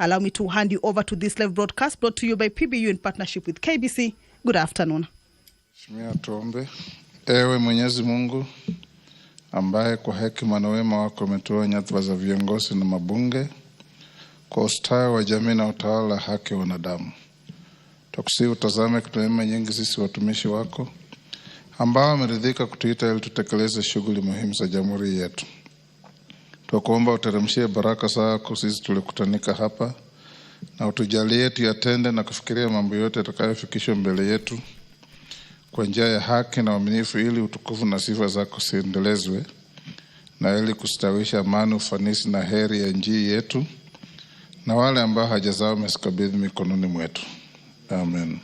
Allow me to hand you over to this live broadcast brought to you by PBU in partnership with KBC. Good afternoon. Shimia tuombe. Ewe Mwenyezi Mungu ambaye kwa hekima na wema wako umetoa nyadhifa za viongozi na mabunge kwa ustawi wa jamii na utawala haki wa wanadamu. Tukusihi utazame kwa neema nyingi sisi watumishi wako ambao wameridhika kutuita ili tutekeleze shughuli muhimu za jamhuri yetu. Tukuomba uteremshie baraka zako sisi tulikutanika hapa na utujalie tuyatende na kufikiria mambo yote yatakayofikishwa mbele yetu kwa njia ya haki na uaminifu ili utukufu na sifa zako ziendelezwe na ili kustawisha amani, ufanisi na heri ya nchi yetu na wale ambao haja zao umezikabidhi mikononi mwetu. Amen.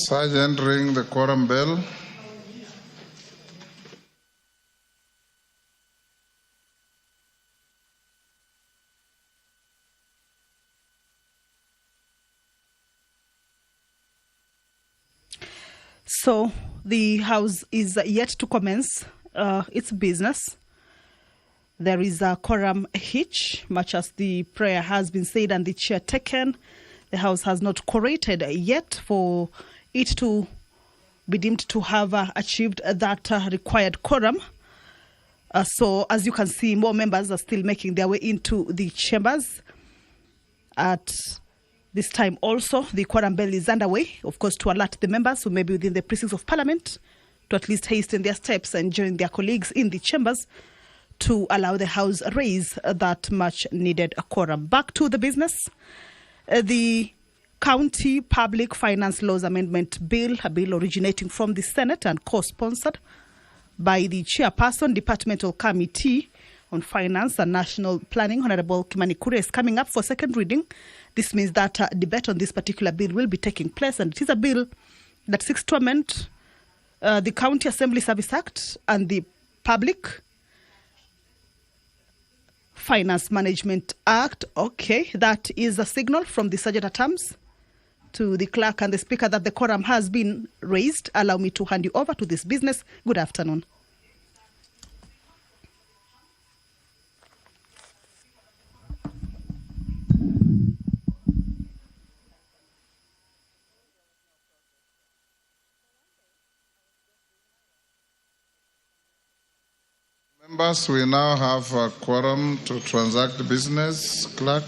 Sergeant, ring the quorum bell. So the House is yet to commence its business. There is a quorum hitch, much as the prayer has been said and the chair taken. The House has not quorated yet for it to be deemed to have achieved that required quorum. So as you can see, more members are still making their way into the chambers. At this time also, the quorum bell is underway, of course, to alert the members who may be within the precincts of Parliament to at least hasten their steps and join their colleagues in the chambers to allow the House raise that much needed quorum. Back to the business. The County Public Finance Laws Amendment Bill, a bill originating from the Senate and co-sponsored by the Chairperson, Departmental Committee on Finance and National Planning, Honorable Kimani Kure, is coming up for second reading. This means that debate on this particular bill will be taking place, and it is a bill that seeks to amend the County Assembly Service Act and the Public Finance Management Act. Okay, that is a signal from the Sergeant at Arms to the clerk and the speaker that the quorum has been raised. Allow me to hand you over to this business. Good afternoon. Members, we now have a quorum to transact business. Clerk.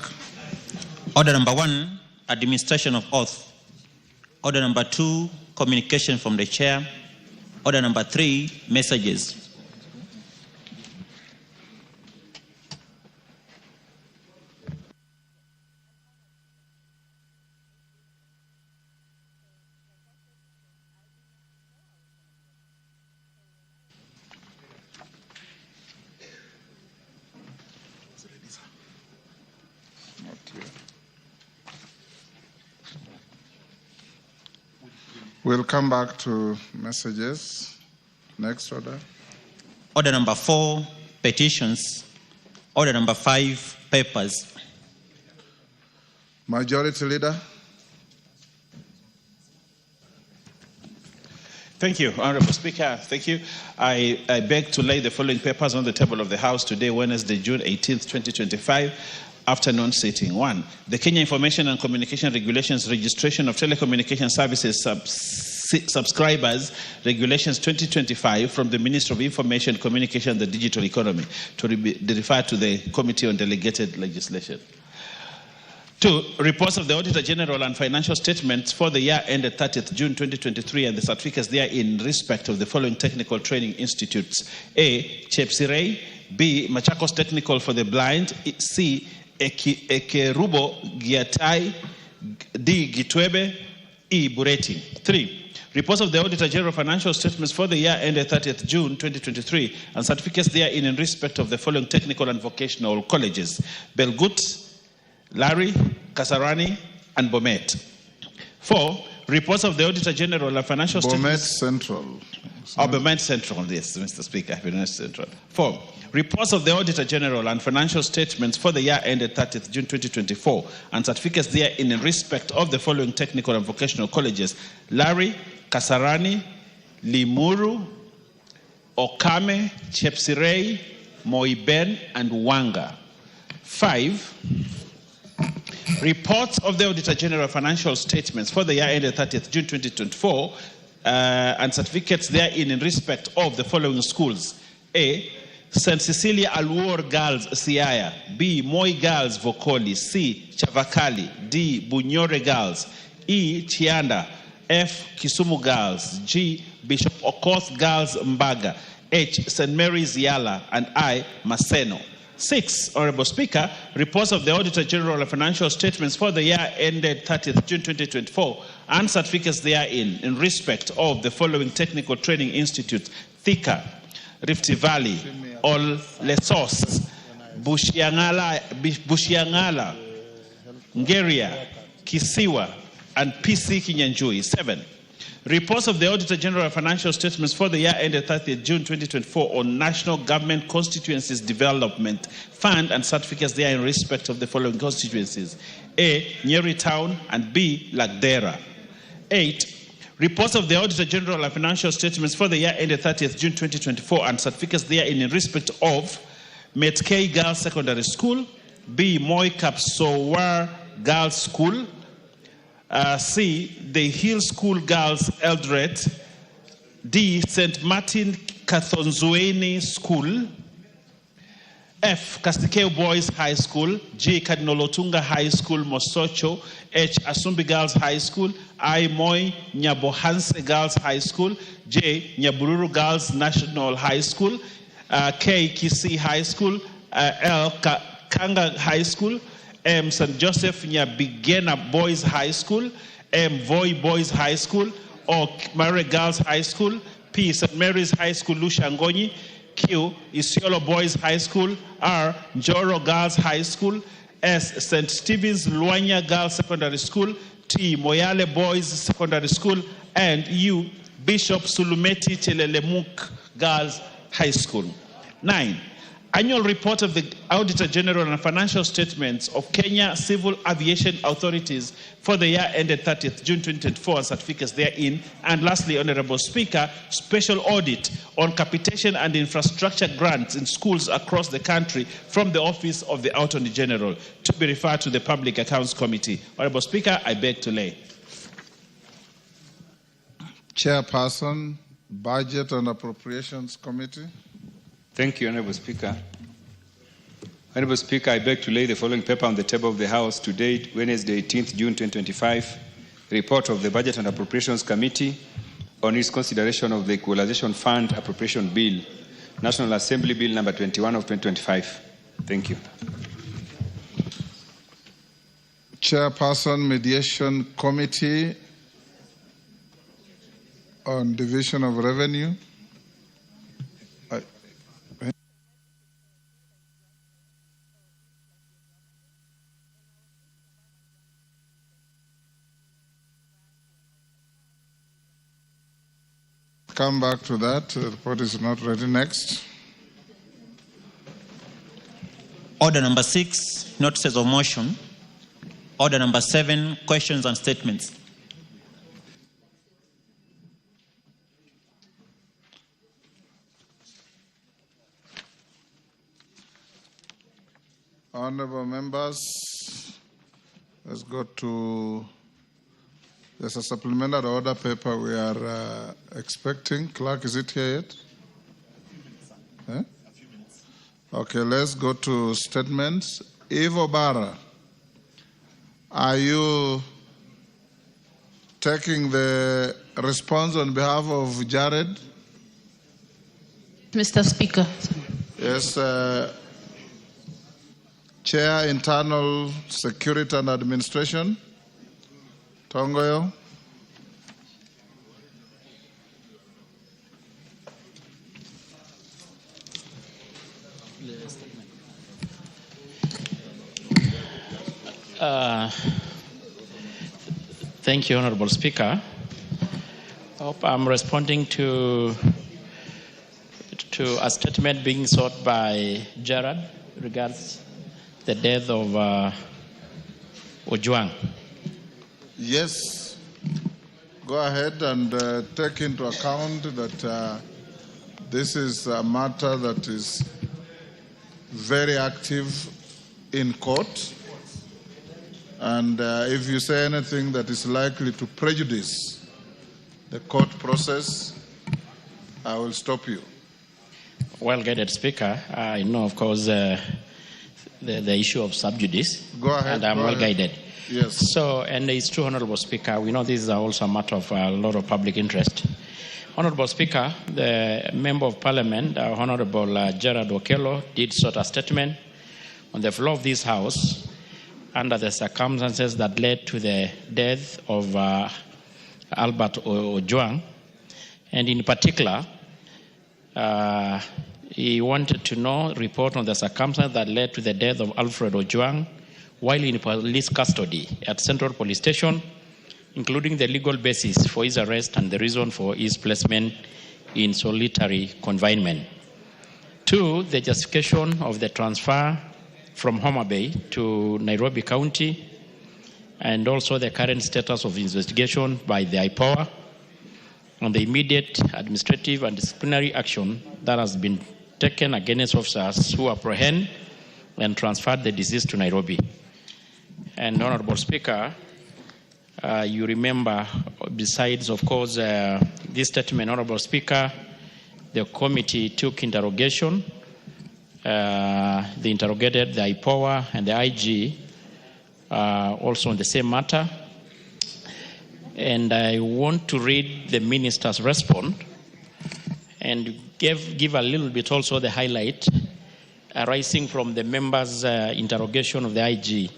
Order number 1, administration of oath. Order number 2, communication from the chair. Order number 3, messages. We'll come back to messages. Next order. Order number 4, petitions. Order number 5, papers. Majority Leader. Thank you, Honorable Speaker. Thank you. I beg to lay the following papers on the table of the House today, Wednesday, June 18th, 2025. Afternoon sitting. 1. The Kenya Information and Communication Regulations Registration of Telecommunication Services Subscribers Regulations 2025 from the Ministry of Information, Communication and the Digital Economy to be referred to the Committee on Delegated Legislation. 2. Reports of the Auditor General and financial statements for the year ended 30th June 2023 and the certificates there in respect of the following technical training institutes. A. Chepsirei. B. Machakos Technical for the Blind. C. Ekerubo Giatai D. Gitwebe, E. Bureti. 3. Reports of the Auditor General financial statements for the year ended 30th June 2023 and certificates therein in respect of the following technical and vocational colleges: Belgut, Larry, Kasarani, and Bomet. 4. Reports of the Auditor General and financial statements. Bomet Central. Bomet Central, yes, Mr. Speaker. Bomet Central. 4. Reports of the Auditor General and financial statements for the year ended 30th June 2024 and certificates therein in respect of the following technical and vocational colleges: Larry, Kasarani, Limuru, Okame, Chepsirei, Moiben, and Wanga. 5. Reports of the Auditor General financial statements for the year ended 30th June 2024 and certificates therein in respect of the following schools: A. St. Cecilia Alwar Girls Siaya, B. Moi Girls Vokoli, C. Chavakali, D. Bunyore Girls, E. Chianda, F. Kisumu Girls, G. Bishop Okoth Girls Mbaga, H. St. Mary's Yala, and I. Maseno. 6. Honorable Speaker, reports of the Auditor General of financial statements for the year ended 30th June 2024 and certificates therein in respect of the following technical training institutes: Thika, Rift Valley, Ol Lesos, Bushiangala, Ngeria, Kisiwa, and PC Kinyanjui. 7. Reports of the Auditor General of financial statements for the year ended 30th June 2024 on National Government Constituencies Development Fund and certificates there in respect of the following constituencies: A. Nyeri Town, and B. Lagdera. 8. Reports of the Auditor General of financial statements for the year ended 30th June 2024 and certificates therein in respect of Metkei Girls Secondary School, B. Moi Kapsowar Girls School, C. The Hill School Girls Eldred, D. St. Martin Kathonzueni School, F. Castikeo Boys High School, G. Cardinal Otunga High School Mosocho, H. Asumbi Girls High School, I. Moi Nyabohanse Girls High School, J. Nyabururu Girls National High School, K. Kisii High School, L. Kanga High School, M. St. Joseph Nyabigena Boys High School, M. Voi Boys High School, O. Mare Girls High School, P. St. Mary's High School Lushangoni, Q. Isiolo Boys High School, R. Njoro Girls High School, S. St. Stephen's Luanya Girls Secondary School, T. Moyale Boys Secondary School, and U. Bishop Sulumeti Chelelemuk Girls High School. 9. Annual report of the Auditor General and financial statements of Kenya Civil Aviation Authorities for the year ended 30th June 2024 and certificates therein. And lastly, Honorable Speaker, special audit on capitation and infrastructure grants in schools across the country from the Office of the Attorney General to be referred to the Public Accounts Committee. Honorable Speaker, I beg to lay. Chairperson, Budget and Appropriations Committee. Thank you, Honorable Speaker. Honorable Speaker, I beg to lay the following paper on the table of the House to date, Wednesday, 18th June 2025, report of the Budget and Appropriations Committee on its consideration of the Equalization Fund Appropriation Bill, National Assembly Bill number 21 of 2025. Thank you. Chairperson, Mediation Committee on Division of Revenue. Come back to that. The report is not ready. Next. Order number 6, notices of motion. Order number 7, questions and statements. Honorable members, let's go to, there's a supplementary order paper we are expecting. Clerk, is it here yet? A few minutes. Okay, let's go to statements. Ivo Barra, are you taking the response on behalf of Jared? Mr. Speaker. Yes, Chair, Internal Security and Administration. Tongoyo. Thank you, Honorable Speaker. I hope I'm responding to a statement being sought by Gerard regards the death of Ojwang. Yes. Go ahead and take into account that this is a matter that is very active in court. And if you say anything that is likely to prejudice the court process, I will stop you. Well-guided Speaker, I know, of course, the issue of sub judice. Go ahead. And I'm well-guided. Yes. So, and it's true, Honorable Speaker, we know this is also a matter of a lot of public interest. Honorable Speaker, the Member of Parliament, Honorable Gerard Okello, did sort a statement on the floor of this House under the circumstances that led to the death of Albert Ojwang. And in particular, he wanted to report on the circumstances that led to the death of Alfred Ojwang while in police custody at Central Police Station, including the legal basis for his arrest and the reason for his placement in solitary confinement. 2, the justification of the transfer from Homa Bay to Nairobi County, and also the current status of investigation by the IPOA on the immediate administrative and disciplinary action that has been taken against officers who apprehend and transferred the deceased to Nairobi. And Honorable Speaker, you remember, besides, of course, this statement, Honorable Speaker, the committee took interrogation. They interrogated the IPOA and the IG also on the same matter. And I want to read the minister's response and give a little bit also the highlight arising from the members' interrogation of the IG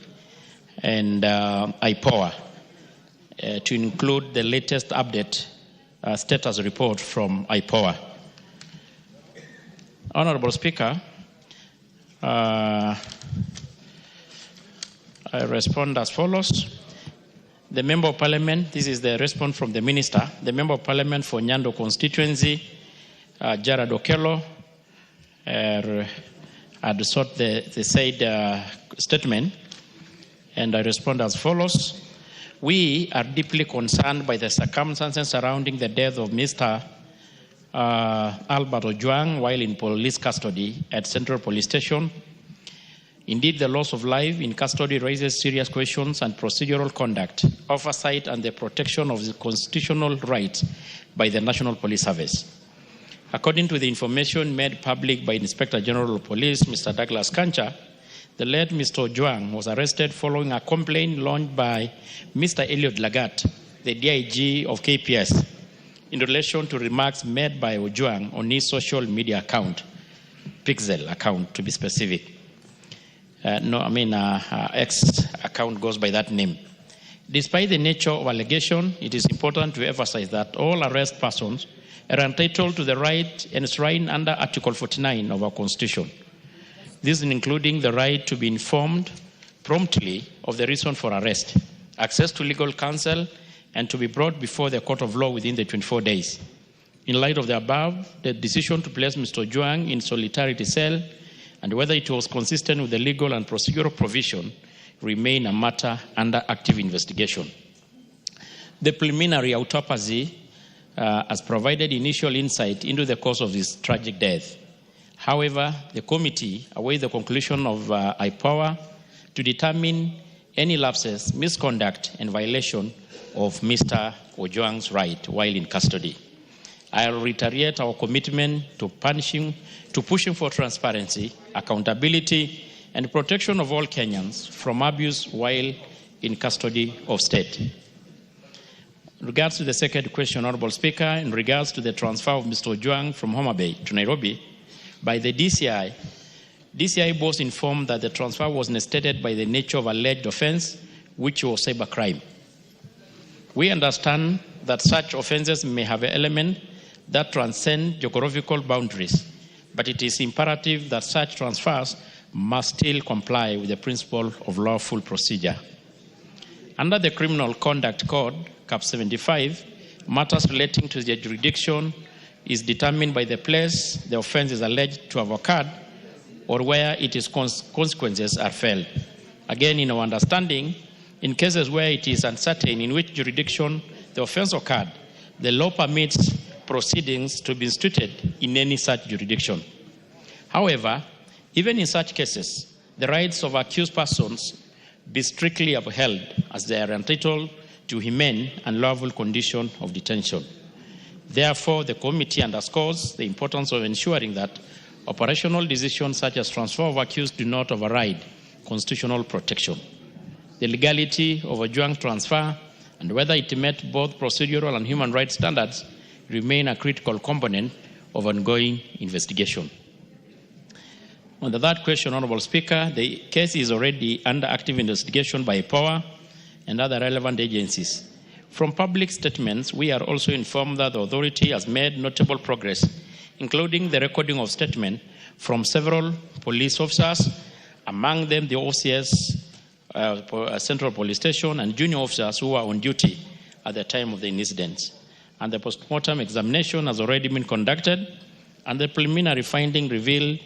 and IPOA to include the latest update status report from IPOA. Honorable Speaker, I respond as follows. The Member of Parliament, this is the response from the Minister. The Member of Parliament for Nyando constituency, Gerard Okello, had sought the said statement, and I respond as follows. We are deeply concerned by the circumstances surrounding the death of Mr. Albert Ojwang while in police custody at Central Police Station. Indeed, the loss of life in custody raises serious questions on procedural conduct, oversight, and the protection of the constitutional rights by the National Police Service. According to the information made public by Inspector General of Police, Mr. Douglas Kancha, the late Mr. Ojwang was arrested following a complaint launched by Mr. Elliot Lagat, the DIG of KPS, in relation to remarks made by Ojwang on his social media account, Pixel account to be specific. X account goes by that name. Despite the nature of allegation, it is important to emphasize that all arrest persons are entitled to the right enshrined under Article 49 of our Constitution. This including the right to be informed promptly of the reason for arrest, access to legal counsel, and to be brought before the court of law within the 24 days. In light of the above, the decision to place Mr. Ojwang in solitary cell and whether it was consistent with the legal and procedural provision remain a matter under active investigation. The preliminary autopsy has provided initial insight into the cause of his tragic death. However, the committee awaits the conclusion of IPOA to determine any lapses, misconduct, and violation of Mr. Ojwang's right while in custody. I'll reiterate our commitment to pushing for transparency, accountability, and protection of all Kenyans from abuse while in custody of state. In regards to the second question, Honorable Speaker, in regards to the transfer of Mr. Ojwang from Homa Bay to Nairobi by the DCI, DCI was informed that the transfer was necessitated by the nature of alleged offense, which was cybercrime. We understand that such offenses may have an element that transcend geographical boundaries, but it is imperative that such transfers must still comply with the principle of lawful procedure. Under the Criminal Conduct Code, Cap 75, matters relating to the jurisdiction is determined by the place the offense is alleged to have occurred or where its consequences are felt. Again, in our understanding, in cases where it is uncertain in which jurisdiction the offense occurred, the law permits proceedings to be instituted in any such jurisdiction. However, even in such cases, the rights of accused persons be strictly upheld as they are entitled to humane and lawful condition of detention. Therefore, the committee underscores the importance of ensuring that operational decisions such as transfer of accused do not override constitutional protection. The legality of a joint transfer and whether it met both procedural and human rights standards remain a critical component of ongoing investigation. On the third question, Honourable Speaker, the case is already under active investigation by POA and other relevant agencies. From public statements, we are also informed that the authority has made notable progress, including the recording of statements from several police officers, among them the OCS Central Police Station and junior officers who were on duty at the time of the incidents. And the post-mortem examination has already been conducted, and the preliminary finding revealed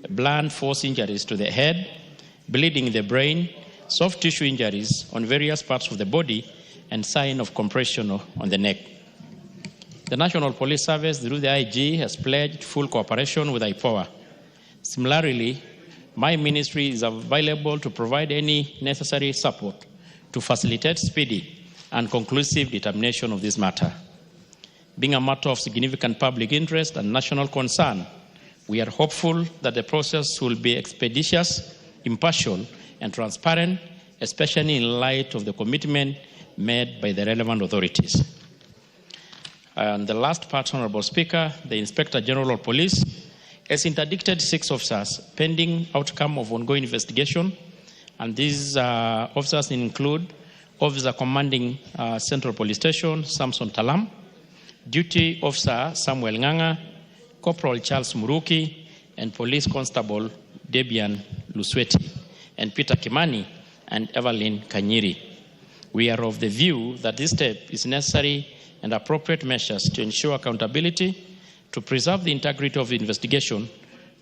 blunt force injuries to the head, bleeding in the brain, soft tissue injuries on various parts of the body, and sign of compression on the neck. The National Police Service, through the IG, has pledged full cooperation with IPOA. Similarly, my ministry is available to provide any necessary support to facilitate speedy and conclusive determination of this matter. Being a matter of significant public interest and national concern, we are hopeful that the process will be expeditious, impartial, and transparent, especially in light of the commitment made by the relevant authorities. And the last part, Honourable Speaker, the Inspector General of Police has interdicted 6 officers pending outcome of ongoing investigation, and these officers include Officer Commanding Central Police Station, Samson Talam, Duty Officer Samuel Nganga, Corporal Charles Muruki, and Police Constable Debian Lusweti, and Peter Kimani and Evelyn Kanyiri. We are of the view that this step is necessary and appropriate measures to ensure accountability, to preserve the integrity of the investigation,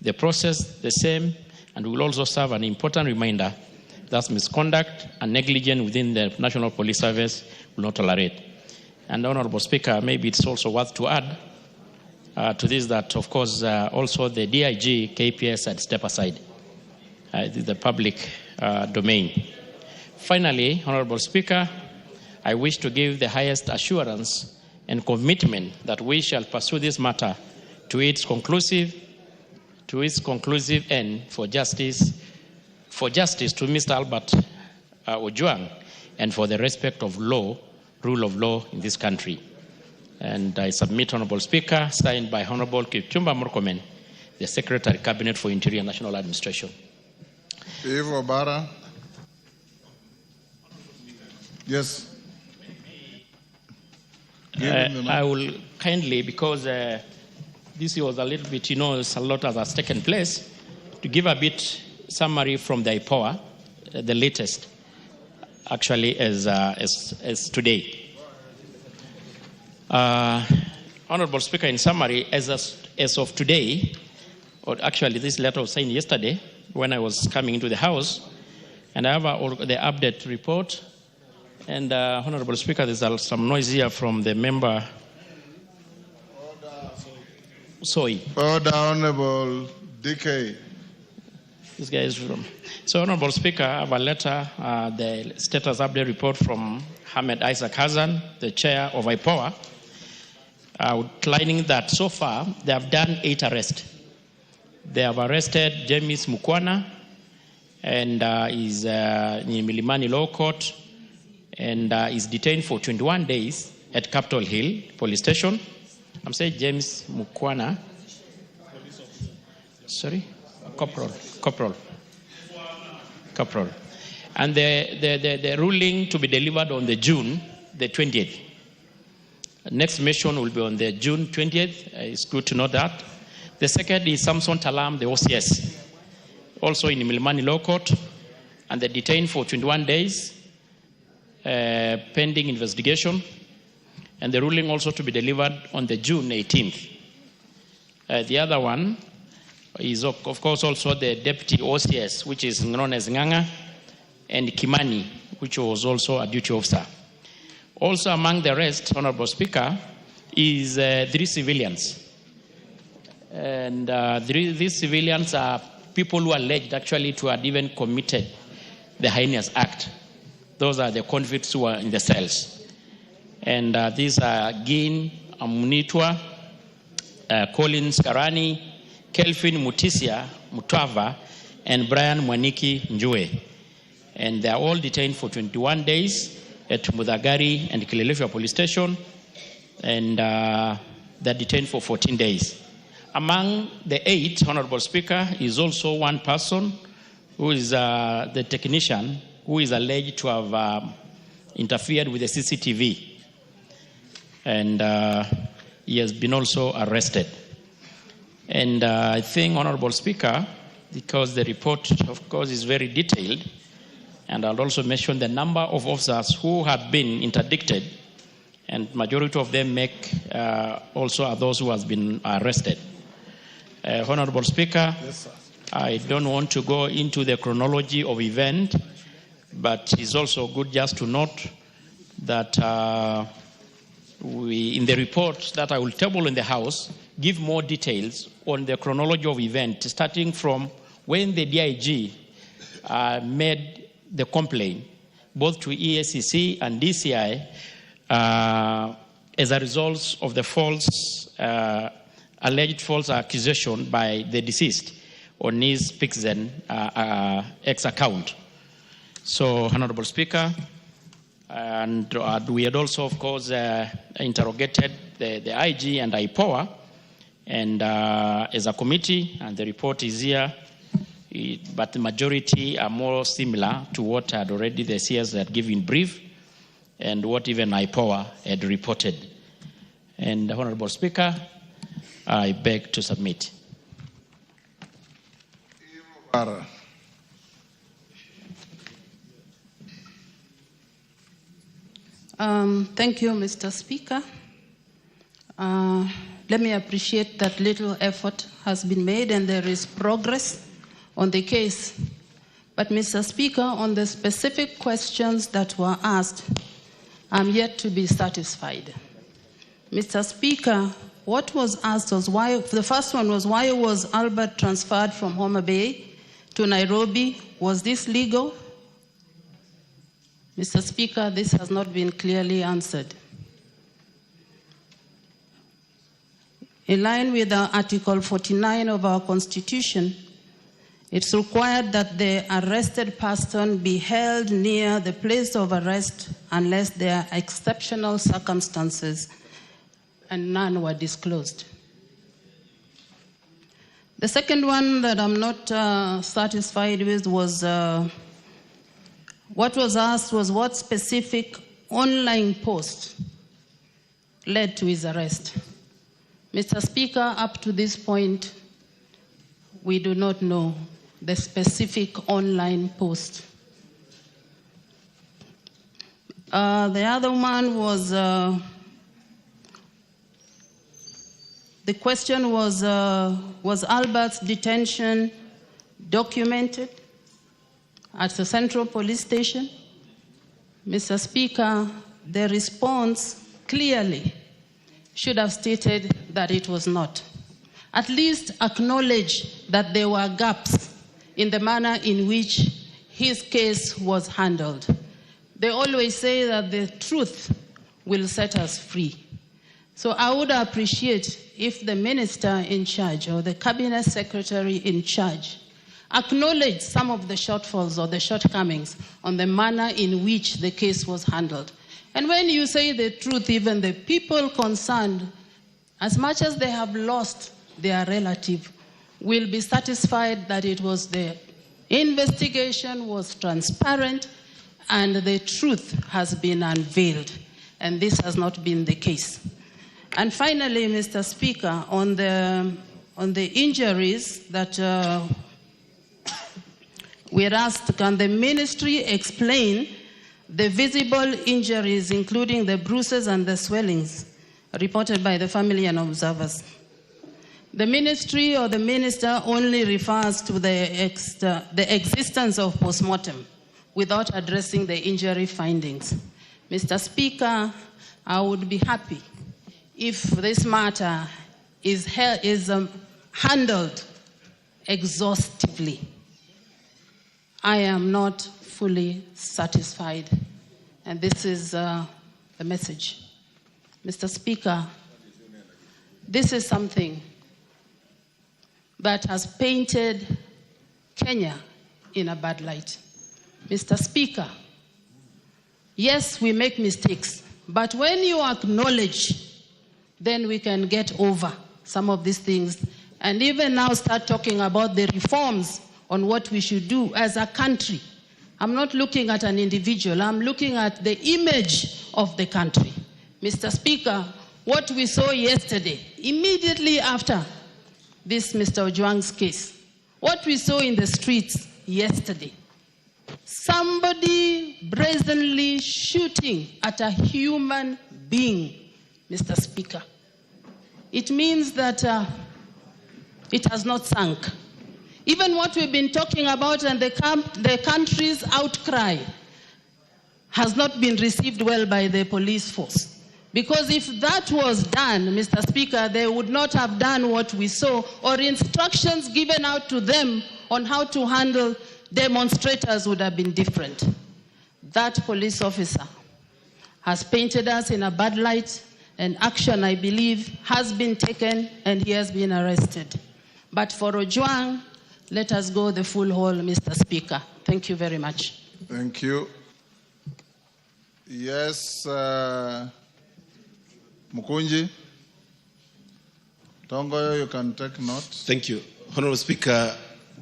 the process the same, and will also serve an important reminder that misconduct and negligence within the National Police Service will not tolerate. And Honourable Speaker, maybe it's also worth to add to this that, of course, also the DIG, KPS had stepped aside. The public domain. Finally, Honourable Speaker, I wish to give the highest assurance and commitment that we shall pursue this matter to its conclusive end for justice to Mr. Albert Ojwang and for the respect of law, rule of law in this country. And I submit, Honourable Speaker, signed by Honourable Kipchumba Murkomen, the Secretary Cabinet for Interior and National Administration. Evo Bara. Yes. I will kindly, because this was a little bit, a lot has taken place, to give a bit summary from the IPOA, the latest, actually, as today. Honourable Speaker, in summary, as of today, or actually this letter was signed yesterday when I was coming into the House, and I have the update report. And Honourable Speaker, there's some noise here from the member. Soy. Order, Honourable DK. This guy is from. So, Honourable Speaker, I have a letter, the status update report from Ahmed Isaac Hassan, the chair of IPOA, outlining that so far they have done 8 arrests. They have arrested James Mukwana, and is in Milimani Law Court, and is detained for 21 days at Capitol Hill Police Station. I'm saying James Mukwana. Sorry? Corporal. And the ruling to be delivered on the June the 20th. Next mission will be on the June 20th. It's good to know that. The second is Samson Talam, the OCS, also in Milimani Law Court, and they're detained for 21 days, pending investigation, and the ruling also to be delivered on the June 18th. The other one is, of course, also the deputy OCS, which is known as Nganga, and Kimani, which was also a duty officer. Also among the rest, Honorable Speaker, is 3 civilians. And these civilians are people who are alleged actually to have even committed the Heinous Act. Those are the convicts who are in the cells. And these are Gin Amunitwa, Collins Karani, Kelvin Mutisia Mutava, and Brian Mwaniki Njue. And they are all detained for 21 days at Mudagari and Kilelefia Police Station, and they're detained for 14 days. Among the 8, Honorable Speaker, is also one person who is the technician who is alleged to have interfered with the CCTV. And he has been also arrested. And I think, Honorable Speaker, because the report, of course, is very detailed, and I'll also mention the number of officers who have been interdicted, and majority of them also are those who have been arrested. Honorable Speaker, yes, I don't want to go into the chronology of event, but it's also good just to note that we, in the report that I will table in the House, give more details on the chronology of event, starting from when the DIG made the complaint, both to EACC and DCI, as a result of the alleged false accusation by the deceased on his Pixen X account. So, Honorable Speaker, and we had also, of course, interrogated the IG and IPOA, and as a committee, and the report is here, but the majority are more similar to what had already the CS had given brief and what even IPOA had reported. And, Honorable Speaker, I beg to submit. Thank you, Mr. Speaker. Let me appreciate that little effort has been made and there is progress on the case. But, Mr. Speaker, on the specific questions that were asked, I'm yet to be satisfied. Mr. Speaker, what was asked was why, the first one was, why was Albert transferred from Homa Bay to Nairobi? Was this legal? Mr. Speaker, this has not been clearly answered. In line with Article 49 of our Constitution, it's required that the arrested person be held near the place of arrest unless there are exceptional circumstances, and none were disclosed. The second one that I'm not satisfied with was what was asked was what specific online post led to his arrest. Mr. Speaker, up to this point, we do not know the specific online post. The other one was, the question was Albert's detention documented at the Central Police Station? Mr. Speaker, the response clearly should have stated that it was not. At least acknowledge that there were gaps in the manner in which his case was handled. They always say that the truth will set us free. So I would appreciate if the minister in charge or the cabinet secretary in charge acknowledge some of the shortfalls or the shortcomings on the manner in which the case was handled. And when you say the truth, even the people concerned, as much as they have lost their relative, will be satisfied that it was the investigation was transparent and the truth has been unveiled. and this has not been the case. And finally, Mr. Speaker, on the injuries that we're asked, can the ministry explain the visible injuries, including the bruises and the swellings, reported by the family and observers? The ministry or the minister only refers to the existence of postmortem without addressing the injury findings. Mr. Speaker, I would be happy if this matter is handled exhaustively. I am not fully satisfied, and this is the message. Mr. Speaker, this is something that has painted Kenya in a bad light. Mr. Speaker, yes, we make mistakes, but when you acknowledge, then we can get over some of these things and even now start talking about the reforms on what we should do as a country. I'm not looking at an individual, I'm looking at the image of the country. Mr. Speaker, what we saw yesterday, immediately after this Mr. Ojwang's case, what we saw in the streets yesterday, somebody brazenly shooting at a human being, Mr. Speaker. It means that it has not sunk. Even what we've been talking about and the country's outcry has not been received well by the police force. Because if that was done, Mr. Speaker, they would not have done what we saw, or instructions given out to them on how to handle demonstrators would have been different. That police officer has painted us in a bad light, and action, I believe, has been taken and he has been arrested. But for Ojwang, let us go the full haul, Mr. Speaker. Thank you very much. Thank you. Yes, Mukunji, Tongoyo, you can take note. Thank you. Honorable Speaker,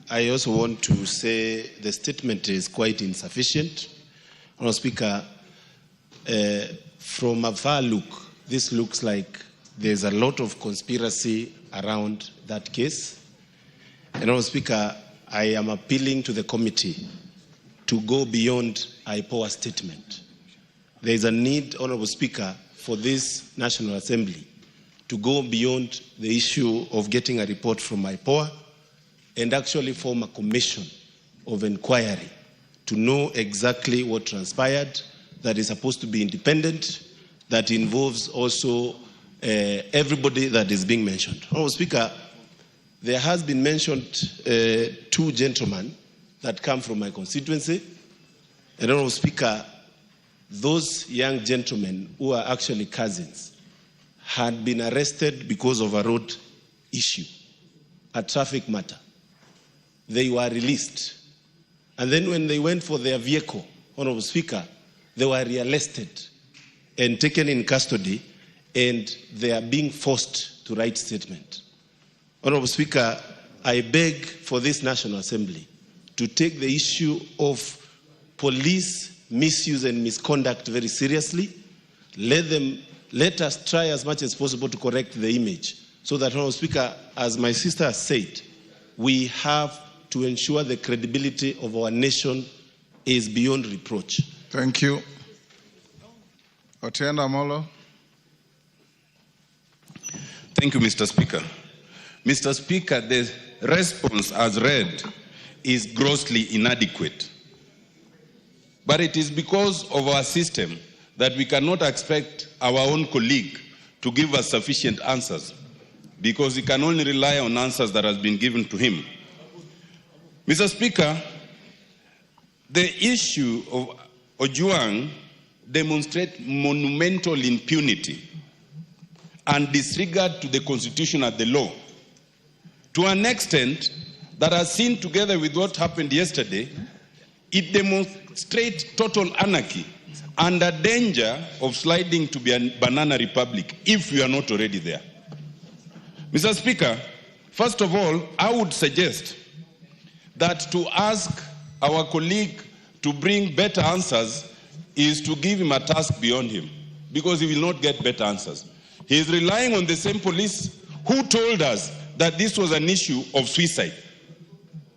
I also want to say the statement is quite insufficient. Honorable Speaker, from a far look, this looks like there's a lot of conspiracy around that case. And Honorable Speaker, I am appealing to the committee to go beyond IPOA statement. There is a need, Honorable Speaker, for this National Assembly to go beyond the issue of getting a report from IPOA and actually form a commission of inquiry to know exactly what transpired, that is supposed to be independent, that involves also everybody that is being mentioned. Honorable Speaker, there has been mentioned two gentlemen that come from my constituency. And Honorable Speaker, those young gentlemen who are actually cousins had been arrested because of a road issue, a traffic matter. They were released. And then when they went for their vehicle, Honorable Speaker, they were rearrested and taken in custody, and they are being forced to write statement. Honorable Speaker, I beg for this National Assembly to take the issue of police misuse and misconduct very seriously. Let us try as much as possible to correct the image so that, Honorable Speaker, as my sister has said, we have to ensure the credibility of our nation is beyond reproach. Thank you. Otienda Molo. Thank you, Mr. Speaker. Mr. Speaker, the response as read is grossly inadequate. But it is because of our system that we cannot expect our own colleague to give us sufficient answers, because he can only rely on answers that have been given to him. Mr. Speaker, the issue of Ojwang demonstrates monumental impunity and disregard to the Constitution and the law, to an extent that, as seen together with what happened yesterday, it demonstrates total anarchy and a danger of sliding to be a banana republic if we are not already there. Mr. Speaker, first of all, I would suggest that to ask our colleague to bring better answers is to give him a task beyond him. because he will not get better answers. He is relying on the same police who told us that this was an issue of suicide.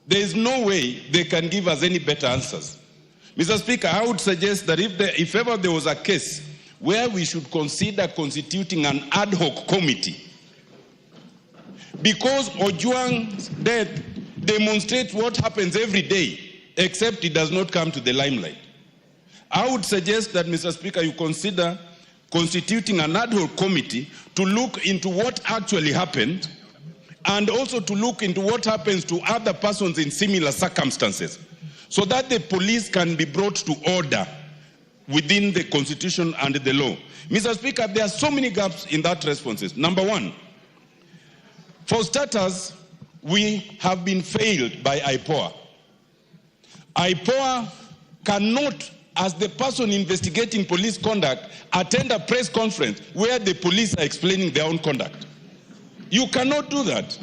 There is no way they can give us any better answers. Mr. Speaker, I would suggest that if ever there was a case where we should consider constituting an ad hoc committee, because Ojwang's death demonstrates what happens every day, except it does not come to the limelight. I would suggest that, Mr. Speaker, you consider constituting an ad hoc committee to look into what actually happened, and also to look into what happens to other persons in similar circumstances, so that the police can be brought to order within the Constitution and the law. Mr. Speaker, there are so many gaps in that responses. Number one, for starters, we have been failed by IPOA. IPOA cannot, as the person investigating police conduct, attend a press conference where the police are explaining their own conduct. You cannot do that.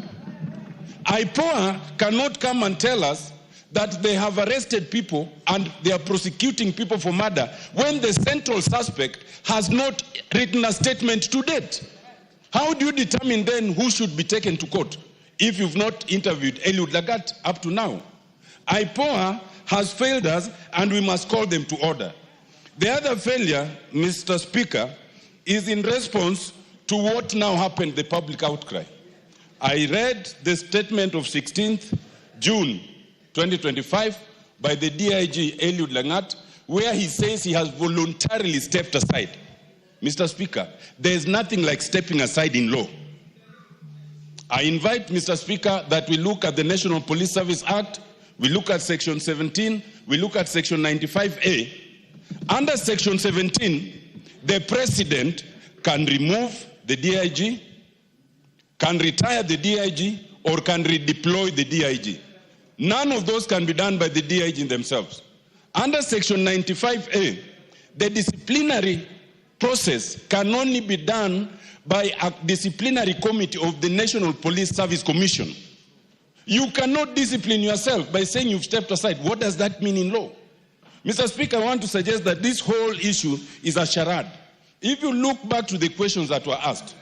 IPOA cannot come and tell us that they have arrested people and they are prosecuting people for murder when the central suspect has not written a statement to date. How do you determine then who should be taken to court if you've not interviewed Eliud Lagat up to now? IPOA has failed us and we must call them to order. The other failure, Mr. Speaker, is in response to what now happened, the public outcry. I read the statement of 16th June 2025 by the DIG Eliud Lagat, where he says he has voluntarily stepped aside. Mr. Speaker, there is nothing like stepping aside in law. I invite, Mr. Speaker, that we look at the National Police Service Act, we look at Section 17, we look at Section 95A. Under Section 17, the President can remove the DIG, can retire the DIG, or can redeploy the DIG. None of those can be done by the DIG themselves. Under Section 95A, the disciplinary process can only be done by a disciplinary committee of the National Police Service Commission. You cannot discipline yourself by saying you've stepped aside. What does that mean in law? Mr. Speaker, I want to suggest that this whole issue is a charade. If you look back to the questions that were asked,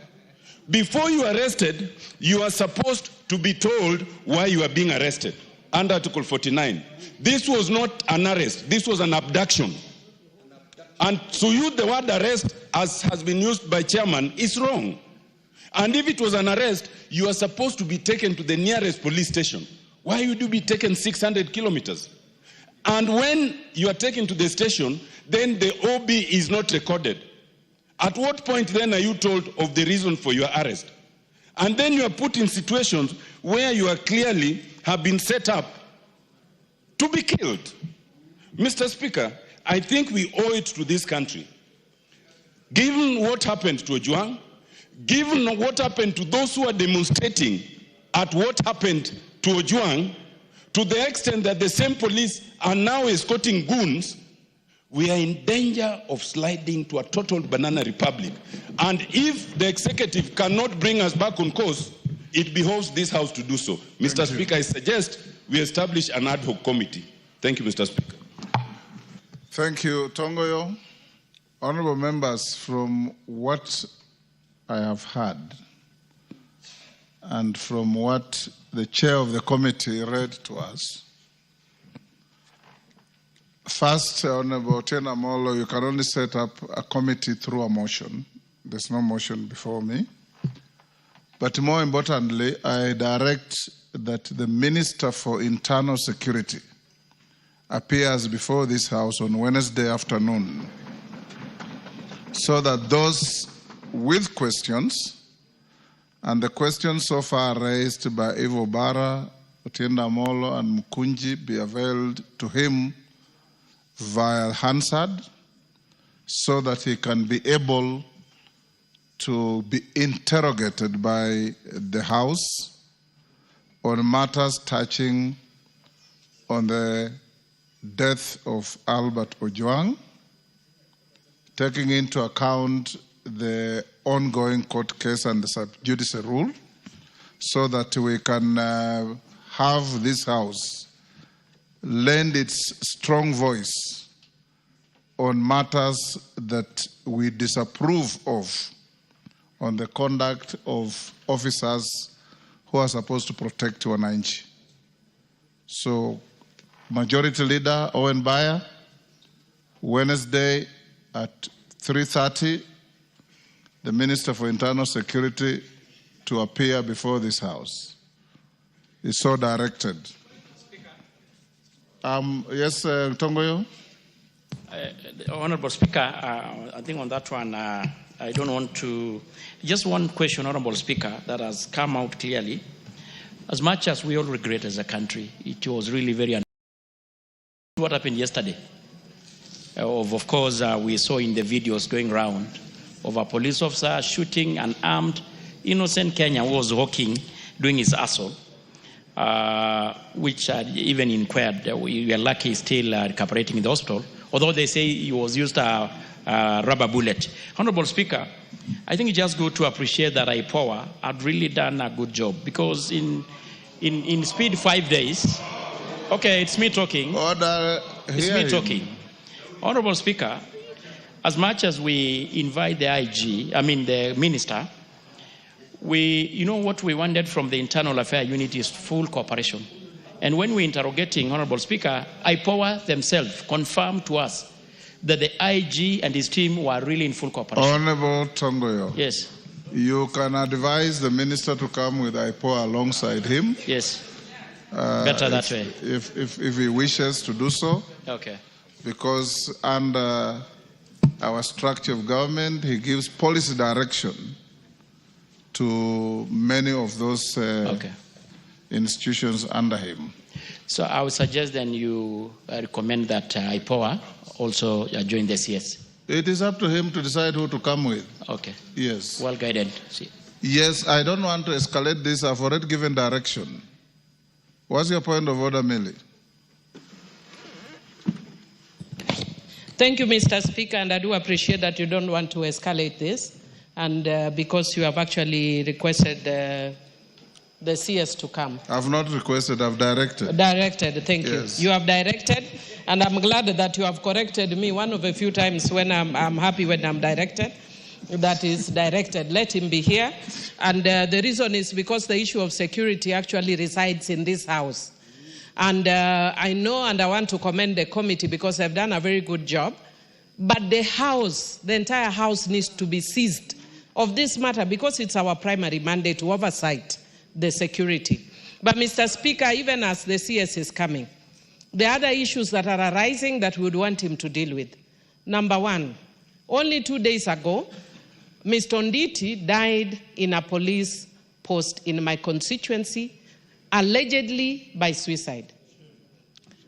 before you are arrested, you are supposed to be told why you are being arrested under Article 49. This was not an arrest, this was an abduction. And to use the word arrest, as has been used by Chairman, is wrong. And if it was an arrest, you are supposed to be taken to the nearest police station. Why would you be taken 600 kilometers? And when you are taken to the station, then the OB is not recorded. At what point then are you told of the reason for your arrest? And then you are put in situations where you are clearly have been set up to be killed. Mr. Speaker, I think we owe it to this country, given what happened to Ojwang, given what happened to those who are demonstrating at what happened to Ojwang, to the extent that the same police are now escorting goons, we are in danger of sliding to a total banana republic. And if the executive cannot bring us back on course, it behoves this House to do so. Mr. Speaker, I suggest we establish an ad hoc committee. Thank you, Mr. Speaker. Thank you, Tongoyo. Honorable members, from what I have heard and from what the chair of the committee read to us, first, Honorable Otieno Amollo, you can only set up a committee through a motion. There's no motion before me. But more importantly, I direct that the Minister for Internal Security appears before this House on Wednesday afternoon so that those with questions, and the questions so far raised by Ivo Bara, Otieno Amollo, and Mukunji be availed to him via Hansard so that he can be able to be interrogated by the House on matters touching on the death of Albert Ojwang, taking into account the ongoing court case and the sub judice rule, so that we can have this House lend its strong voice on matters that we disapprove of on the conduct of officers who are supposed to protect wananchi. So, Majority Leader Owen Baya, Wednesday at 3:30, the Minister for Internal Security to appear before this House. Is so directed. Yes, Tongoyo? Honorable Speaker, I think on that one, I don't want to... Just one question, Honorable Speaker, that has come out clearly. As much as we all regret as a country, it was really very... What happened yesterday? Of course, we saw in the videos going around of a police officer shooting an armed, innocent Kenyan who was walking, doing his assault, which even inquired. We are lucky still recuperating in the hospital, although they say he was used a rubber bullet. Honorable Speaker, I think it's just good to appreciate that IPOA had really done a good job, because in speed 5 days, okay, it's me talking. Order. It's me talking. Honorable Speaker, as much as we invite the the Minister, what we wanted from the Internal Affairs Unit is full cooperation. And when we're interrogating, Honorable Speaker, IPOA themselves confirmed to us that the IG and his team were really in full cooperation. Honorable Tongoyo. Yes. You can advise the Minister to come with IPOA alongside him. Yes. Better that way. If he wishes to do so. Okay. Because under our structure of government, he gives policy direction to many of those institutions under him. So I would suggest then you recommend that IPOA also join the CS. It is up to him to decide who to come with. Okay. Yes. Well guided. Yes, I don't want to escalate this. I've already given direction. What's your point of order, Millie? Thank you, Mr. Speaker, and I do appreciate that you don't want to escalate this, and because you have actually requested the CS to come. I've not requested, I've directed. Directed, thank you. You have directed, and I'm glad that you have corrected me one of a few times when I'm happy when I'm directed. That is directed. Let him be here. And the reason is because the issue of security actually resides in this House. And I know and I want to commend the committee because they've done a very good job. But the House, the entire House needs to be seized of this matter because it's our primary mandate to oversight the security. But Mr. Speaker, even as the CS is coming, there are other issues that are arising that we would want him to deal with. Number one, only 2 days ago, Mr. Nditi died in a police post in my constituency, allegedly by suicide.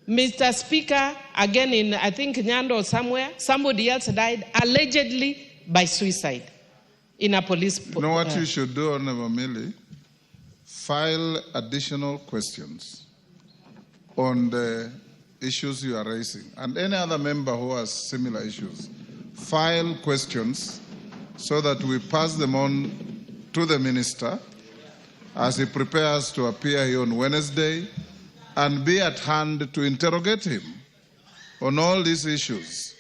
Mr. Speaker, again in, I think, Nyando or somewhere, somebody else died allegedly by suicide in a police post. You know what you should do, Honorable Millie? File additional questions on the issues you are raising. And any other member who has similar issues, file questions so that we pass them on to the Minister as he prepares to appear here on Wednesday, and be at hand to interrogate him on all these issues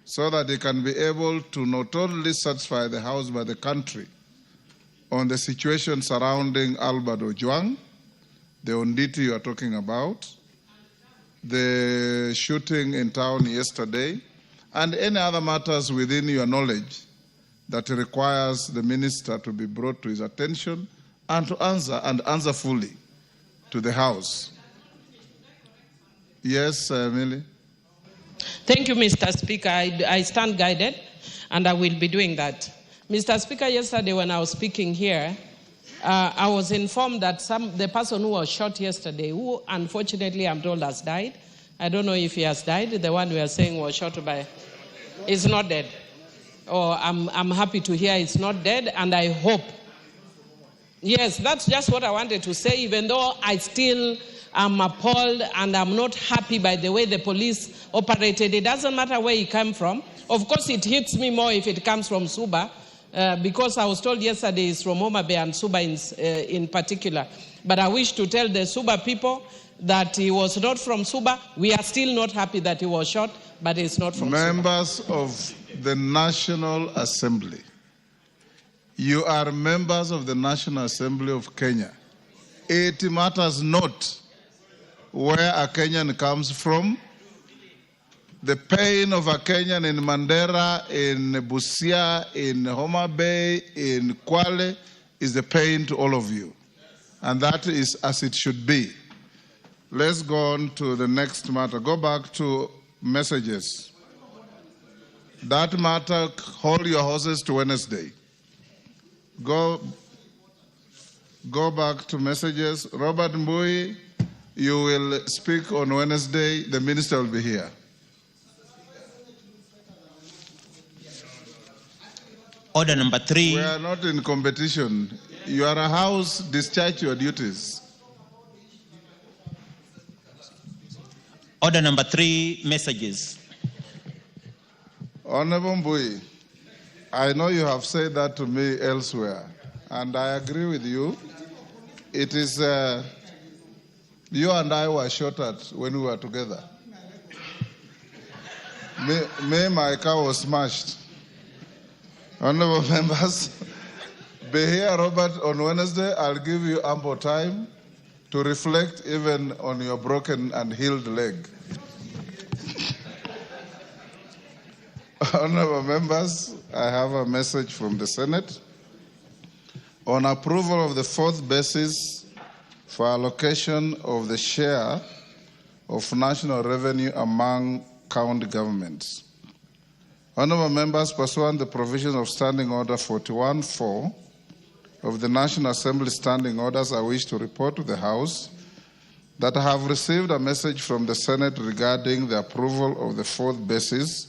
so that he can be able to not only satisfy the House but the country on the situation surrounding Albert Ojwang, the Onditi you are talking about, the shooting in town yesterday, and any other matters within your knowledge that requires the Minister to be brought to his attention and to answer fully to the House. Yes, Millie? Thank you, Mr. Speaker. I stand guided, and I will be doing that. Mr. Speaker, yesterday when I was speaking here, I was informed that the person who was shot yesterday, who unfortunately I'm told has died, I don't know if he has died, the one we are saying was shot by, is not dead. I'm happy to hear it's not dead, and I hope. Yes, that's just what I wanted to say, even though I still am appalled and I'm not happy by the way the police operated. It doesn't matter where he came from. Of course, it hits me more if it comes from Suba, because I was told yesterday it's from Homa Bay and Suba in particular. But I wish to tell the Suba people that he was not from Suba. We are still not happy that he was shot, but he's not from Members Suba. of the National Assembly, you are members of the National Assembly of Kenya. It matters not where a Kenyan comes from. The pain of a Kenyan in Mandera, in Busia, in Homa Bay, in Kwale is the pain to all of you. And that is as it should be. Let's go on to the next matter. Go back to messages. That matter, hold your horses to Wednesday. Go back to messages. Robert Mbui, you will speak on Wednesday. The minister will be here. Order number 3. We are not in competition. You are a house, discharge your duties. Order number 3, messages. Honorable Mbui, I know you have said that to me elsewhere, and I agree with you. It is, you and I were shot at when we were together. My car was smashed. Honorable members, be here, Robert, on Wednesday. I'll give you ample time to reflect even on your broken and healed leg. Honorable members, I have a message from the Senate on approval of the 4th basis for allocation of the share of national revenue among county governments. Honorable members, pursuant to the provisions of Standing Order 41-4 of the National Assembly Standing Orders, I wish to report to the House that I have received a message from the Senate regarding the approval of the 4th basis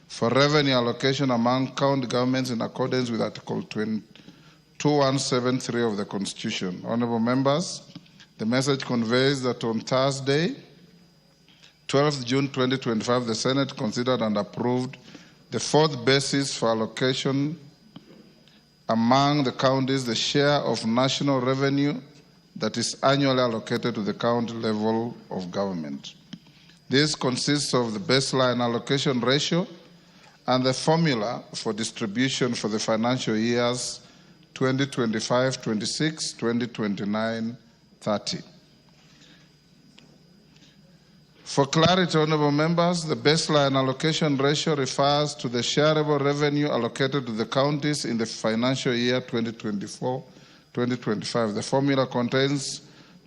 for revenue allocation among county governments in accordance with Article 2173 of the Constitution. Honorable members, the message conveys that on Thursday, 12th June 2025, the Senate considered and approved the 4th basis for allocation among the counties, the share of national revenue that is annually allocated to the county level of government. This consists of the baseline allocation ratio and the formula for distribution for the financial years 2025-26, 2029-30. For clarity, honorable members, the baseline allocation ratio refers to the shareable revenue allocated to the counties in the financial year 2024-2025. The formula contains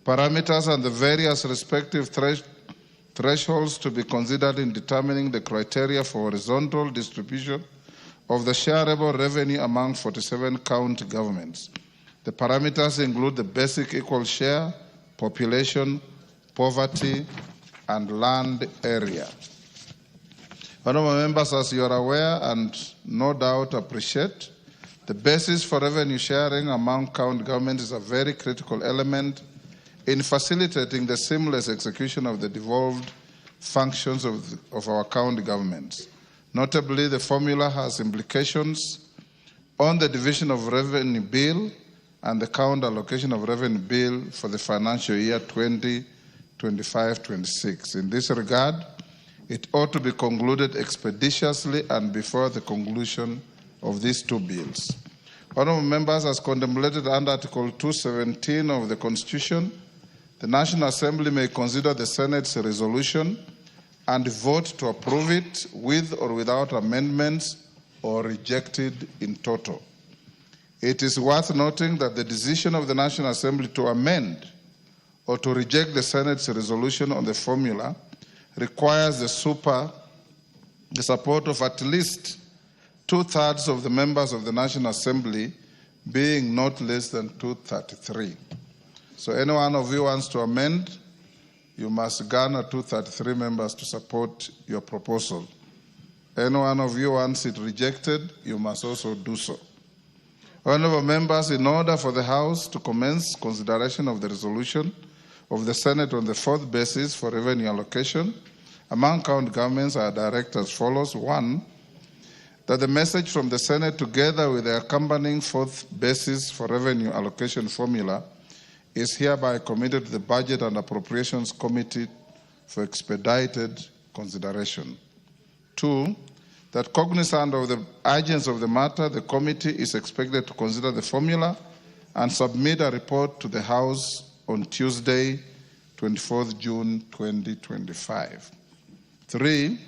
parameters and the various respective thresholds to be considered in determining the criteria for horizontal distribution of the shareable revenue among 47 county governments. The parameters include the basic equal share, population, poverty, and land area. Honorable members, as you are aware and no doubt appreciate, the basis for revenue sharing among county governments is a very critical element in facilitating the seamless execution of the devolved functions of our county governments. Notably, the formula has implications on the division of revenue bill and the county allocation of revenue bill for the financial year 2025-26. In this regard, it ought to be concluded expeditiously and before the conclusion of these 2 bills. Honorable members, as contemplated under Article 217 of the Constitution, the National Assembly may consider the Senate's resolution and vote to approve it with or without amendments or reject it in toto. It is worth noting that the decision of the National Assembly to amend or to reject the Senate's resolution on the formula requires the support of at least 2/3 of the members of the National Assembly, being not less than 233. So any one of you wants to amend, you must garner 233 members to support your proposal. Any one of you wants it rejected, you must also do so. Honorable members, in order for the House to commence consideration of the resolution of the Senate on the 4th basis for revenue allocation among county governments, are directed as follows. 1, that the message from the Senate together with the accompanying 4th basis for revenue allocation formula is hereby committed to the Budget and Appropriations Committee for expedited consideration. 2, that cognizant of the urgency of the matter, the committee is expected to consider the formula and submit a report to the House on Tuesday, 24th June 2025. 3,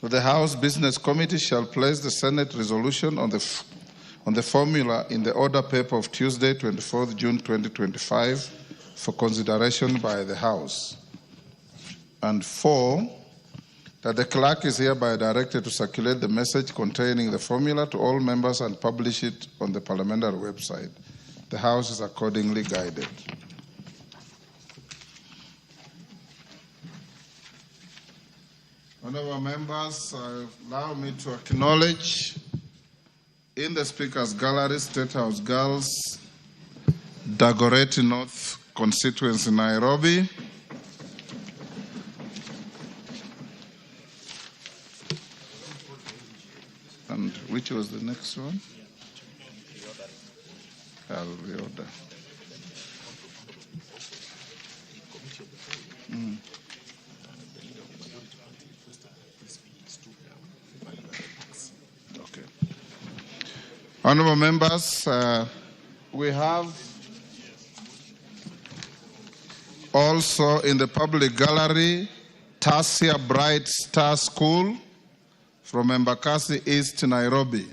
that the House Business Committee shall place the Senate resolution on the formula in the order paper of Tuesday, 24th June 2025 for consideration by the House. And 4, that the clerk is hereby directed to circulate the message containing the formula to all members and publish it on the parliamentary website. The House is accordingly guided. Honorable members, allow me to acknowledge in the Speaker's Gallery, State House Girls, Dagoretti North constituency, Nairobi. And which was the next one? Alvioda. Okay. Honorable members, we have also in the public gallery Tasia Bright Star School from Embakasi East, Nairobi.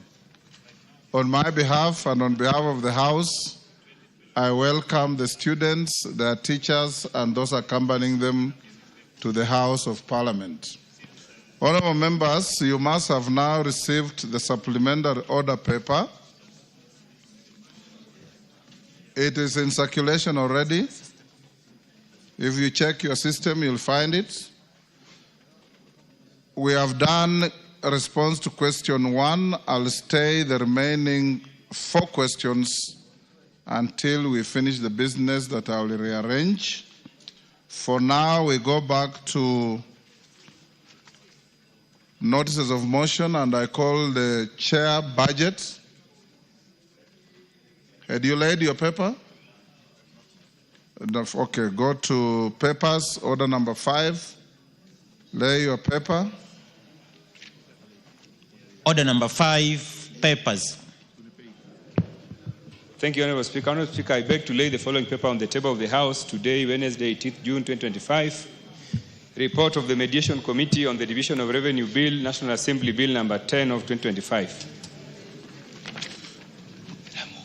On my behalf and on behalf of the House, I welcome the students, their teachers, and those accompanying them to the House of Parliament. Honorable members, you must have now received the supplementary order paper. It is in circulation already. If you check your system, you'll find it. We have done a response to question 1. I'll stay the remaining 4 questions until we finish the business that I will rearrange. For now, we go back to notices of motion, and I call the chair budget. Had you laid your paper? Okay, go to papers, order number 5. Lay your paper. Order number 5, papers. Thank you, Honorable Speaker. Honorable Speaker, I beg to lay the following paper on the table of the House today, Wednesday, 18th June 2025. Report of the Mediation Committee on the Division of Revenue Bill, National Assembly Bill number 10 of 2025.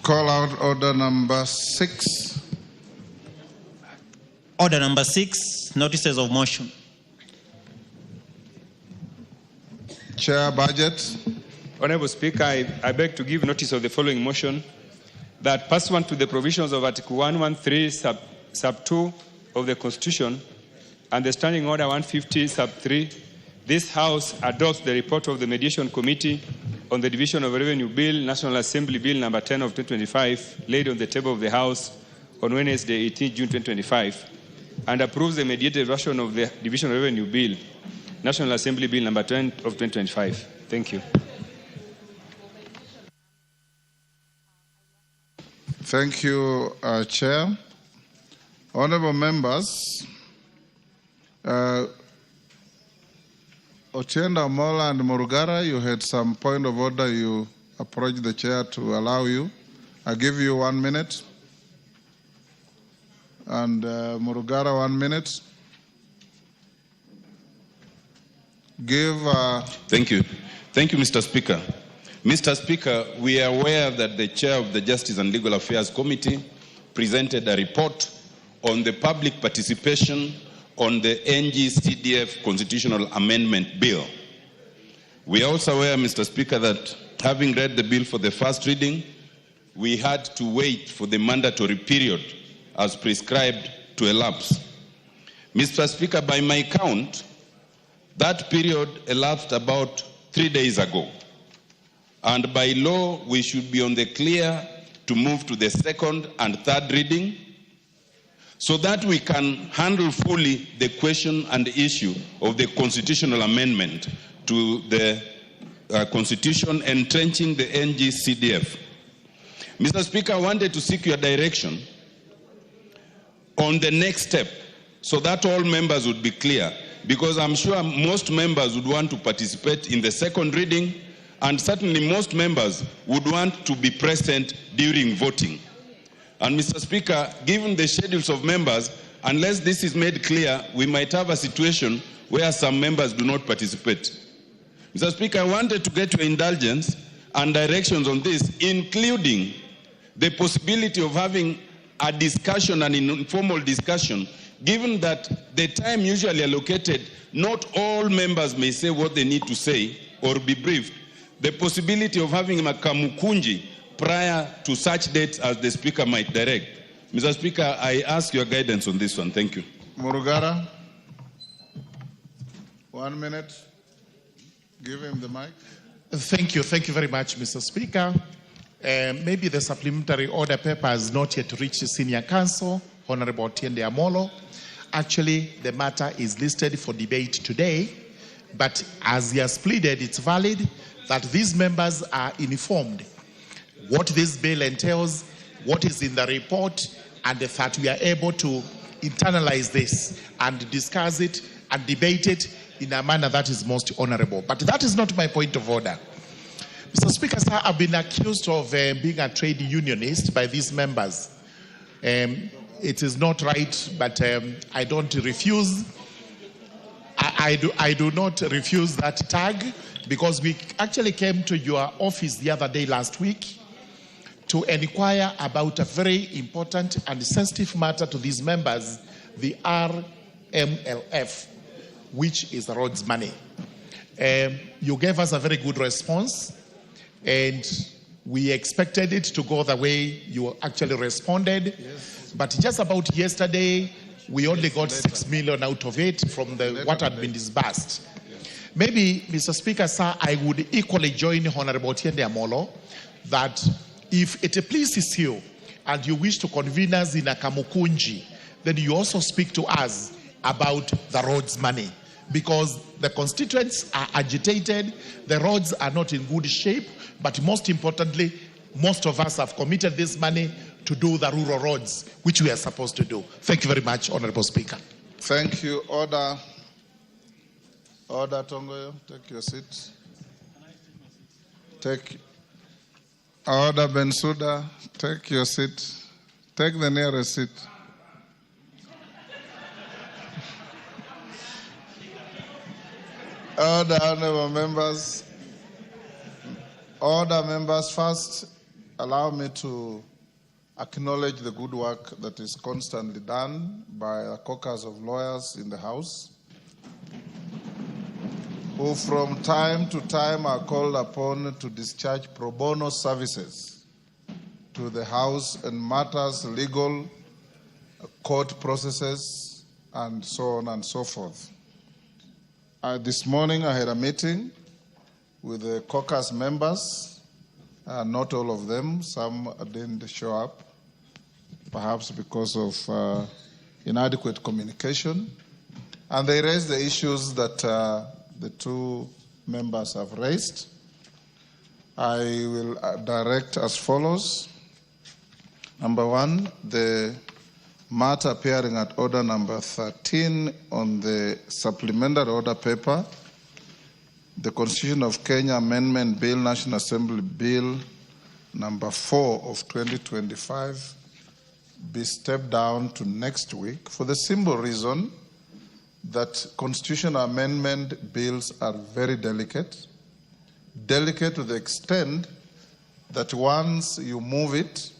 Call out order number 6. Order number 6, notices of motion. Chair, budget. Honorable Speaker, I beg to give notice of the following motion, that pursuant to the provisions of Article 113 sub 2 of the Constitution and the Standing Order 150 sub 3, this House adopts the report of the Mediation Committee on the Division of Revenue Bill, National Assembly Bill number 10 of 2025, laid on the table of the House on Wednesday, 18 June 2025, and approves the mediated version of the Division of Revenue Bill, National Assembly Bill number 10 of 2025. Thank you. Thank you, Chair. Honorable members, Otienda Mola and Murugara, you had some point of order. You approached the chair to allow you. I give you 1 minute. And Murugara, 1 minute. Thank you. Thank you, Mr. Speaker. Mr. Speaker, we are aware that the chair of the Justice and Legal Affairs Committee presented a report on the public participation on the NG-CDF Constitutional Amendment Bill. We are also aware, Mr. Speaker, that having read the bill for the first reading, we had to wait for the mandatory period as prescribed to elapse. Mr. Speaker, by my count, that period elapsed about 3 days ago. And by law, we should be on the clear to move to the second and third reading so that we can handle fully the question and issue of the constitutional amendment to the Constitution entrenching the NG-CDF. Mr. Speaker, I wanted to seek your direction on the next step so that all members would be clear, because I'm sure most members would want to participate in the second reading, and certainly most members would want to be present during voting. And Mr. Speaker, given the schedules of members, unless this is made clear, we might have a situation where some members do not participate. Mr. Speaker, I wanted to get your indulgence and directions on this, including the possibility of having a discussion, an informal discussion, given that the time usually allocated, not all members may say what they need to say or be briefed. The possibility of having a kamukunji prior to such dates as the Speaker might direct. Mr. Speaker, I ask your guidance on this one. Thank you. Murugara, 1 minute. Give him the mic. Thank you. Thank you very much, Mr. Speaker. Maybe the supplementary order paper has not yet reached Senior Counsel, Honorable Otiende Amolo. Actually, the matter is listed for debate today, but as he has pleaded, it's valid that these members are informed what this bill entails, what is in the report, and that we are able to internalize this and discuss it and debate it in a manner that is most honorable. But that is not my point of order. Mr. Speaker, sir, I've been accused of being a trade unionist by these members. It is not right, but I don't refuse. I do not refuse that tag, because we actually came to your office the other day last week to inquire about a very important and sensitive matter to these members, the RMLF, which is the roads money. You gave us a very good response, and we expected it to go the way you actually responded. Yes. But just about yesterday, we only got 6 million out of it from what had been disbursed. Yes. Maybe, Mr. Speaker, sir, I would equally join Honorable Otiende Amolo that if it pleases you and you wish to convene us in a kamukunji, then you also speak to us about the roads money, because the constituents are agitated, the roads are not in good shape, but most importantly, most of us have committed this money to do the rural roads, which we are supposed to do. Thank you very much, Honorable Speaker. Thank you. Order. Order, Tongoyo. Take your seat. Order, Bensouda. Take your seat. Take the nearest seat. Order, honorable members. Order, members. First, allow me to acknowledge the good work that is constantly done by a caucus of lawyers in the House, who from time to time are called upon to discharge pro bono services to the House in matters, legal, court processes, and so on and so forth. This morning I had a meeting with the caucus members, not all of them, some didn't show up, perhaps because of inadequate communication, and they raised the issues that the two members have raised. I will direct as follows. Number one, the matter appearing at order number 13 on the supplementary order paper, the Constitution of Kenya Amendment Bill, National Assembly Bill number 4 of 2025, be stepped down to next week for the simple reason that constitutional amendment bills are very delicate to the extent that once you move it,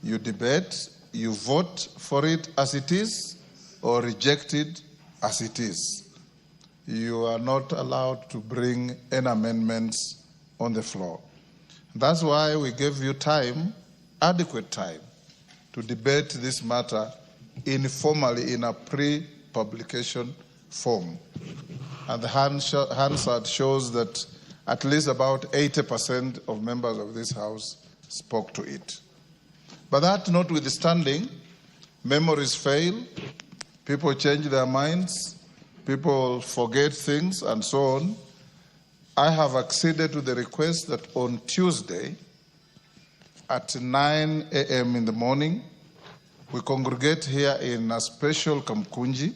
you debate, you vote for it as it is or reject it as it is. You are not allowed to bring any amendments on the floor. That's why we gave you time, adequate time, to debate this matter informally in a pre-publication form. And the Hansard shows that at least about 80% of members of this House spoke to it. But that notwithstanding, memories fail, people change their minds, people forget things, and so on. I have acceded to the request that on Tuesday at 9 a.m. in the morning, we congregate here in a special Kamkunji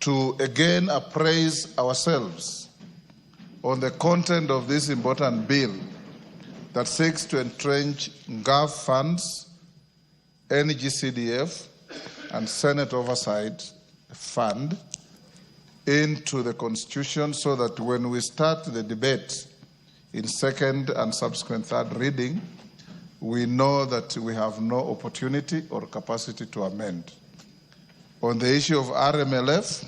to again appraise ourselves on the content of this important bill that seeks to entrench GAF funds, NGCDF, and Senate Oversight Fund into the Constitution so that when we start the debate in second and subsequent third reading, we know that we have no opportunity or capacity to amend. On the issue of RMLF,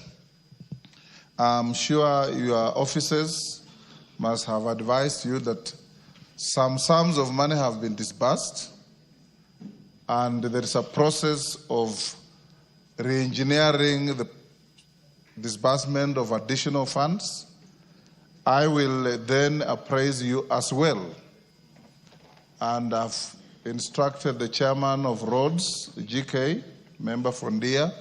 I'm sure your officers must have advised you that some sums of money have been disbursed, and there is a process of re-engineering the disbursement of additional funds. I will then appraise you as well, and I've instructed the chairman of Roads, GK, member from DIA,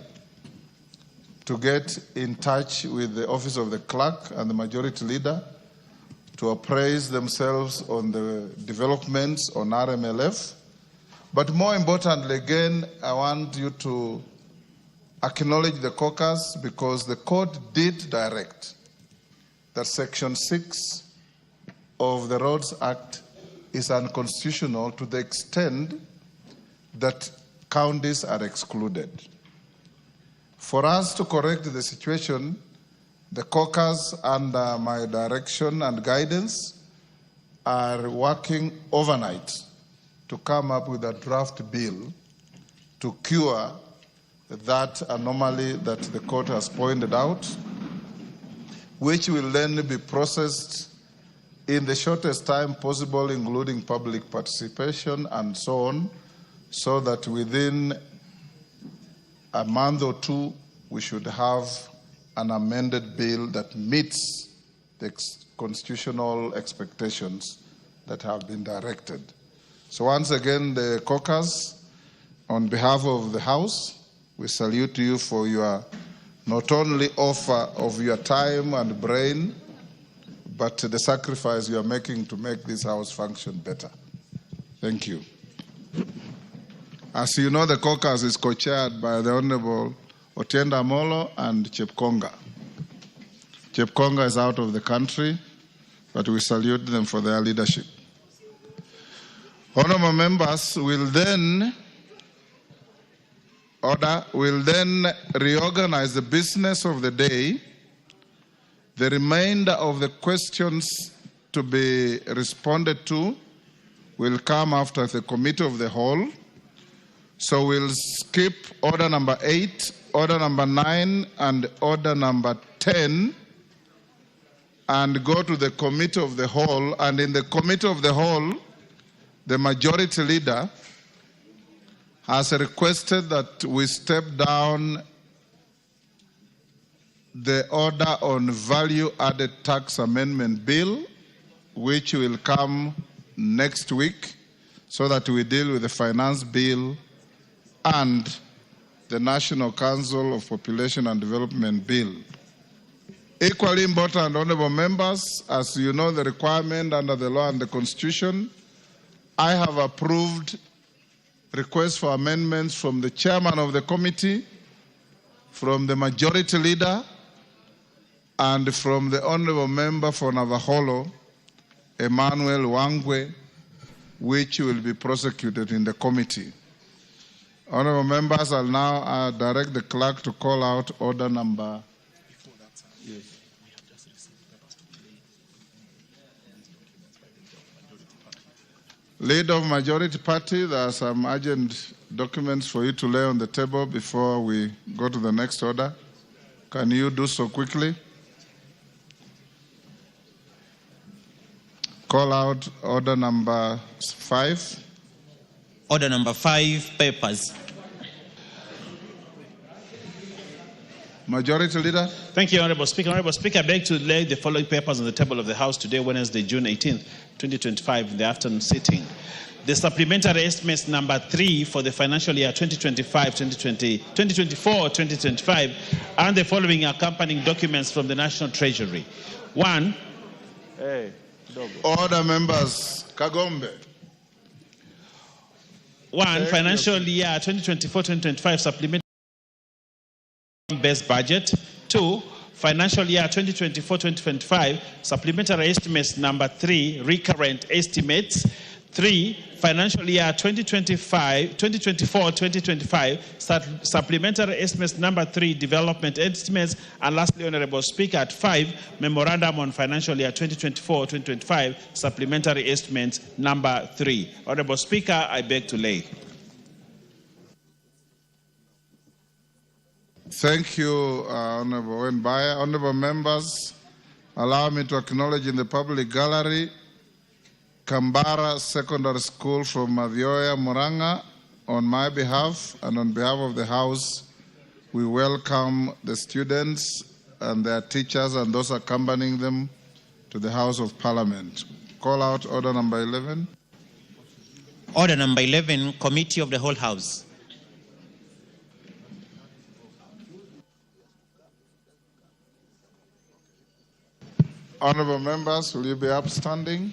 to get in touch with the office of the clerk and the majority leader to appraise themselves on the developments on RMLF. But more importantly, again, I want you to acknowledge the caucus because the court did direct that Section 6 of the Roads Act is unconstitutional to the extent that counties are excluded. For us to correct the situation, the caucus, under my direction and guidance, are working overnight to come up with a draft bill to cure that anomaly that the court has pointed out, which will then be processed in the shortest time possible, including public participation and so on, so that within a month or two, we should have an amended bill that meets the constitutional expectations that have been directed. So once again, the caucus, on behalf of the House, we salute you for your not only offer of your time and brain, but the sacrifice you are making to make this House function better. Thank you. As you know, the caucus is co-chaired by the Honorable Otienda Amolo and Chepkonga. Chepkonga is out of the country, but we salute them for their leadership. Honorable members will then reorganize the business of the day. The remainder of the questions to be responded to will come after the committee of the whole. So we'll skip order number 8, order number 9, and order number 10, and go to the committee of the whole. And in the committee of the whole, the majority leader has requested that we step down the order on value-added tax amendment bill, which will come next week, so that we deal with the finance bill and the National Council of Population and Development bill. Equally important, honorable members, as you know the requirement under the law and the Constitution, I have approved requests for amendments from the chairman of the committee, from the majority leader, and from the honorable member for Navaholo, Emmanuel Wangwe, which will be prosecuted in the committee. Honorable members, I'll now direct the clerk to call out order number. Yes. Leader of Majority Party, there are some urgent documents for you to lay on the table before we go to the next order. Can you do so quickly? Call out order number 5. Order number 5, papers. Majority Leader. Thank you, Honorable Speaker. Honorable Speaker, I beg to lay the following papers on the table of the House today, Wednesday, June 18th, 2025, in the afternoon sitting. The supplementary estimates number 3 for the financial year 2024-2025, and the following accompanying documents from the National Treasury. 1. Order members. Kagombe. 1, financial year 2024-2025 supplementary based budget. 2, financial year 2024-2025 supplementary estimates number 3, recurrent estimates. 3, financial year 2024-2025 supplementary estimates number 3, development estimates. And lastly, Honorable Speaker, at 5, memorandum on financial year 2024-2025 supplementary estimates number 3. Honorable Speaker, I beg to lay. Thank you, Honorable Wenbaya. Honorable members, allow me to acknowledge in the public gallery Kambara Secondary School from Madhioya, Muranga. On my behalf and on behalf of the House, we welcome the students and their teachers and those accompanying them to the House of Parliament. Call out order number 11. Order number 11, Committee of the Whole House. Honorable members, will you be upstanding?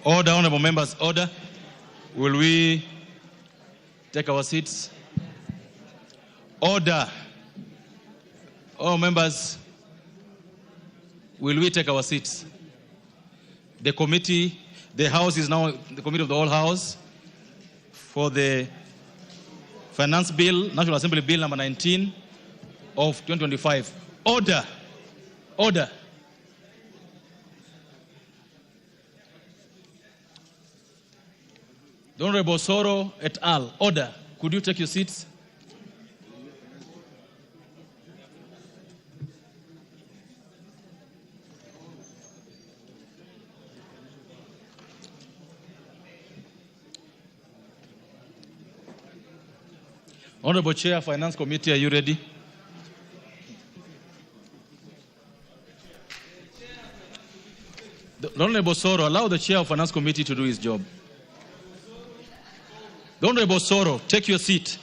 Order, honorable members, order. Will we take our seats? Order. All members, will we take our seats? The committee, the House is now the committee of the whole House for the Finance Bill, National Assembly Bill number 19 of 2025. Order. Order. The Honorable Soro et al. Order. Could you take your seats? Honorable Chair, Finance Committee, are you ready? The Honorable Soro, allow the Chair of Finance Committee to do his job. The Honorable Soro, take your seat.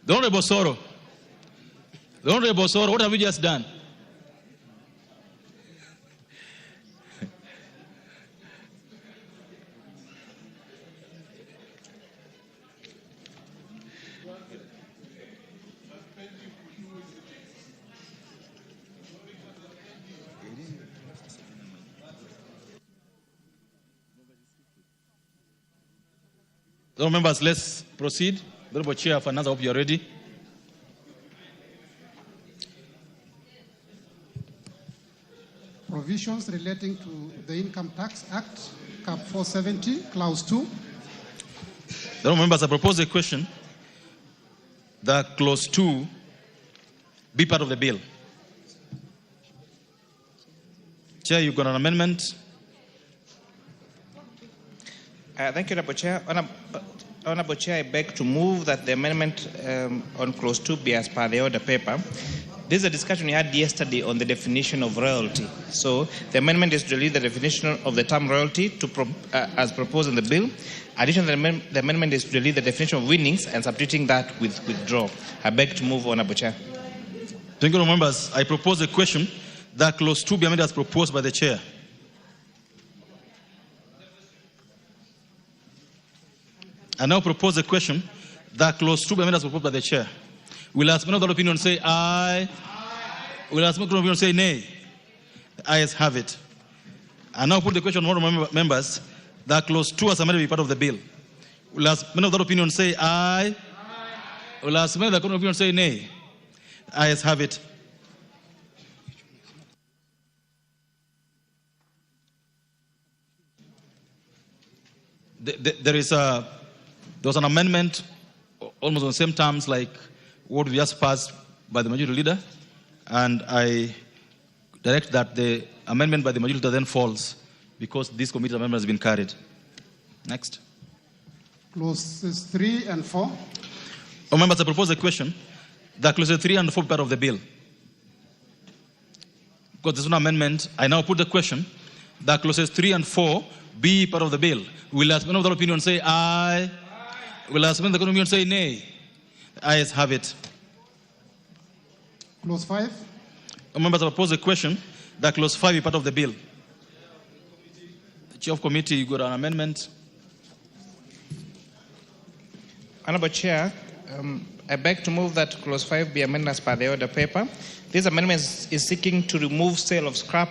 The Honorable Soro. The Honorable Soro, what have you just done? So members, let's proceed. The Honorable Chair of Finance, I hope you are ready. Provisions relating to the Income Tax Act, Cap 470, Clause 2. The Honorable members, I propose a question that Clause 2 be part of the bill. Chair, you've got an amendment. Thank you, Honorable Chair. Honorable Chair, I beg to move that the amendment on clause 2 be as per the order paper. This is a discussion we had yesterday on the definition of royalty. So the amendment is to delete the definition of the term royalty as proposed in the bill. Additionally, the amendment is to delete the definition of winnings and substituting that with withdraw. I beg to move, Honorable Chair. Thank you, members. I propose a question that clause 2 be amended as proposed by the chair. I now propose a question that clause 2 be amended as proposed by the chair. Will as many of the opinion say aye? Will as many of the opinion say nay? The ayes have it. I now put the question on all members that clause 2 as amended be part of the bill. Will as many of the opinion say aye? Will as many of the opinion say nay? The ayes have it. There was an amendment almost on the same terms like what we just passed by the majority leader, and I direct that the amendment by the majority leader then falls because this committee amendment has been carried. Next. Clauses 3 and 4. Oh, members, I propose a question that clauses 3 and 4 be part of the bill. Because there's an amendment, I now put the question that clauses 3 and 4 be part of the bill. Will as many of the opinion say aye? Will as many of the opinion say nay? The ayes have it. Clause 5. Members, I propose a question that clause 5 be part of the bill. The chair of committee, you got an amendment. Honorable Chair, I beg to move that clause 5 be amended as per the order paper. This amendment is seeking to remove sale of scrap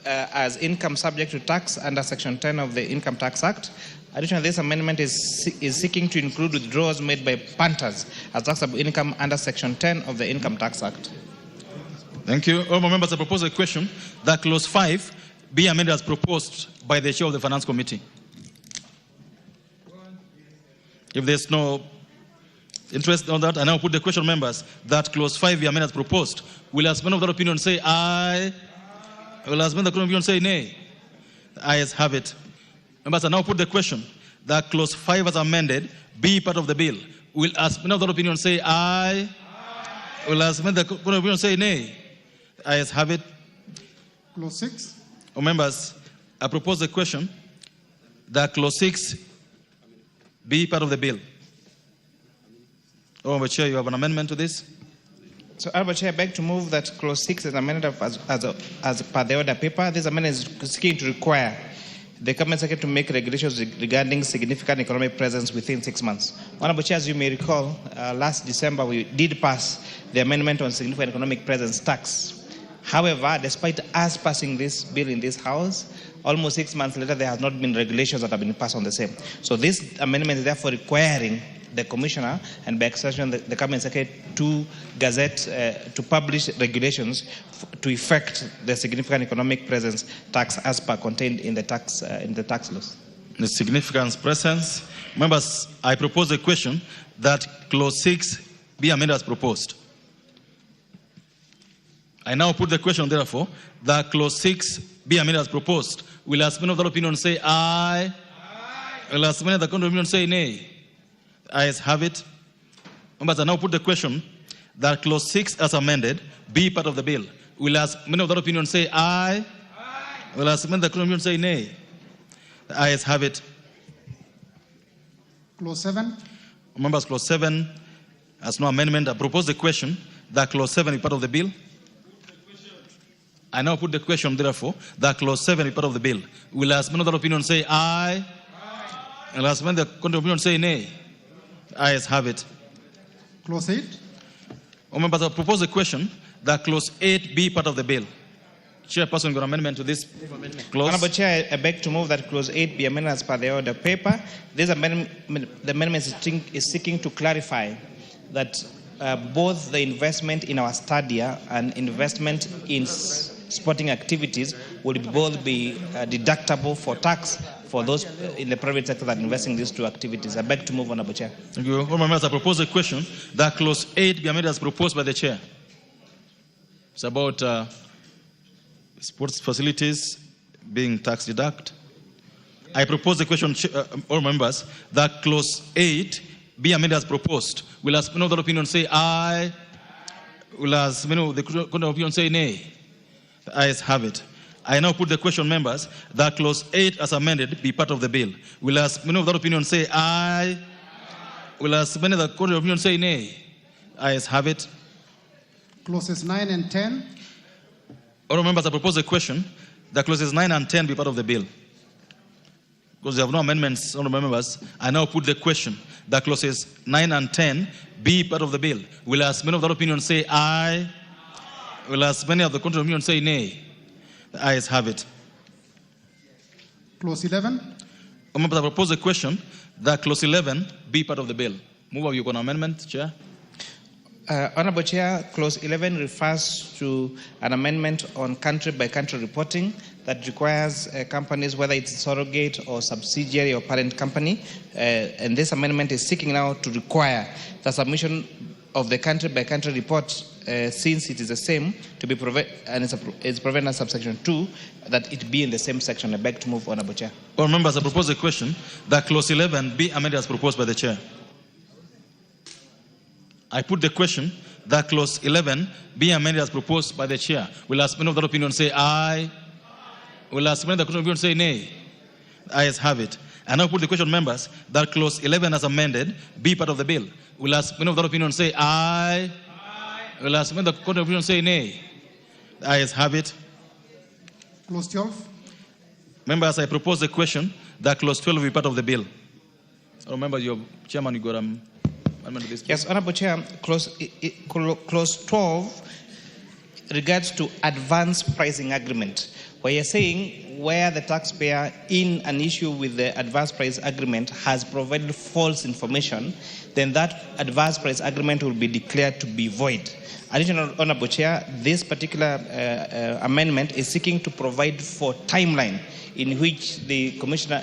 as income subject to tax under Section 10 of the Income Tax Act. Additionally, this amendment is seeking to include withdrawals made by punters as taxable income under Section 10 of the Income Tax Act. Thank you. All my members, I propose a question that clause 5 be amended as proposed by the chair of the Finance Committee. If there's no interest on that, I now put the question, members, that clause 5 be amended as proposed. Will as many of that opinion say aye? Will as many of that opinion say nay? The ayes have it. Members, I now put the question that clause 5 as amended be part of the bill. Will as many of that opinion say aye? Will as many of that opinion say nay? The ayes have it. Clause 6. Oh, members, I propose the question that clause 6 be part of the bill. Oh, Chair, you have an amendment to this? So, Honorable Chair, I beg to move that clause 6 is amended as per the order paper. This amendment is seeking to require the Cabinet Secretary to make regulations regarding significant economic presence within 6 months. Honorable Chair, as you may recall, last December we did pass the amendment on significant economic presence tax. However, despite us passing this bill in this House, almost 6 months later there has not been regulations that have been passed on the same. So this amendment is therefore requiring the Commissioner and by extension the Cabinet Secretary to gazette, to publish regulations to effect the significant economic presence tax as per contained in the tax laws. The significant presence. Members, I propose a question that clause 6 be amended as proposed. I now put the question, therefore, that clause 6 be amended as proposed. Will as many of the opinion say aye? Will as many of the opinion say nay? The ayes have it. Members, I now put the question that clause 6 as amended be part of the bill. Will as many of the opinion say aye? Will as many of the opinion say nay? The ayes have it. Clause 7. Members, clause 7 as no amendment. I propose the question that clause 7 be part of the bill. I now put the question, therefore, that clause 7 be part of the bill. Will as many of the opinion say aye? Will as many of the opinion say nay? The ayes have it. Clause 8. Members, I propose a question that clause 8 be part of the bill. Chairperson, your amendment to this clause. Honorable Chair, I beg to move that clause 8 be amended as per the order paper. This amendment, the amendment is seeking to clarify that both the investment in our stadia and investment in sporting activities will both be deductible for tax for those in the private sector that invest in these two activities. I beg to move, Honorable Chair. Thank you. All members, I propose a question that clause 8 be amended as proposed by the chair. It's about sports facilities being tax deduct. I propose the question, all members, that clause 8 be amended as proposed. Will as many of the opinion say aye? Will as many of the contrary opinion say nay? The ayes have it. I now put the question, members, that clause 8 as amended be part of the bill. Will as many of that opinion say aye? Will as many of the contrary opinion say nay? Ayes have it. Clauses 9 and 10. All members, I propose a question that clauses 9 and 10 be part of the bill. Because there have no amendments, all members, I now put the question that clauses 9 and 10 be part of the bill. Will as many of that opinion say aye? Will as many of the contrary opinion say nay? The ayes have it. Clause 11. All members, I propose a question that clause 11 be part of the bill. Move on, you got an amendment, Chair? Honorable Chair, clause 11 refers to an amendment on country-by-country reporting that requires companies, whether it's surrogate or subsidiary or parent company, and this amendment is seeking now to require the submission of the country-by-country report, since it is the same, to be provided, and it's provided as subsection 2, that it be in the same section. I beg to move, Honorable Chair. All members, I propose a question that clause 11 be amended as proposed by the Chair. I put the question that clause 11 be amended as proposed by the Chair. Will as many of that opinion say aye? Will as many of that opinion say nay? The ayes have it. I now put the question, members, that clause 11 as amended be part of the bill. Will as many of that opinion say aye? Will as many of that opinion say nay? The ayes have it. Clause 12. Members, I propose the question that clause 12 be part of the bill. Oh, members, your chairman, you got Yes, Honorable Chair, clause 12 regards to advance pricing agreement, where you're saying where the taxpayer in an issue with the advance price agreement has provided false information, then that advance price agreement will be declared to be void. Additional, Honorable Chair, this particular amendment is seeking to provide for timeline in which the Commissioner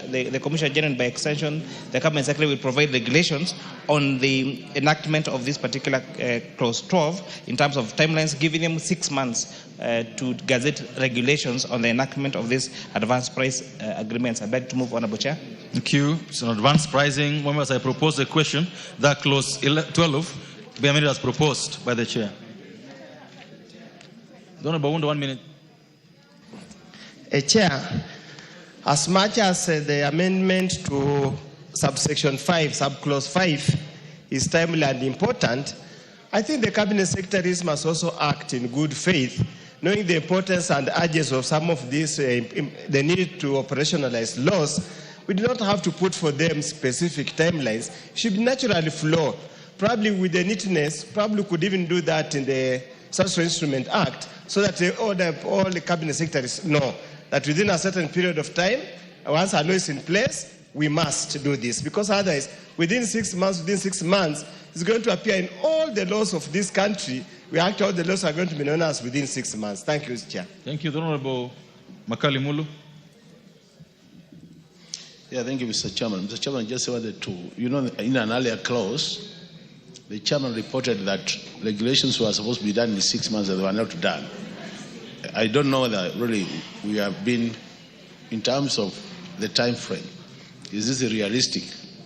General, by extension, the Cabinet Secretary, will provide regulations on the enactment of this particular clause 12 in terms of timelines, giving them 6 months to gazette regulations on the enactment of this advance price agreements. I beg to move, Honorable Chair. Thank you. So, on advance pricing, members, I propose a question that clause 12 be amended as proposed by the Chair. Honorable Wunda, 1 minute. Chair, as much as the amendment to subsection 5, subclause 5, is timely and important, I think the Cabinet Secretaries must also act in good faith, knowing the importance and urgency of some of these, the need to operationalize laws. We do not have to put for them specific timelines. It should naturally flow. Probably with the neatness, probably could even do that in the Social Instrument Act, so that all the Cabinet Secretaries know that within a certain period of time, once a law is in place, we must do this. Because otherwise, within 6 months, it's going to appear in all the laws of this country. All the laws are going to be known as within 6 months. Thank you, Mr. Chair. Thank you, the Honorable Makali Mulu. Yeah, thank you, Mr. Chairman. Mr. Chairman, just wanted to, in an earlier clause, the chairman reported that regulations were supposed to be done in 6 months and they were not done. I don't know whether really we have been, in terms of the time frame, is this realistic?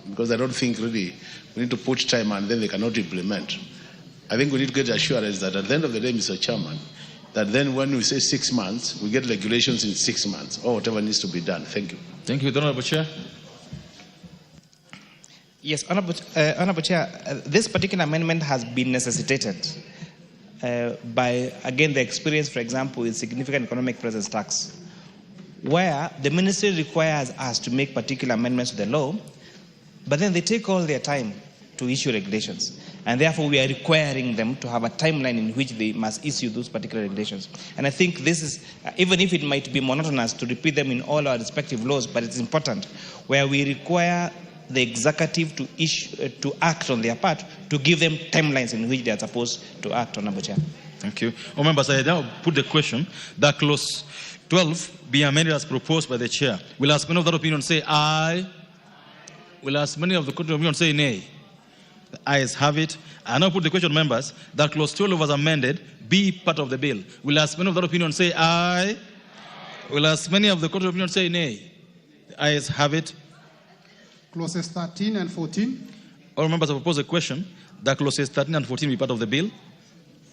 Because I don't think really we need to put time and then they cannot implement. I think we need to get assurance that at the end of the day, Mr. Chairman, that then when we say 6 months, we get regulations in 6 months or whatever needs to be done. Thank you. Thank you, Honorable Chair. Yes, Honorable Chair, this particular amendment has been necessitated by, again, the experience, for example, with significant economic presence tax, where the ministry requires us to make particular amendments to the law, but then they take all their time to issue regulations. And therefore, we are requiring them to have a timeline in which they must issue those particular regulations. And I think this is, even if it might be monotonous to repeat them in all our respective laws, but it's important, where we require the executive to act on their part, to give them timelines in which they are supposed to act, Honorable Chair. Thank you. Oh, members, I now put the question that clause 12 be amended as proposed by the Chair. Will as many of that opinion say aye? Will as many of the contrary opinion say nay? The ayes have it. I now put the question, members, that clause 12 was amended be part of the bill. Will as many of that opinion say aye? Will as many of the court of opinion say nay? The ayes have it. Clauses 13 and 14. All members have proposed a question that clauses 13 and 14 be part of the bill.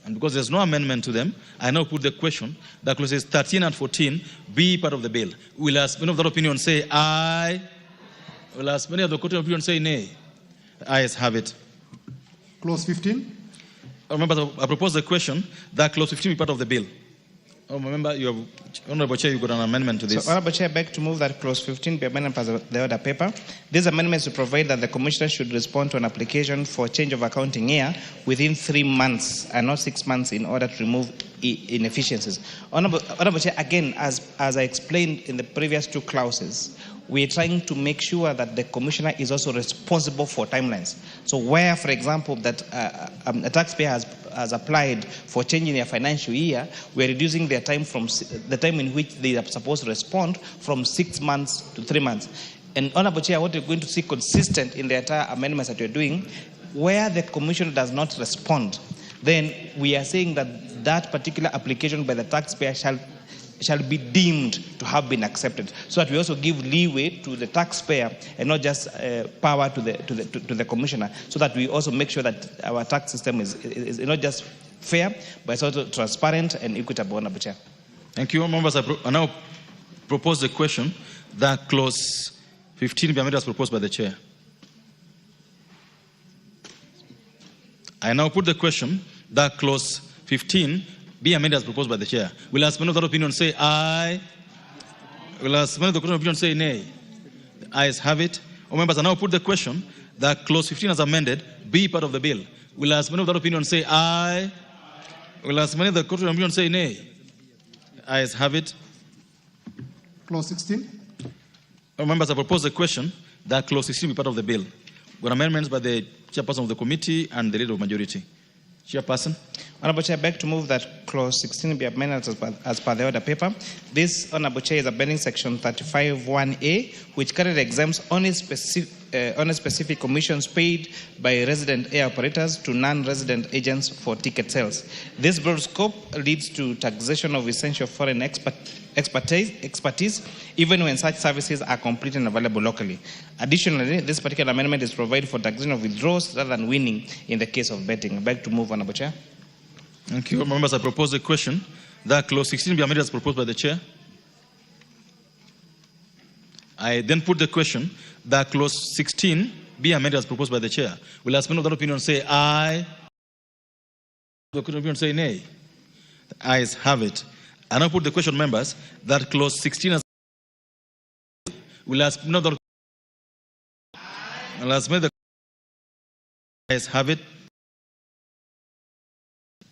And because there's no amendment to them, I now put the question that clauses 13 and 14 be part of the bill. Will as many of that opinion say aye? Will as many of the court of opinion say nay? The ayes have it. Clause 15. All members have proposed the question that clause 15 be part of the bill. Honorable Chair, you got an amendment to this. So, Honorable Chair, I beg to move that clause 15 be amended as the order paper. This amendment is to provide that the Commissioner should respond to an application for change of accounting year within 3 months and not 6 months in order to remove inefficiencies. Honorable Chair, again, as I explained in the previous two clauses, we are trying to make sure that the Commissioner is also responsible for timelines. So where, for example, that a taxpayer has applied for changing their financial year, we are reducing their time from the time in which they are supposed to respond from 6 months to 3 months. And Honorable Chair, what you're going to see consistent in the entire amendments that you're doing, where the Commissioner does not respond, then we are saying that that particular application by the taxpayer shall be deemed to have been accepted, so that we also give leeway to the taxpayer and not just power to the Commissioner, so that we also make sure that our tax system is not just fair, but it's also transparent and equitable. Honorable Chair. Thank you. Members, I now propose the question that clause 15 be amended as proposed by the Chair. I now put the question that clause 15 be amended as proposed by the Chair. Will as many of that opinion say aye? Will as many of the court of opinion say nay? The ayes have it. All members, I now put the question that clause 15 as amended be part of the bill. Will as many of that opinion say aye? Will as many of the court of opinion say nay? The ayes have it. Clause 16. All members, I propose the question that clause 16 be part of the bill. With amendments by the chairperson of the committee and the leader of majority. Chairperson. Honorable Chair, I beg to move that clause 16 be amended as per the order paper. This, Honorable Chair, is amending section 35(1)(a), which currently exempts only specific commissions paid by resident air operators to non-resident agents for ticket sales. This broad scope leads to taxation of essential foreign expertise, even when such services are complete and available locally. Additionally, this particular amendment is provided for taxation of withdrawals rather than winning in the case of betting. I beg to move, Honorable Chair. Thank you. Members, I propose a question that clause 16 be amended as proposed by the Chair. I then put the question that clause 16 be amended as proposed by the Chair. Will as many of that opinion say aye? The opinion say nay? The ayes have it. I now put the question, members, that clause 16 as will as many of the ayes have it.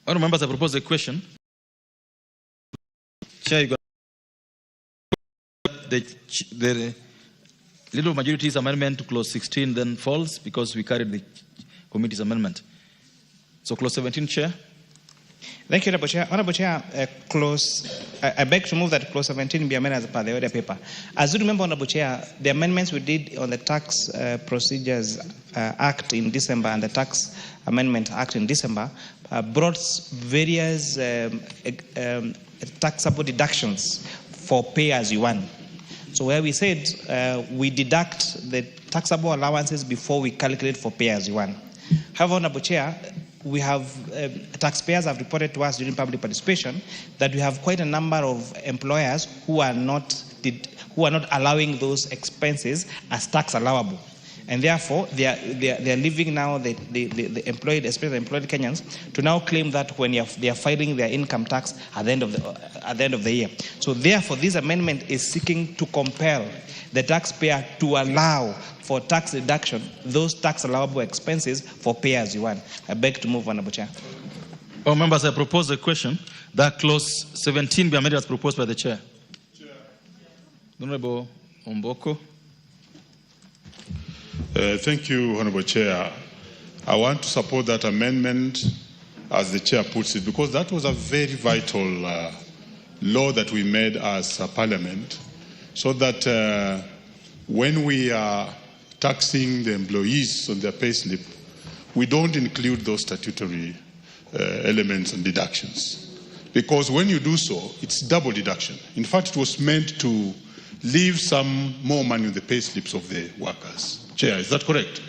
All members, I propose a question. Chair, the leader of majority's amendment to clause 16 then falls because we carried the committee's amendment. So clause 17, Chair. Thank you, Honorable Chair. Honorable Chair, I beg to move that clause 17 be amended as per the order paper. As you remember, Honorable Chair, the amendments we did on the Tax Procedures Act in December and the Tax Amendment Act in December brought various taxable deductions for pay as you earn. So where we said we deduct the taxable allowances before we calculate for pay as you earn. However, Honorable Chair, we have taxpayers have reported to us during public participation that we have quite a number of employers who are not allowing those expenses as tax allowable, and therefore they are leaving now the employed, especially the employed Kenyans, to now claim that when they are filing their income tax at the end of the year. So therefore, this amendment is seeking to compel the taxpayer to allow for tax deduction those tax allowable expenses for pay as you earn. I beg to move, Honorable Chair. All members, I propose a question that clause 17 be amended as proposed by the Chair. Honorable Omboko. Thank you, Honorable Chair. I want to support that amendment as the Chair puts it, because that was a very vital law that we made as a Parliament, so that when we are taxing the employees on their payslip, we don't include those statutory elements and deductions. because when you do so, it's double deduction. In fact, it was meant to leave some more money in the pay slips of the workers. Chair, is that correct?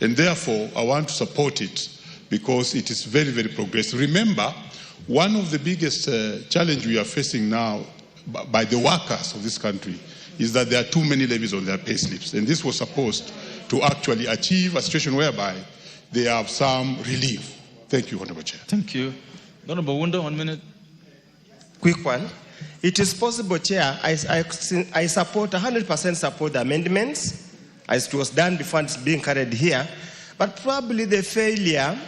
And therefore, I want to support it because it is very, very progressive. Remember, one of the biggest challenge we are facing now by the workers of this country is that there are too many levies on their pay slips. And this was supposed to actually achieve a situation whereby they have some relief. Thank you, Honorable Chair. Thank you. Honorable Wunda, 1 minute. Quick one. It is possible, Chair. I support, 100% support the amendments as it was done before it's being carried here. But probably the failure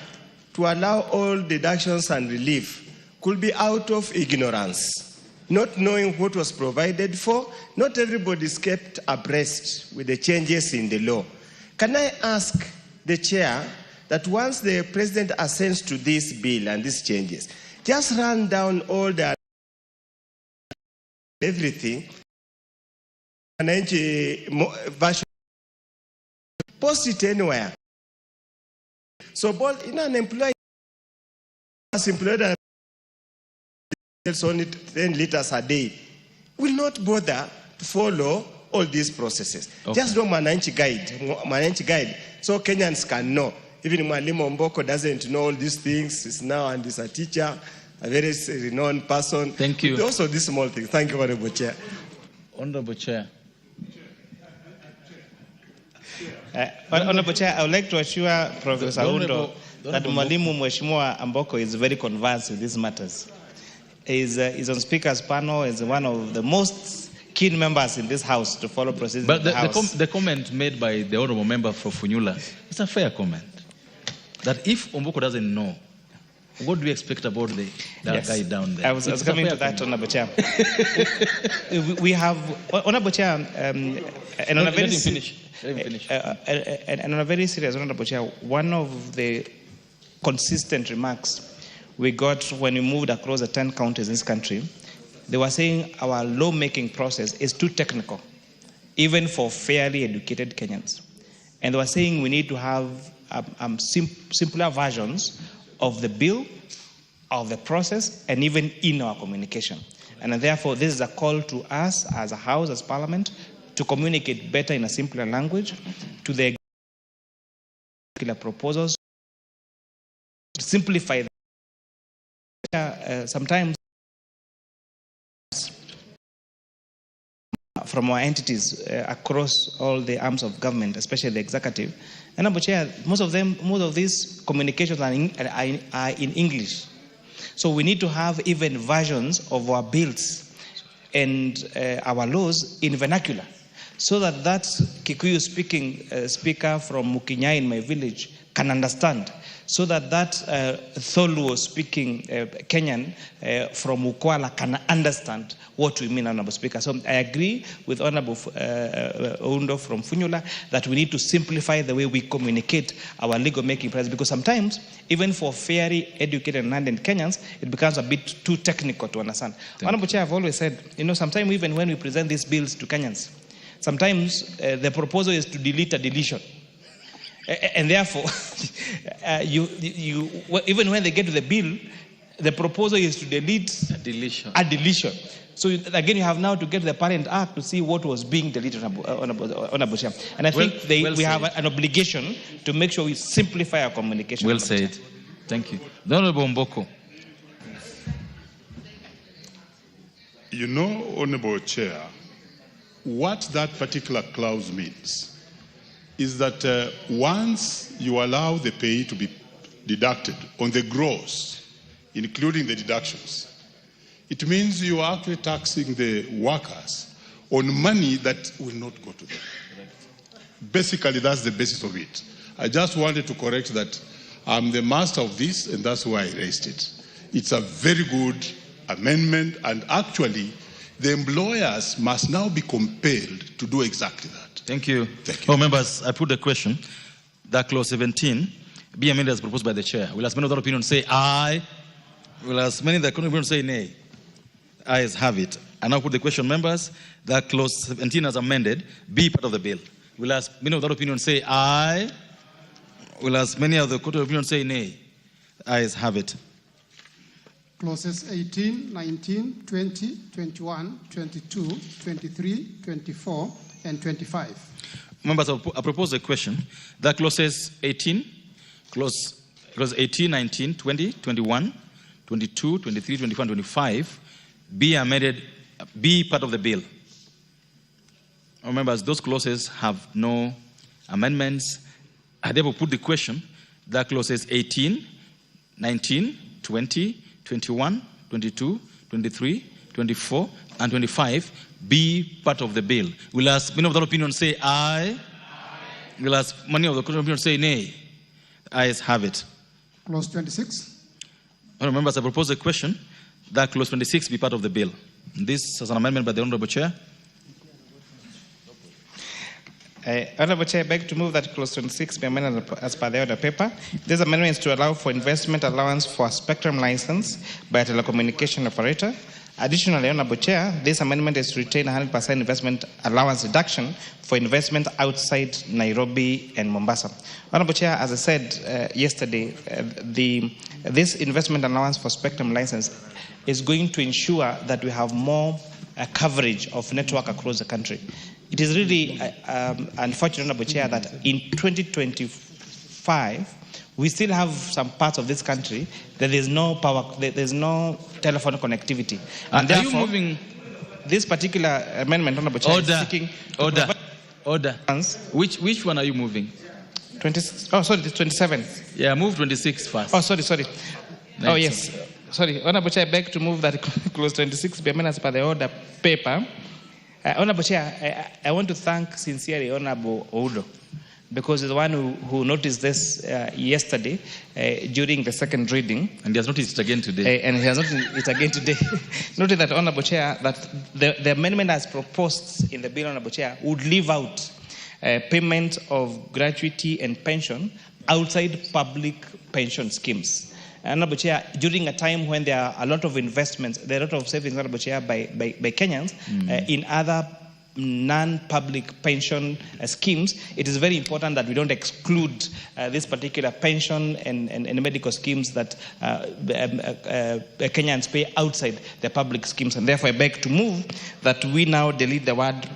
to allow all deductions and relief could be out of ignorance, not knowing what was provided for. Not everybody is kept abreast with the changes in the law. Can I ask the Chair that once the President assents to this bill and these changes, just run down all the everything, version, post it anywhere. So, both in an employee as employed only 10 liters a day will not bother to follow all these processes. Okay. Just do Mwananchi guide, so Kenyans can know. Even Mwalimu Mboko doesn't know all these things. He's now and is a teacher, a very renowned person. Thank you. Also, these small things. Thank you, Honorable Chair. Honorable Chair. Honorable Chair, I would like to assure Professor Undo that Mwalimu Mheshimiwa Amboko is very conversed with these matters. He's on Speaker's panel, is one of the most keen members in this House to follow proceedings. But the comment made by the Honorable Member for Funyula is a fair comment. That if Omboko doesn't know, what do we expect about the guy down there? I was coming to that, Honorable Chair. We have, Honorable Chair, and on a very and on a very serious, Honorable Chair, one of the consistent remarks we got when we moved across the 10 counties in this country, they were saying our lawmaking process is too technical, even for fairly educated Kenyans. And they were saying we need to have simpler versions of the bill, of the process, and even in our communication. And therefore, this is a call to us as a House, as Parliament, to communicate better in a simpler language to the proposals, to simplify sometimes from our entities across all the arms of government, especially the executive. And Honorable Chair, most of these communications are in English. So we need to have even versions of our bills and our laws in vernacular, so that Kikuyu speaking speaker from Mukinyai in my village can understand, so that Tholuo speaking Kenyan from Ukwala can understand what we mean, Honorable Speaker. So I agree with Honorable Undo from Funyula that we need to simplify the way we communicate our legal making process, because sometimes, even for fairly educated and learned Kenyans, it becomes a bit too technical to understand. Honorable Chair, I've always said, sometimes even when we present these bills to Kenyans, sometimes the proposal is to delete a deletion. And therefore, even when they get to the bill, the proposal is to delete a deletion. So again, you have now to get the parent act to see what was being deleted, Honorable Chair. And I think we have an obligation to make sure we simplify our communication. Well said. Thank you. The Honorable Mboko. Honorable Chair, what that particular clause means is that once you allow the pay to be deducted on the gross, including the deductions, it means you are actually taxing the workers on money that will not go to them. Basically, that's the basis of it. I just wanted to correct that. I'm the master of this, and that's why I raised it. It's a very good amendment, and actually, the employers must now be compelled to do exactly that. Thank you. Thank you. Members, I put the question that clause 17 be amended as proposed by the chair. Will as many of the opinion say aye? Will as many of the opinion say nay? Ayes have it. I now put the question, members, that clause 17 as amended be part of the bill. Will as many of the opinion say aye? Will as many of the court of opinion say nay? Ayes have it. Clauses 18, 19, 20, 21, 22, 23, 24, and 25. Members, I propose a question that clauses 18, clause 18, 19, 20, 21, 22, 23, 24, and 25 be amended, be part of the bill. Members, those clauses have no amendments. I therefore put the question that clauses 18, 19, 20, 21, 22, 23, 24, and 25 be part of the bill. Will as many of the opinion say aye? Will as many of the opinion say nay? Ayes have it. Clause 26. Members, I propose a question that clause 26 be part of the bill. This is an amendment by the Honorable Chair. Honorable Chair, I beg to move that clause 26 be amended as per the order paper. This amendment is to allow for investment allowance for a spectrum license by a telecommunication operator. Additionally, Honorable Chair, this amendment is to retain 100% investment allowance reduction for investment outside Nairobi and Mombasa. Honorable Chair, as I said yesterday, this investment allowance for spectrum license is going to ensure that we have more coverage of network across the country. It is really unfortunate, Honorable Chair, that in 2025, we still have some parts of this country that there's no power, there's no telephone connectivity. And are therefore, you moving this particular amendment, Honorable Chair, order, is seeking order. Which one are you moving? 26. Oh, sorry, it's 27. Yeah, move 26 first. Oh, sorry. Oh, yes. Sorry, Honorable Chair, I beg to move that clause 26 be amended as per the order paper. Honorable Chair, I want to thank sincerely Honorable Oudo, because he's the one who noticed this yesterday during the second reading. And he has noticed it again today. And he has noticed it again today. Noted that, Honorable Chair, that the amendment as proposed in the bill, Honorable Chair, would leave out payment of gratuity and pension outside public pension schemes. Honorable Chair, during a time when there are a lot of investments, there are a lot of savings, Honorable Chair, by Kenyans in other non-public pension schemes, it is very important that we don't exclude this particular pension and medical schemes that Kenyans pay outside the public schemes. And therefore, I beg to move that we now delete the word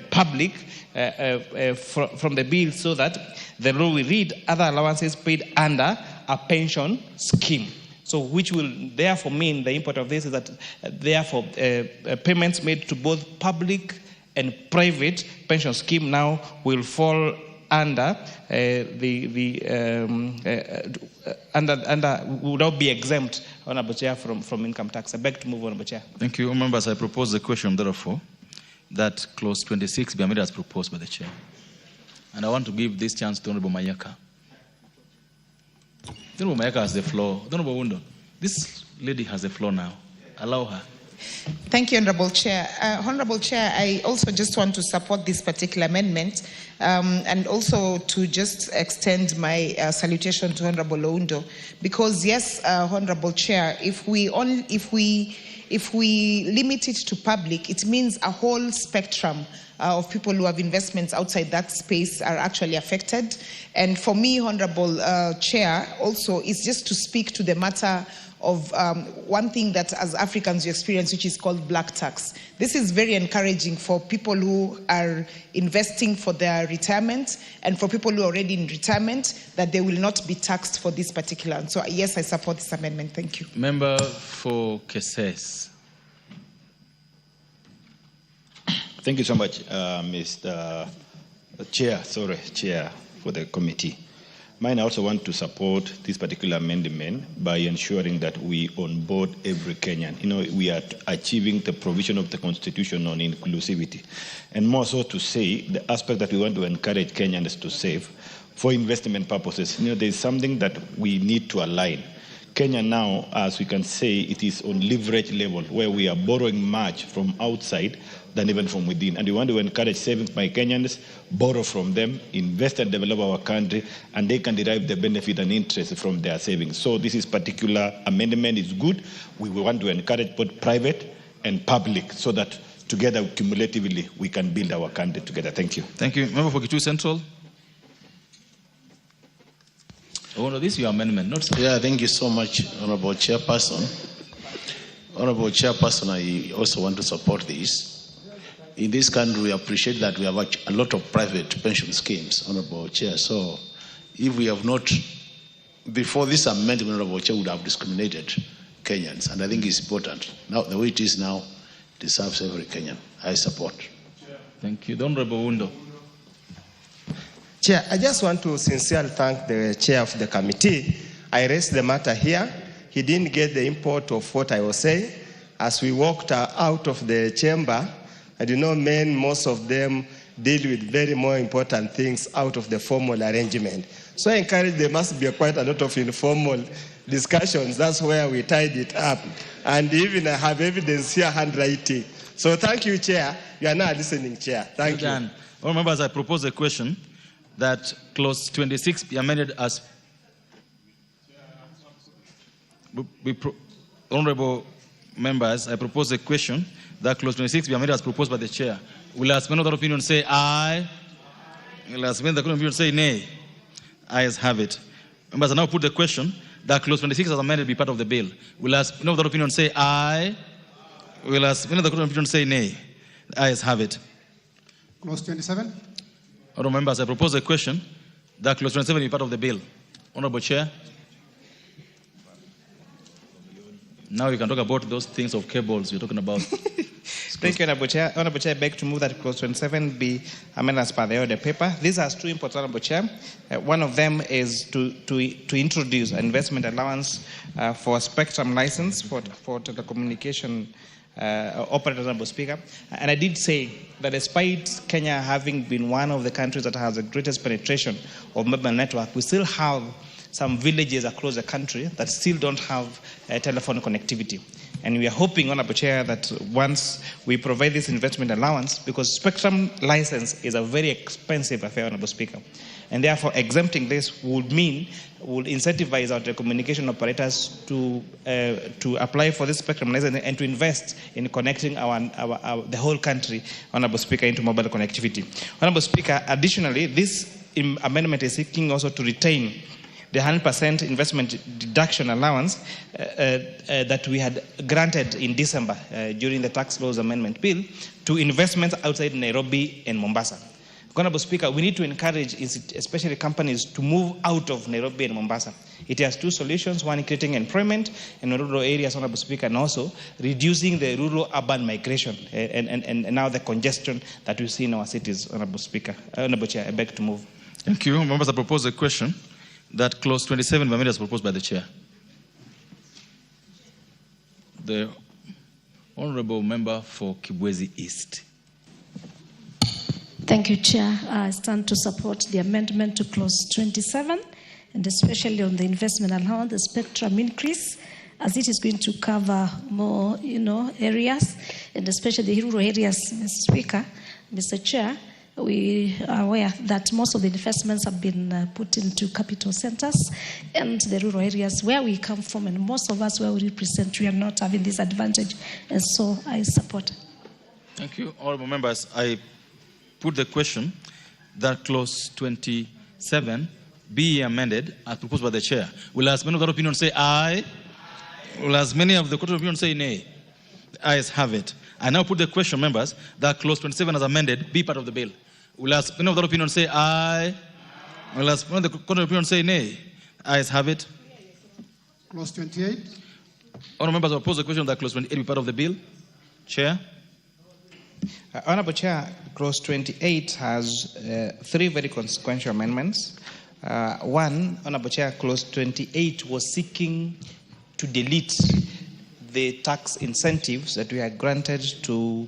public from the bill, so that the law will read other allowances paid under a pension scheme. So which will therefore mean, the import of this is that therefore payments made to both public and private pension scheme now will fall under will now be exempt, Honorable Chair, from income tax. I beg to move, Honorable Chair. Thank you, members. I propose the question, therefore, that clause 26 be amended as proposed by the Chair. And I want to give this chance to Honorable Mayaka. Honorable Mayaka has the floor. Honorable Wundo, this lady has the floor now. Allow her. Thank you, Honorable Chair. Honorable Chair, I also just want to support this particular amendment and also to just extend my salutation to Honorable Oundo, because yes, Honorable Chair, if we limit it to public, it means a whole spectrum of people who have investments outside that space are actually affected. And for me, Honorable Chair, also is just to speak to the matter of one thing that as Africans we experience, which is called black tax. This is very encouraging for people who are investing for their retirement, and for people who are already in retirement, that they will not be taxed for this particular. And so yes, I support this amendment. Thank you. Member for Keses. Thank you so much, Mr. Chair, for the committee. Mine, I also want to support this particular amendment by ensuring that we onboard every Kenyan. You know, we are achieving the provision of the Constitution on inclusivity. And more so to say, the aspect that we want to encourage Kenyans to save for investment purposes. You know, there's something that we need to align. Kenya now, as we can say, it is on leverage level, where we are borrowing much from outside than even from within. And we want to encourage savings by Kenyans, borrow from them, invest and develop our country, and they can derive the benefit and interest from their savings. So this is particular amendment is good. We want to encourage both private and public, so that together, cumulatively, we can build our country together. Thank you. Thank you. Member for Kitui Central. Oh, no, this is your amendment, not... Yeah, thank you so much, Honorable Chairperson. Honorable Chairperson, I also want to support this. In this country, we appreciate that we have a lot of private pension schemes, Honorable Chair. So if we have not, before this amendment, Honorable Chair would have discriminated Kenyans, and I think it's important. Now, the way it is now, it serves every Kenyan. I support. Thank you. The Honorable Wundo. Chair, I just want to sincerely thank the chair of the committee. I raised the matter here. He didn't get the import of what I was saying. As we walked out of the chamber, I do know most of them deal with very more important things out of the formal arrangement. So I encourage there must be quite a lot of informal discussions. That's where we tied it up. And even I have evidence here, handwriting. So thank you, Chair. You are now listening, Chair. Thank you. All members, I propose a question that clause 26 be amended as honorable members, I propose a question that clause 26 be amended as proposed by the chair. Will as many of the opinion say aye? Will as many of the opinion say nay? Ayes have it. Members, I now put the question that clause 26 as amended be part of the bill. Will as many of the opinion say aye? Will as many of the opinion say nay? Ayes have it. Clause 27. Honorable members, I propose a question that clause 27 be part of the bill. Honorable Chair. Now you can talk about those things of cables you're talking about. Thank you, Honorable Chair. Honorable Chair, I beg to move that clause 27 be amended as per the order paper. This has two imports, Honorable Chair. One of them is to introduce an investment allowance for a spectrum license for telecommunication operators, Honorable Speaker. And I did say that despite Kenya having been one of the countries that has the greatest penetration of mobile network, we still have some villages across the country that still don't have telephone connectivity. And we are hoping, Honorable Chair, that once we provide this investment allowance, because spectrum license is a very expensive affair, Honorable Speaker, and therefore exempting this would incentivize our telecommunication operators to apply for this spectrum license and to invest in connecting the whole country, Honorable Speaker, into mobile connectivity. Honorable Speaker, additionally, this amendment is seeking also to retain the 100% investment deduction allowance that we had granted in December during the tax laws amendment bill to investments outside Nairobi and Mombasa. Honorable Speaker, we need to encourage especially companies to move out of Nairobi and Mombasa. It has two solutions, one creating employment in rural areas, Honorable Speaker, and also reducing the rural-urban migration and now the congestion that we see in our cities, Honorable Speaker. Honorable Chair, I beg to move. Thank you. Members, I propose a question that clause 27 be amended as proposed by the chair. The honourable member for Kibwezi East. Thank you, Chair. I stand to support the amendment to clause 27, and especially on the investment allowance, the spectrum increase, as it is going to cover more, areas, and especially the rural areas, Mr. Speaker, Mr. Chair. We are aware that most of the investments have been put into capital centers and the rural areas where we come from, and most of us where we represent, we are not having this advantage, and so I support. Thank you. Honourable members, I put the question that clause 27 be amended as proposed by the chair. Will as many of the opinion say aye? Will as many of the court of opinion say nay? Ayes have it. I now put the question, members, that clause 27 as amended be part of the bill. Will as many of the opinion say aye? Will as many of the court of opinion say nay? Ayes have it. Clause 28. Honourable members, I propose the question that clause 28 be part of the bill. Chair. Honourable Chair, clause 28 has three very consequential amendments. One, Honourable Chair, clause 28 was seeking to delete the tax incentives that we had granted to,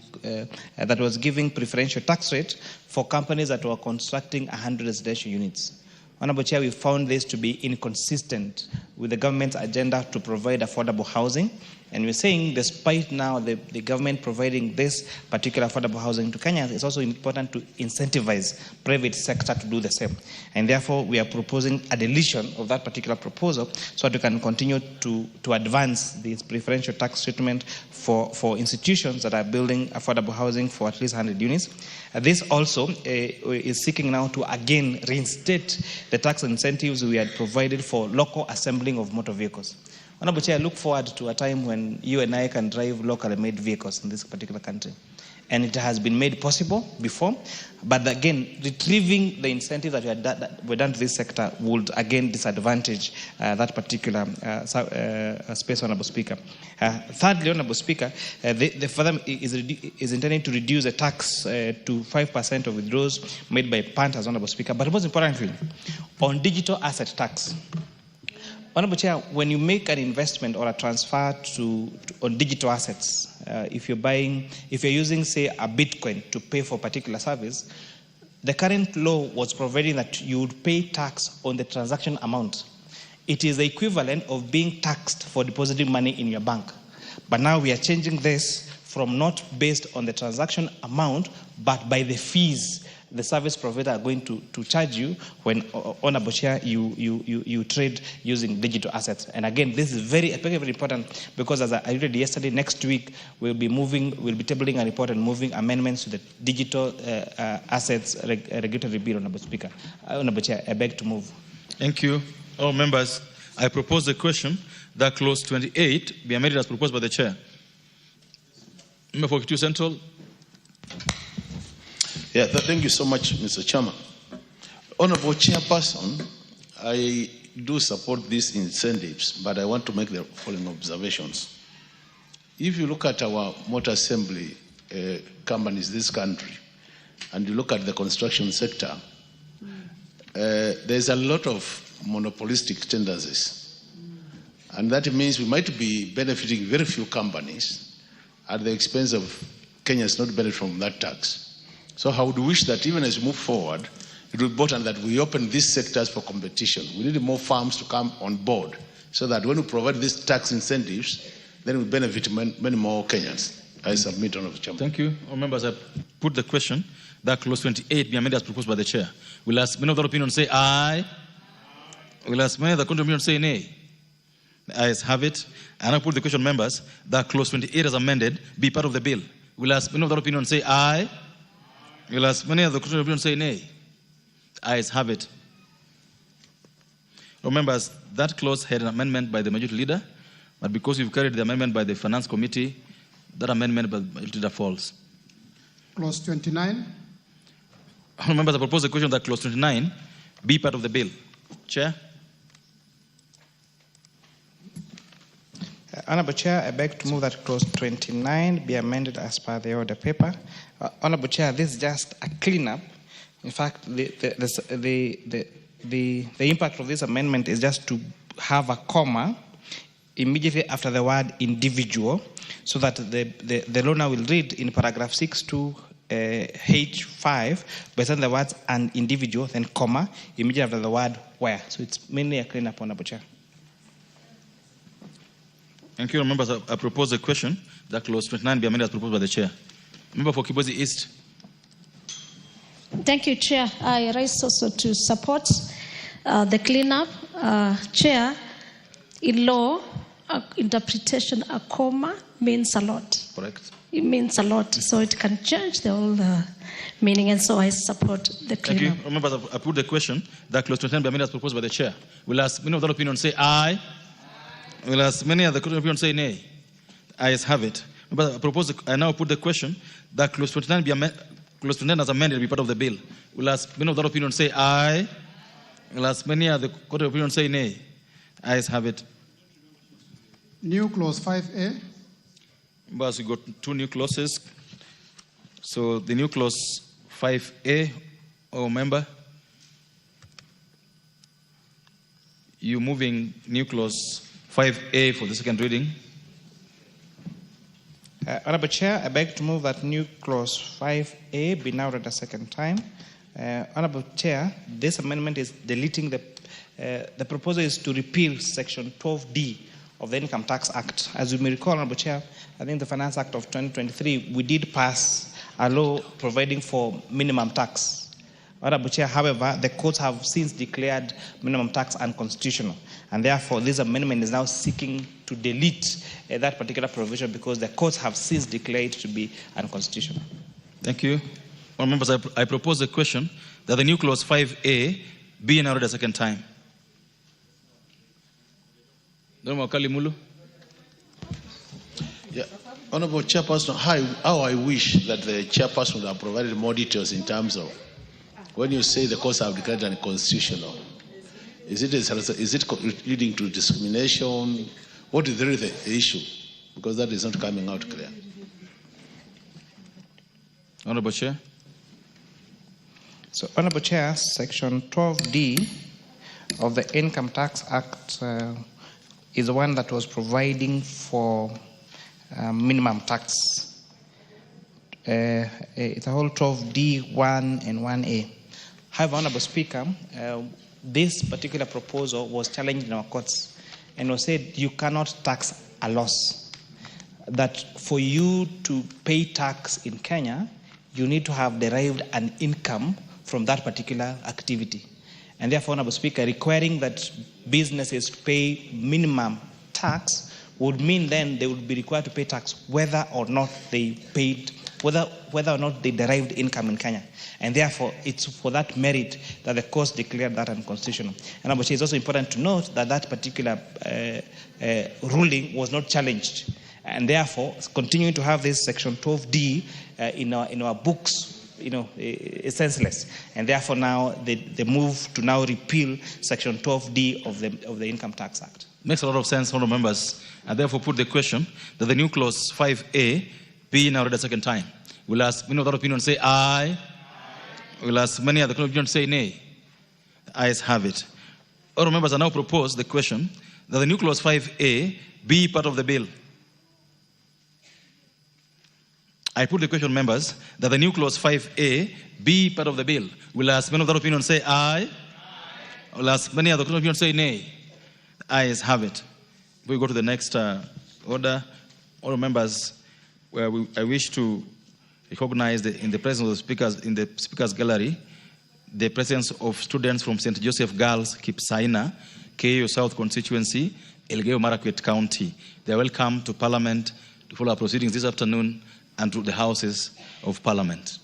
that was giving preferential tax rate for companies that were constructing 100 residential units. Honourable Chair, we found this to be inconsistent with the government's agenda to provide affordable housing. And we're saying, despite now the government providing this particular affordable housing to Kenya, it's also important to incentivize private sector to do the same. And therefore, we are proposing a deletion of that particular proposal so that we can continue to advance this preferential tax treatment for institutions that are building affordable housing for at least 100 units. This also is seeking now to again reinstate the tax incentives we had provided for local assembling of motor vehicles. Honorable Chair, I look forward to a time when you and I can drive locally made vehicles in this particular country. And it has been made possible before. But again, retrieving the incentive that we done to this sector would again disadvantage that particular space, Honorable Speaker. Thirdly, Honorable Speaker, the further is intending to reduce the tax to 5% of withdrawals made by punters, Honorable Speaker. But most importantly, on digital asset tax. Honorable Chair, when you make an investment or a transfer on digital assets, if you're using, say, a Bitcoin to pay for a particular service, the current law was providing that you would pay tax on the transaction amount. It is the equivalent of being taxed for depositing money in your bank. But now we are changing this from not based on the transaction amount, but by the fees the service provider are going to charge you when, Honorable Chair, you trade using digital assets. And again, this is very important because, as I read yesterday, next week we'll be tabling a report and moving amendments to the digital assets regulatory bill, Honorable Speaker. Honorable Chair, I beg to move. Thank you. All members, I propose the question that clause 28 be amended as proposed by the Chair. Member for Kitui Central. Yeah, thank you so much, Mr. Chairman. Honorable Chairperson, I do support these incentives, but I want to make the following observations. If you look at our motor assembly companies in this country, and you look at the construction sector, there's a lot of monopolistic tendencies. And that means we might be benefiting very few companies at the expense of Kenyans not benefit from that tax. So I would wish that even as we move forward, it would be important that we open these sectors for competition. We need more firms to come on board so that when we provide these tax incentives, then we benefit many more Kenyans. I submit, Honorable Chairman. Thank you. All members, I put the question that clause 28 be amended as proposed by the Chair. Will ask many of the opinion say aye? Will ask many of the contrary opinion say nay? The ayes have it. And I put the question, members, that clause 28 as amended be part of the bill. Will ask many of the opinion say aye? Will ask many of the contrary opinion say nay? The ayes have it. All members, that clause had an amendment by the majority leader, but because you've carried the amendment by the Finance Committee, that amendment by the majority leader falls. Clause 29. All members, I propose the question that clause 29 be part of the bill. Chair. Honorable Chair, I beg to move that clause 29 be amended as per the order paper. Honorable Chair, this is just a cleanup. In fact, the impact of this amendment is just to have a comma immediately after the word individual, so that the law now will read in paragraph 6 to H5, by saying the words an individual, then comma, immediately after the word where. So it's mainly a cleanup, Honorable Chair. Thank you, members. I propose a question that clause 29 be amended as proposed by the Chair. Member for Kibwezi East. Thank you, Chair. I rise also to support the cleanup. Chair, in law interpretation, a comma means a lot. Correct. It means a lot, so it can change the whole meaning, and so I support the cleanup. Thank you. Members, I put the question that clause 29 be amended as proposed by the Chair. Will ask many of the opinion say aye? Will ask many of the opinion say nay? Ayes have it. But I now put the question that clause 29 be clause 29 as amended be part of the bill. Will ask many of the opinion say aye? Will ask many of the opinion say nay? Ayes have it. New clause 5A. But we got two new clauses. So the new clause 5A, member, you moving new clause 5A for the second reading. Honorable Chair, I beg to move that new clause 5A be now read a second time. Honorable Chair, this amendment is deleting the proposal is to repeal section 12D of the Income Tax Act. As you may recall, Honorable Chair, I think the Finance Act of 2023, we did pass a law providing for minimum tax. Honorable Chair, however, the courts have since declared minimum tax unconstitutional, and therefore this amendment is now seeking to delete that particular provision because the courts have since declared it to be unconstitutional. Thank you. Well, members, I propose a question that the new clause 5A be now read a second time. Yeah. Honorable Chairperson, how I wish that the chairperson would have provided more details in terms of when you say the courts have declared unconstitutional. Is it leading to discrimination? What is really the issue? Because that is not coming out clear. Honorable Chair. So, Honorable Chair, Section 12D of the Income Tax Act is the one that was providing for minimum tax. It's a whole 12D, 1 and 1A. However, Honorable Speaker, this particular proposal was challenged in our courts and was said you cannot tax a loss. That for you to pay tax in Kenya, you need to have derived an income from that particular activity. And therefore, Honorable Speaker, requiring that businesses pay minimum tax would mean then they would be required to pay tax whether or not they paid, whether or not they derived income in Kenya. And therefore, it's for that merit that the court declared that unconstitutional. And it's also important to note that that particular ruling was not challenged. And therefore, continuing to have this Section 12D in our books, is senseless. And therefore, now the move to now repeal Section 12D of the Income Tax Act. Makes a lot of sense, honourable members. I therefore put the question that the new clause 5A be now read a second time. We'll ask many of that opinion say aye. We'll ask many other opinion say nay. The ayes have it. Honourable members, I now propose the question that the new clause 5A be part of the bill. I put the question, members, that the new clause 5A be part of the bill. We'll ask many of that opinion say aye. We'll ask many other opinion say nay. The ayes have it. We go to the next order. All members, I wish to recognize in the presence of the speakers, in the speakers gallery, the presence of students from St. Joseph Girls, Kipsaina, KU South Constituency, Elgeyo Marakwet County. They are welcome to Parliament to follow our proceedings this afternoon and to the Houses of Parliament.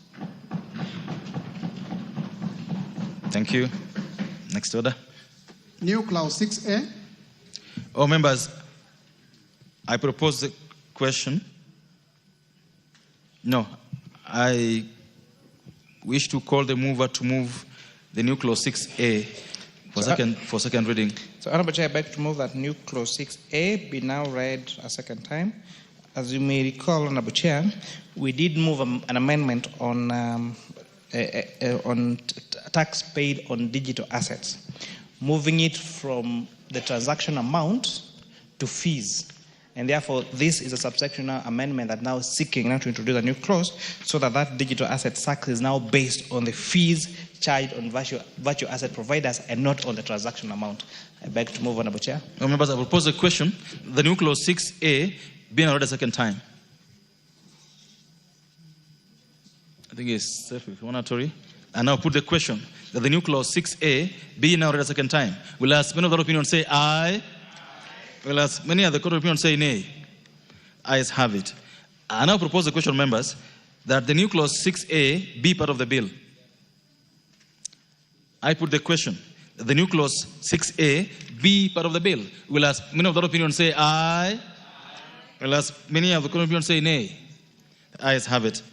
Thank you. Next order. New clause 6A. All members, I propose the question. No, I wish to call the mover to move the new clause 6A for second reading. So, Honourable Chair, I beg to move that new clause 6A be now read a second time. As you may recall, Honourable Chair, we did move an amendment on tax paid on digital assets, moving it from the transaction amount to fees. And therefore, this is a subsectional amendment that now is seeking now to introduce a new clause so that digital asset tax is now based on the fees charged on virtual asset providers and not on the transaction amount. I beg to move, Honourable Chair. Members, I propose a question. The new clause 6A being read a second time. I think it's self-explanatory. And now put the question that the new clause 6A be now read a second time. We'll ask many of the opinion say aye. We'll ask many of the court opinion say nay. Ayes have it. I now propose the question, members, that the new clause 6A be part of the bill. I put the question that the new clause 6A be part of the bill. We'll ask many of the opinion say aye. We'll ask many of the court opinion say nay. The ayes have it.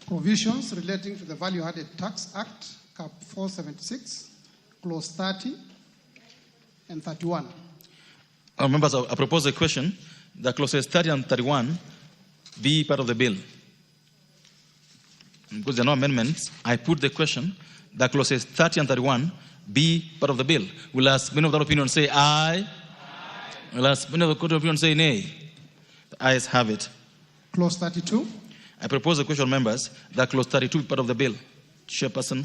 Provisions relating to the Value Added Tax Act, Cap 476, Clause 30 and 31. Members, I propose a question that clauses 30 and 31 be part of the bill. Because there are no amendments, I put the question that clauses 30 and 31 be part of the bill. We'll ask many of the opinion say aye. We'll ask many of the court opinion say nay. The ayes have it. Clause 32. I propose a question, members, that clause 32 be part of the bill. Chairperson.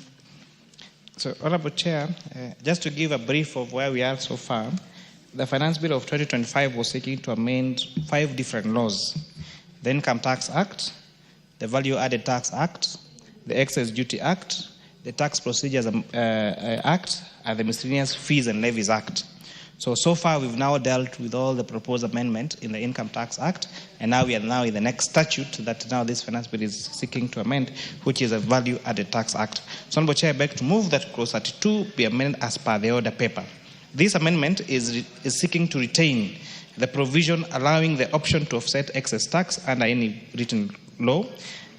So, Honourable Chair, just to give a brief of where we are so far, the Finance Bill of 2025 was seeking to amend 5 different laws: the Income Tax Act, the Value Added Tax Act, the Excess Duty Act, the Tax Procedures Act, and the Miscellaneous Fees and Levies Act. So far we've now dealt with all the proposed amendment in the Income Tax Act, and now we are now in the next statute that now this Finance Bill is seeking to amend, which is a Value Added Tax Act. So, Honourable Chair, I beg to move that clause 32 be amended as per the order paper. This amendment is seeking to retain the provision allowing the option to offset excess tax under any written law.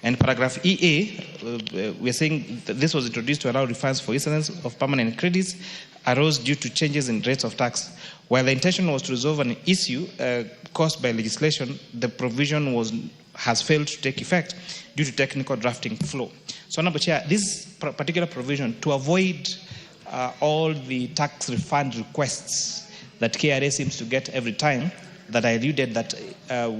And paragraph EA, we are saying that this was introduced to allow refunds for incidents of permanent credits arose due to changes in rates of tax. While the intention was to resolve an issue caused by legislation, the provision has failed to take effect due to technical drafting flaw. So, Honourable Chair, this particular provision, to avoid all the tax refund requests that KRA seems to get every time, that I alluded that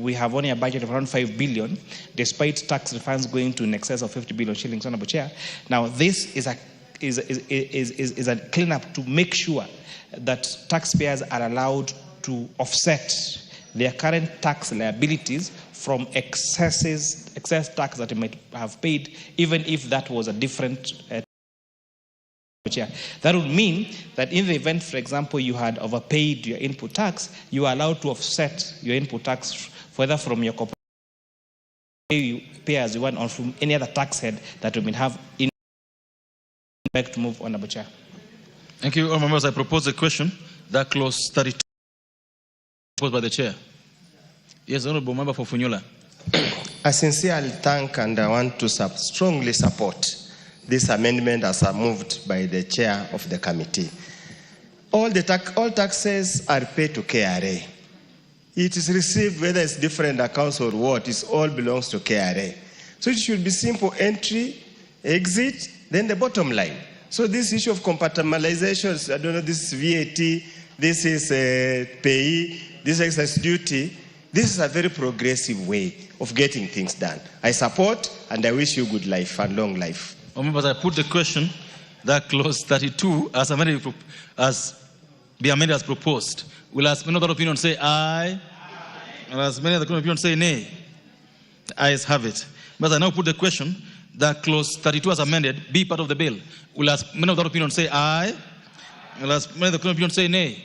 we have only a budget of around 5 billion, despite tax refunds going to in excess of 50 billion shillings, Honourable Chair. Now, this is a cleanup to make sure that taxpayers are allowed to offset their current tax liabilities from excess tax that they might have paid, even if that was a different that would mean that in the event, for example, you had overpaid your input tax, you are allowed to offset your input tax whether from your corporation you pay as you want or from any other tax head that you may have in. Back to move, Honourable Chair. Thank you, all members. I propose a question that clause 32 proposed by the chair. Yes, Honourable Member for Funyula. I sincerely thank and I want to strongly support this amendment as moved by the chair of the committee. All taxes are paid to KRA. It is received, whether it's different accounts or what, it all belongs to KRA. So it should be simple entry, exit, then the bottom line. So this issue of compartmentalizations, I don't know, this is VAT, this is pay, this is excess duty, this is a very progressive way of getting things done. I support and I wish you good life and long life. Members, I put the question that clause 32 as amended as proposed. Will as many other opinions say aye? And as many other opinions say nay? The ayes have it. But I now put the question that clause 32 as amended be part of the bill. Will as many other opinions say aye? And as many other opinions say nay?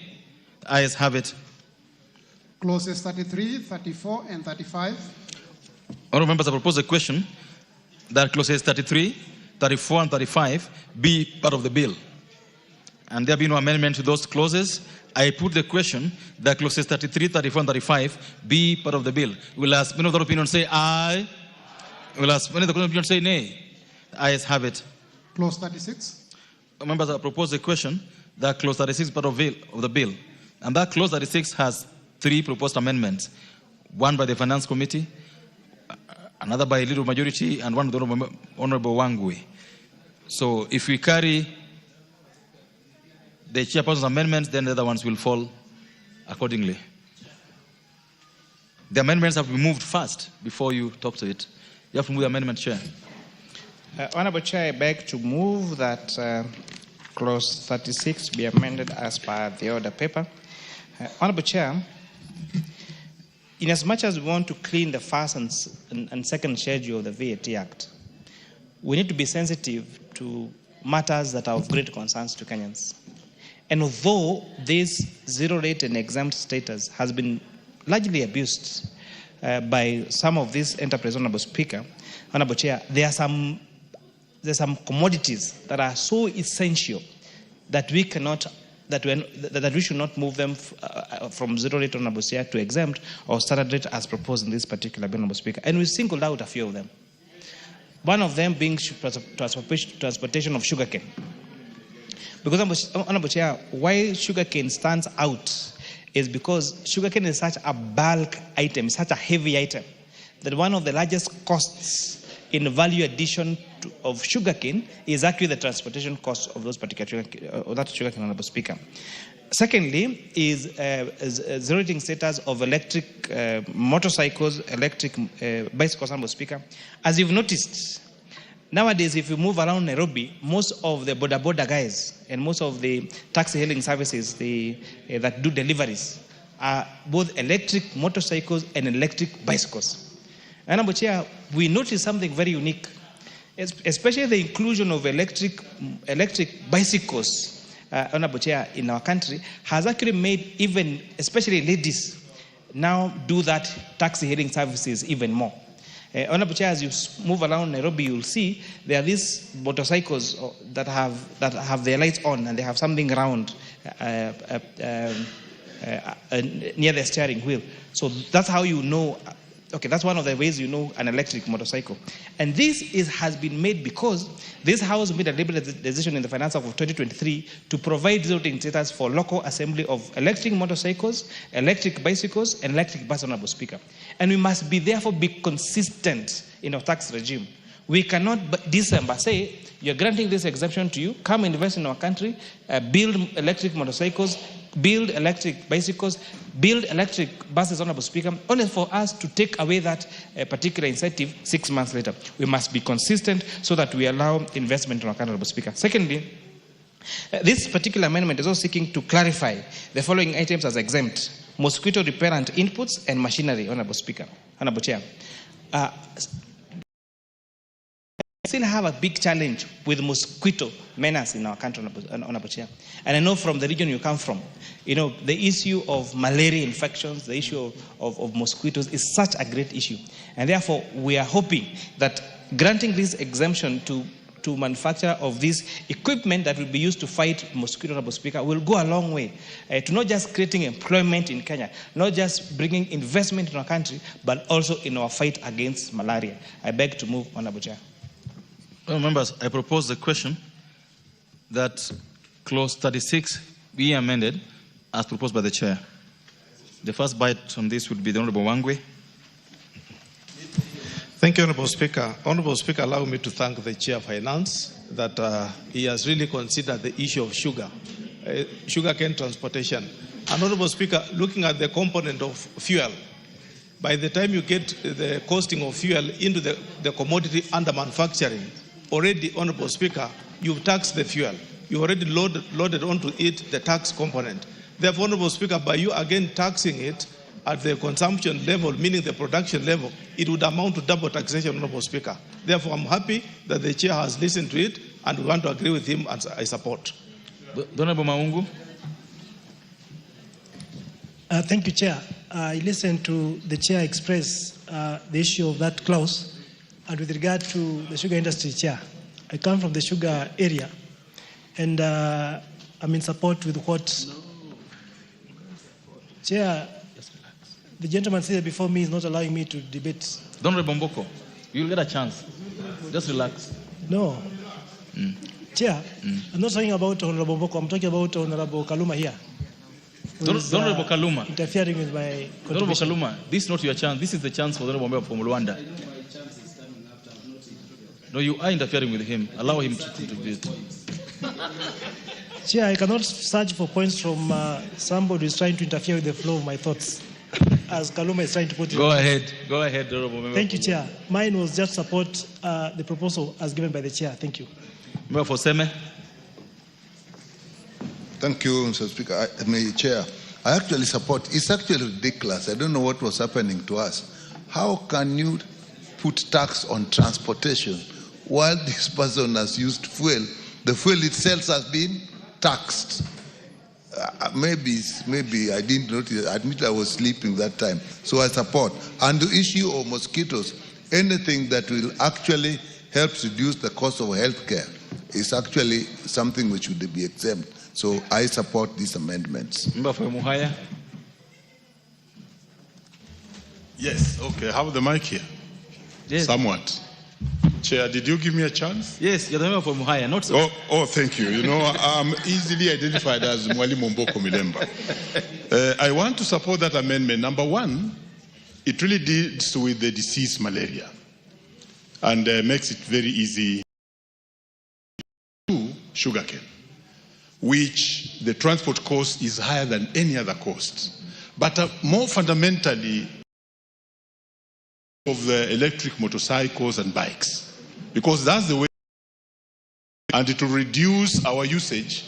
The ayes have it. Clauses 33, 34, and 35. Honourable members, I propose a question that clauses 33, 34, and 35 be part of the bill. And there be no amendment to those clauses. I put the question that clauses 33, 34, and 35 be part of the bill. Will as many of the opinions say aye? Will as many of the opinions say nay? The ayes have it. Clause 36. Members, I propose a question that clause 36 is part of the bill. And that clause 36 has 3 proposed amendments. One by the Finance Committee, another by a little majority, and one by the Honourable Wangui. So if we carry the chairperson's amendments, then the other ones will fall accordingly. The amendments have been moved first before you talk to it. You have to move the amendment, Chair. Honourable Chair, I beg to move that clause 36 be amended as per the order paper. Honourable Chair, in as much as we want to clean the first and second schedule of the VAT Act, we need to be sensitive to matters that are of great concerns to Kenyans. And although this zero rate and exempt status has been largely abused by some of these enterprises, Honourable Speaker, Honourable Chair, there's some commodities that are so essential that we cannot, that we should not move them from zero rate, Honourable Chair, to exempt or standard rate as proposed in this particular bill, Honourable Speaker. And we singled out a few of them. One of them being transportation of sugarcane. Because, Honourable Chair, why sugarcane stands out is because sugarcane is such a bulk item, such a heavy item, that one of the largest costs in value addition of sugarcane is actually the transportation cost of those particular sugarcane, Honourable Speaker. Secondly, is zero rating status of electric motorcycles, electric bicycles, Honourable Speaker. As you've noticed, nowadays, if you move around Nairobi, most of the boda guys and most of the taxi hailing services that do deliveries are both electric motorcycles and electric bicycles. And Chair, we noticed something very unique, especially the inclusion of electric bicycles, Honourable Chair, in our country has actually made even, especially ladies, now do that taxi hailing services even more. Honorable Chair, as you move around Nairobi, you'll see there are these motorcycles that have their lights on and they have something round near the steering wheel. So that's how you know. Okay, that's one of the ways you know an electric motorcycle. And this has been made because this House made a deliberate decision in the Finance Act of 2023 to provide zoning status for local assembly of electric motorcycles, electric bicycles, and electric bus, Honorable Speaker. And we must therefore be consistent in our tax regime. We cannot, December, say, you're granting this exemption to you, come invest in our country, build electric motorcycles, build electric bicycles, build electric buses, Honorable Speaker, only for us to take away that particular incentive 6 months later. We must be consistent so that we allow investment in our country, Honorable Speaker. Secondly, this particular amendment is also seeking to clarify the following items as exempt: mosquito repellent inputs and machinery, Honorable Speaker, Honorable Chair. We still have a big challenge with mosquito menace in our country, Honorable Chair. And I know from the region you come from, you know, the issue of malaria infections, the issue of mosquitoes is such a great issue. And therefore, we are hoping that granting this exemption to manufacture of this equipment that will be used to fight mosquito, Honorable Speaker, will go a long way to not just creating employment in Kenya, not just bringing investment in our country, but also in our fight against malaria. I beg to move, Honorable Chair. Well, members, I propose the question that clause 36 be amended as proposed by the chair. The first bite on this would be the Honorable Wangwe. Thank you, Honorable Speaker. Honorable Speaker, allow me to thank the Chair of Finance that he has really considered the issue of sugarcane transportation. And Honorable Speaker, looking at the component of fuel, by the time you get the costing of fuel into the commodity under manufacturing, already, Honorable Speaker, you've taxed the fuel. You already loaded onto it the tax component. Therefore, Honorable Speaker, by you again taxing it at the consumption level, meaning the production level, it would amount to double taxation, Honorable Speaker. Therefore, I'm happy that the Chair has listened to it, and we want to agree with him, and I support. Honorable Maungu. Thank you, Chair. I listened to the Chair express the issue of that clause. And with regard to the sugar industry, Chair, I come from the sugar area, and I'm in support with what Chair, the gentleman seated before me is not allowing me to debate. Don't Bomboko, you'll get a chance. Just relax. No. Chair, I'm not talking about Honorable Bomboko, I'm talking about Honorable Kaluma here. Honorable Kaluma. Interfering with my contribution. Honorable Kaluma, this is not your chance. This is the chance for the Honorable from Rwanda. No, you are interfering with him. Allow him to contribute. Chair, I cannot search for points from somebody who is trying to interfere with the flow of my thoughts, as Kaluma is trying to put it. Go ahead, Honorable Member. Thank you, Chair. Mine was just support the proposal as given by the Chair. Thank you. Member for Seme. Thank you, Mr. Speaker. Chair, I actually support. It's actually ridiculous. I don't know what was happening to us. How can you put tax on transportation while this person has used fuel? The fuel itself has been taxed. Maybe I didn't notice. I admit I was sleeping that time. So I support. And the issue of mosquitoes, anything that will actually help reduce the cost of healthcare is actually something which should be exempt. So I support these amendments. Member for Muhaya. Yes, okay. Have the mic here. Yes. Somewhat. Chair, did you give me a chance? Yes, you're the member for Muhaya, not so. Oh, thank you. You know, I'm easily identified as Mwalimu Mboko Milemba. I want to support that amendment. Number one, it really deals with the disease malaria and makes it very easy to sugarcane, which the transport cost is higher than any other cost. But more fundamentally, of the electric motorcycles and bikes, because that's the way, and it will reduce our usage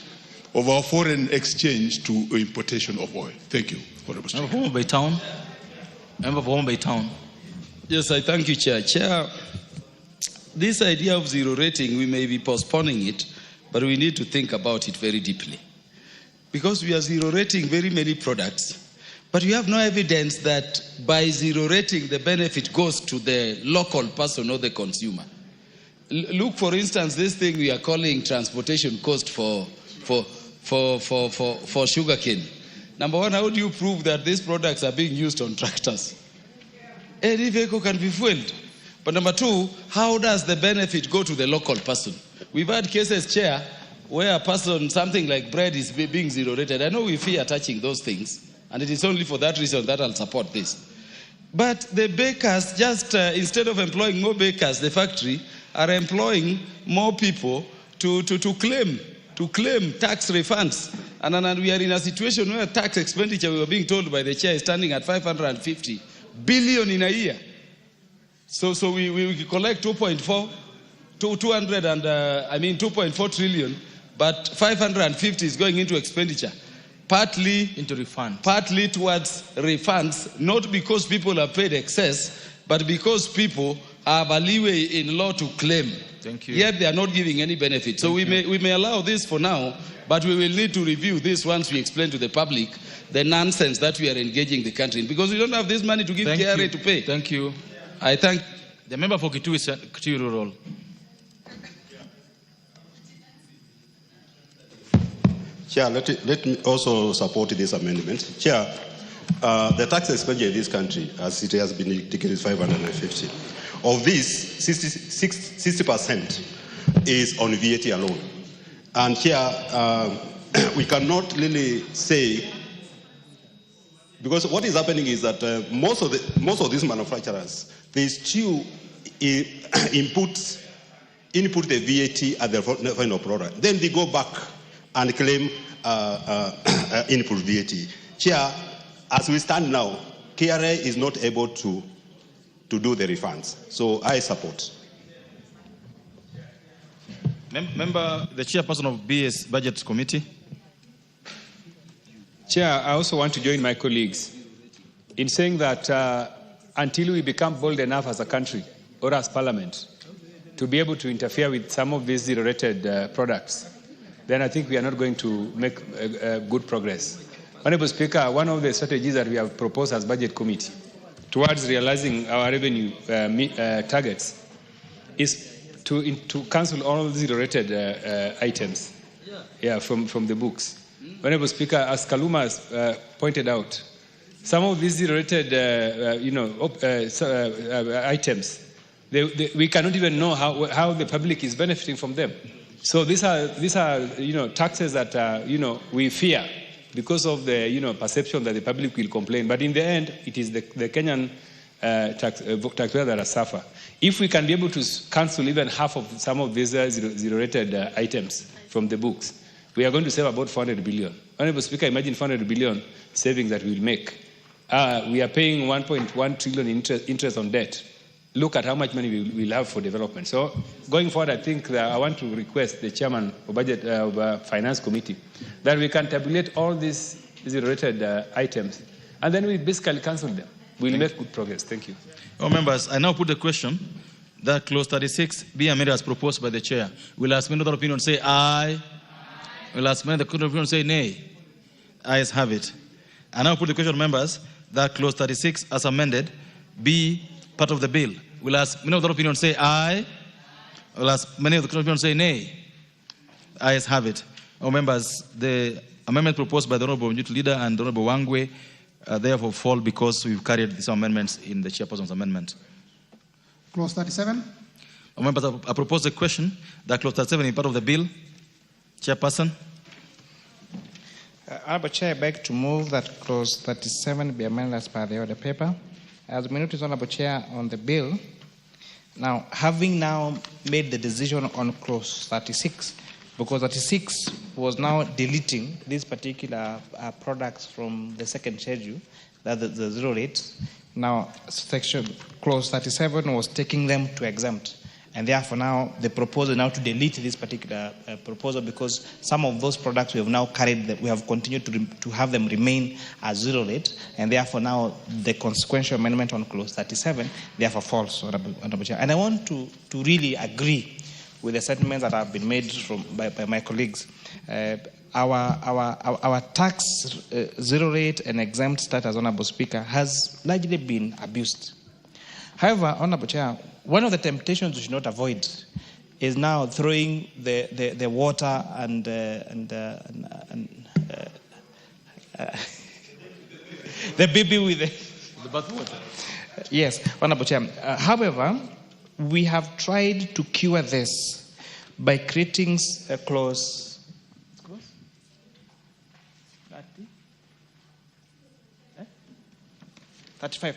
of our foreign exchange to importation of oil. Thank you. Member for Homabay Town. Member for Homabay Town. Yes, I thank you, Chair. Chair, this idea of zero rating, we may be postponing it, but we need to think about it very deeply. Because we are zero rating very many products, but you have no evidence that by zero rating, the benefit goes to the local person or the consumer. Look, for instance, this thing we are calling transportation cost for sugarcane. Number one, how do you prove that these products are being used on tractors? Any vehicle can be fueled. But number two, how does the benefit go to the local person? We've had cases, Chair, where a person, something like bread is being zero rated. I know we fear touching those things, and it is only for that reason that I'll support this. But the bakers, just instead of employing more bakers, the factory are employing more people to claim tax refunds. And we are in a situation where tax expenditure, we were being told by the Chair, is standing at 550 billion in a year. So we collect 2.4 trillion, but 550 is going into expenditure, partly into refund, partly towards refunds, not because people are paid excess, but because people have a leeway in law to claim. Thank you. Yet they are not giving any benefit. So we may allow this for now, but we will need to review this once we explain to the public the nonsense that we are engaging the country in, because we don't have this money to give KRA to pay. Thank you. I thank the member for Kitui Rural. Chair, let me also support this amendment. Chair, the tax expenditure in this country, as it has been indicated, is 550. Of this, 60% is on VAT alone. And here, we cannot really say, because what is happening is that most of these manufacturers, they still input the VAT at the final product. Then they go back and claim input VAT. Chair, as we stand now, KRA is not able to do the refunds. So I support. Member, the chairperson of BS Budget Committee. Chair, I also want to join my colleagues in saying that until we become bold enough as a country or as parliament to be able to interfere with some of these zero-rated products, then I think we are not going to make good progress. Honourable Speaker, one of the strategies that we have proposed as Budget Committee towards realizing our revenue targets is to cancel all the zero-rated items from the books. Honourable Speaker, as Kaluma has pointed out, some of these zero-rated items, we cannot even know how the public is benefiting from them. So these are taxes that we fear because of the perception that the public will complain. But in the end, it is the Kenyan taxpayers that are suffer. If we can be able to cancel even half of some of these zero-rated items from the books, we are going to save about 400 billion. Honourable Speaker, imagine 400 billion savings that we will make. We are paying 1.1 trillion interest on debt. Look at how much money we will have for development. So going forward, I think that I want to request the chairman of Budget Finance Committee that we can tabulate all these zero-rated items, and then we basically cancel them. We'll make good progress. Thank you. Members, I now put the question that clause 36 be amended as proposed by the chair. Will ask member of the opinion say aye? Will ask member of the opinion say nay? Ayes have it. I now put the question, members, that clause 36 as amended be part of the bill. Will ask many of the opinion say aye? Will ask many of the opinion say nay? Ayes have it. Members, the amendment proposed by the Honourable Youth Leader and the Honourable Wangwe therefore fall because we've carried these amendments in the chairperson's amendment. Clause 37. Members, I propose the question that clause 37 is part of the bill. Chairperson. Honourable Chair, I beg to move that clause 37 be amended as per the order paper. As we notice, Honourable Chair, on the bill, now having now made the decision on clause 36, because 36 was now deleting these particular products from the second schedule, that the zero rates. Now, clause 37 was taking them to exempt. And therefore now the proposal now to delete this particular proposal, because some of those products we have now carried, we have continued to have them remain as zero rate, and therefore now the consequential amendment on clause 37 therefore falls, Honourable Chair. And I want to really agree with the sentiments that have been made by my colleagues. Our tax zero rate and exempt status, Honorable Speaker, has largely been abused. However, Honorable Chair, one of the temptations we should not avoid is now throwing the water and the baby with the bathwater. Yes, Honorable Chair. However, we have tried to cure this by creating a clause. 35.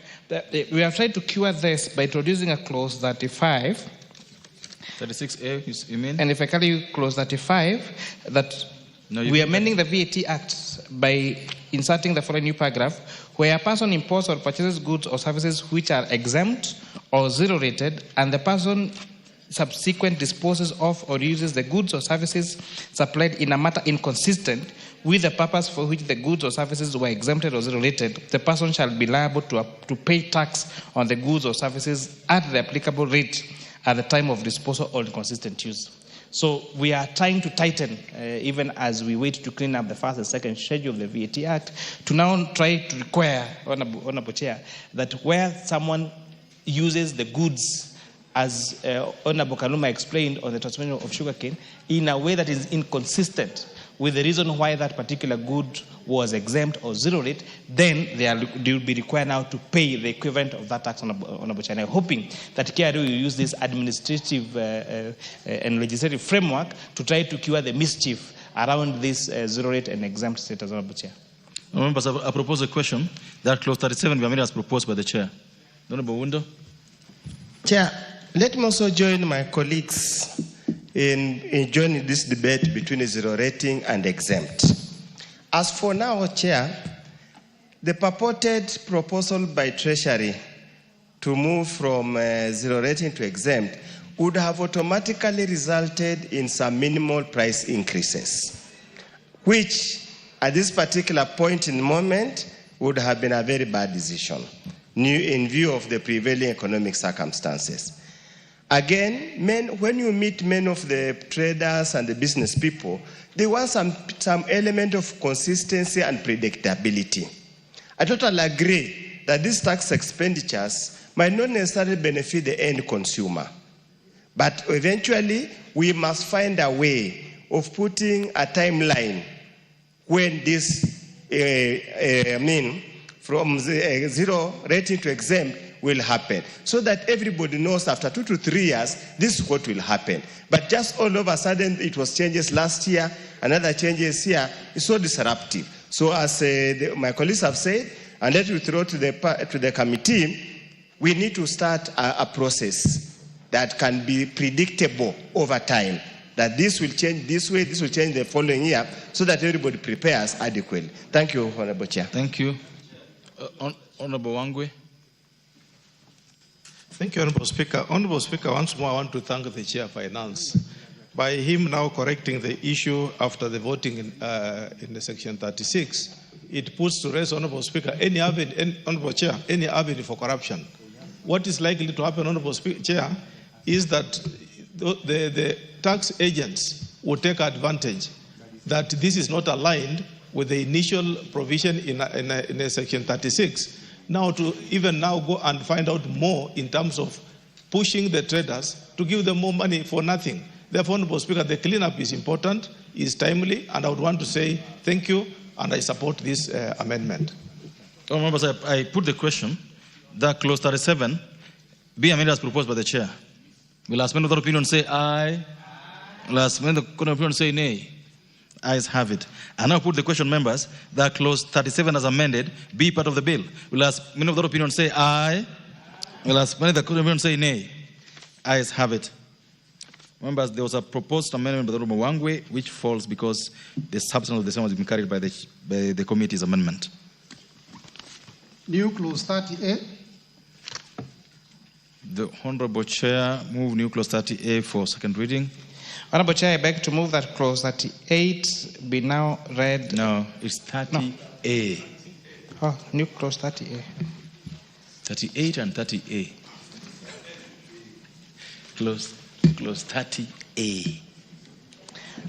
We have tried to cure this by introducing a clause 35. 36A, you mean? And if I call you clause 35, that we are amending the VAT Act by inserting the following new paragraph, where a person imports or purchases goods or services which are exempt or zero rated, and the person subsequent disposes of or uses the goods or services supplied in a manner inconsistent with the purpose for which the goods or services were exempted or zero rated, the person shall be liable to pay tax on the goods or services at the applicable rate at the time of disposal or inconsistent use. So we are trying to tighten, even as we wait to clean up the first and second schedule of the VAT Act, to now try to require, Honorable Chair, that where someone uses the goods, as Honorable Kaluma explained on the transportation of sugarcane, in a way that is inconsistent with the reason why that particular good was exempt or zero rate, then they will be required now to pay the equivalent of that tax on a China. Hoping that KRA will use this administrative and legislative framework to try to cure the mischief around this zero rate and exempt status on a chair. Members, I propose a question that clause 37 be amended as proposed by the chair. Honorable Wundo. Chair, let me also join my colleagues in joining this debate between zero rating and exempt. As for now, Chair, the purported proposal by Treasury to move from zero rating to exempt would have automatically resulted in some minimal price increases, which at this particular point in the moment would have been a very bad decision in view of the prevailing economic circumstances. Again, when you meet many of the traders and the business people, they want some element of consistency and predictability. I totally agree that these tax expenditures might not necessarily benefit the end consumer. But eventually, we must find a way of putting a timeline when this, from zero rating to exempt will happen, so that everybody knows after 2 to 3 years, this is what will happen. But just all of a sudden, it was changes last year, another changes here, it's so disruptive. So as my colleagues have said, and let me throw to the committee, we need to start a process that can be predictable over time, that this will change this way, this will change the following year, so that everybody prepares adequately. Thank you, Honorable Chair. Thank you. Honorable Wangwe. Thank you, Honorable Speaker. Honorable Speaker, once more I want to thank the Chair of Finance. By him now correcting the issue after the voting in the Section 36, it puts to rest, Honorable Speaker, Honorable Chair, any avenue for corruption. What is likely to happen, Honorable Chair, is that the tax agents will take advantage that this is not aligned with the initial provision in Section 36. Now to even now go and find out more in terms of pushing the traders to give them more money for nothing. Therefore, Honorable Speaker, the cleanup is important, is timely, and I would want to say thank you, and I support this amendment. Members, I put the question that clause 37 be amended as proposed by the chair. Will last member of the opinion say aye? Last member of the opinion say nay? Ayes have it. I now put the question, members, that clause 37 as amended be part of the bill. Will ask many of the opinion say aye? Will ask many of the opinion say nay? Ayes have it. Members, there was a proposed amendment by the Honorable Wangwe, which falls because the substance of the same has been carried by the committee's amendment. New clause 30A. The Honorable Chair move new clause 30A for second reading. Honorable Chair, I beg to move that clause 38 be now read. No, it's 30A. No. Oh, new clause 30A. 38 and 30A. Clause 30A.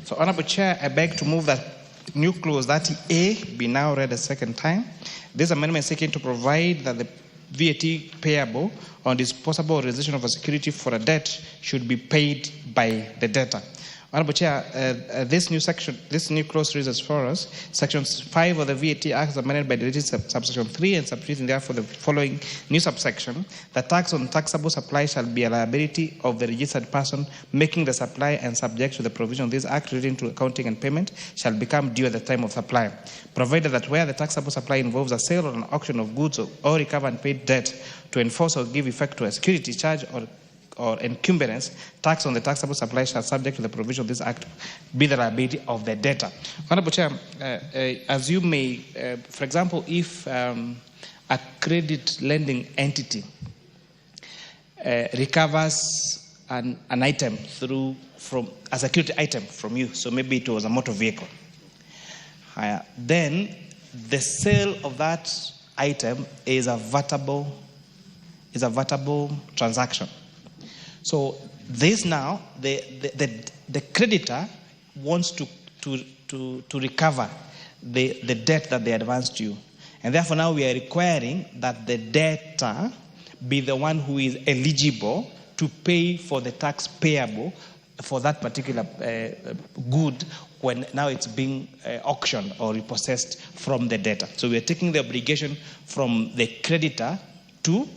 So, Honorable Chair, I beg to move that new clause 30A be now read a second time. This amendment is seeking to provide that the VAT payable on disposable realization of a security for a debt should be paid by the debtor. Honorable Chair, this new clause reads as follows. Section 5 of the VAT Act is amended by deleting subsection 3 and substituting therefore the following new subsection. The tax on taxable supply shall be a liability of the registered person making the supply and subject to the provision of this Act relating to accounting and payment shall become due at the time of supply. Provided that where the taxable supply involves a sale or an auction of goods or recover and paid debt to enforce or give effect to a security charge or encumbrance, tax on the taxable supply shall, subject to the provision of this Act, be the liability of the debtor. Honorable Chair, as you may, for example, if a credit lending entity recovers an item from a security item from you, so maybe it was a motor vehicle, then the sale of that item is a vatable transaction. So this now, the creditor wants to recover the debt that they advanced you. And therefore now we are requiring that the debtor be the one who is eligible to pay for the tax payable for that particular good when now it's being auctioned or repossessed from the debtor. So we are taking the obligation from the creditor to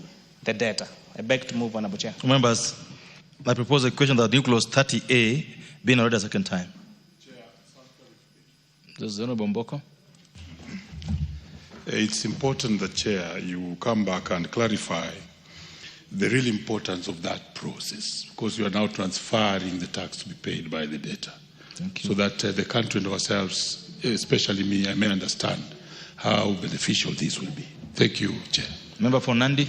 the debtor. I beg to move, Honorable Chair. Members, I propose a question that new clause 30A being read a second time. This is Honorable Mboko. It's important that, Chair, you come back and clarify the real importance of that process, because you are now transferring the tax to be paid by the debtor. Thank you. So that the country and ourselves, especially me, I may understand how beneficial this will be. Thank you, Chair. Member for Nandi.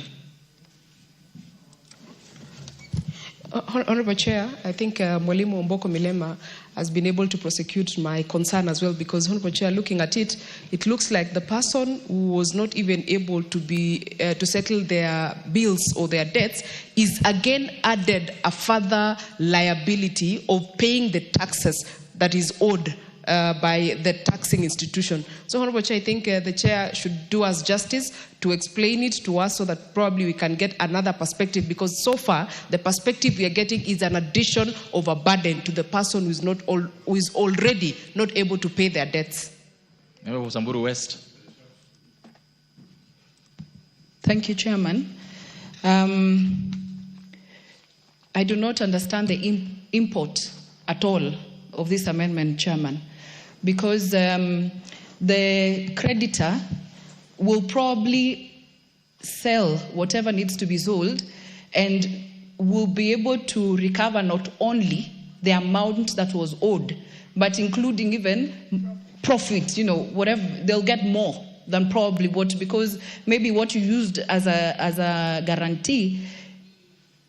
Honorable Chair, I think Mwalimu Mboko Milema has been able to prosecute my concern as well, because, Honorable Chair, looking at it, it looks like the person who was not even able to settle their bills or their debts is again added a further liability of paying the taxes that is owed by the taxing institution. So, Honorable Chair, I think the Chair should do us justice to explain it to us so that probably we can get another perspective, because so far the perspective we are getting is an addition of a burden to the person who is already not able to pay their debts. Member for Samburu West. Thank you, Chairman. I do not understand the import at all of this amendment, Chairman, because the creditor will probably sell whatever needs to be sold and will be able to recover not only the amount that was owed, but including even profits, whatever, they'll get more than probably because maybe what you used as a guarantee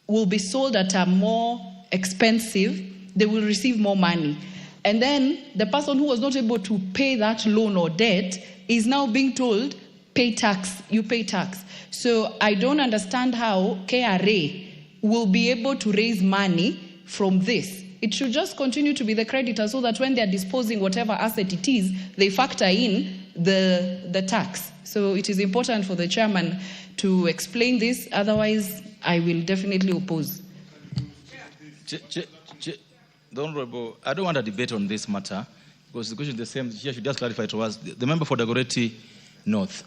will be sold at a more expensive, they will receive more money. And then the person who was not able to pay that loan or debt is now being told, pay tax, you pay tax. So I don't understand how KRA will be able to raise money from this. It should just continue to be the creditor, so that when they're disposing whatever asset it is, they factor in the tax. So it is important for the chairman to explain this. Otherwise, I will definitely oppose. The Honorable, I don't want to debate on this matter because the question is the same. She should just clarify to us. The member for Dagoretti North.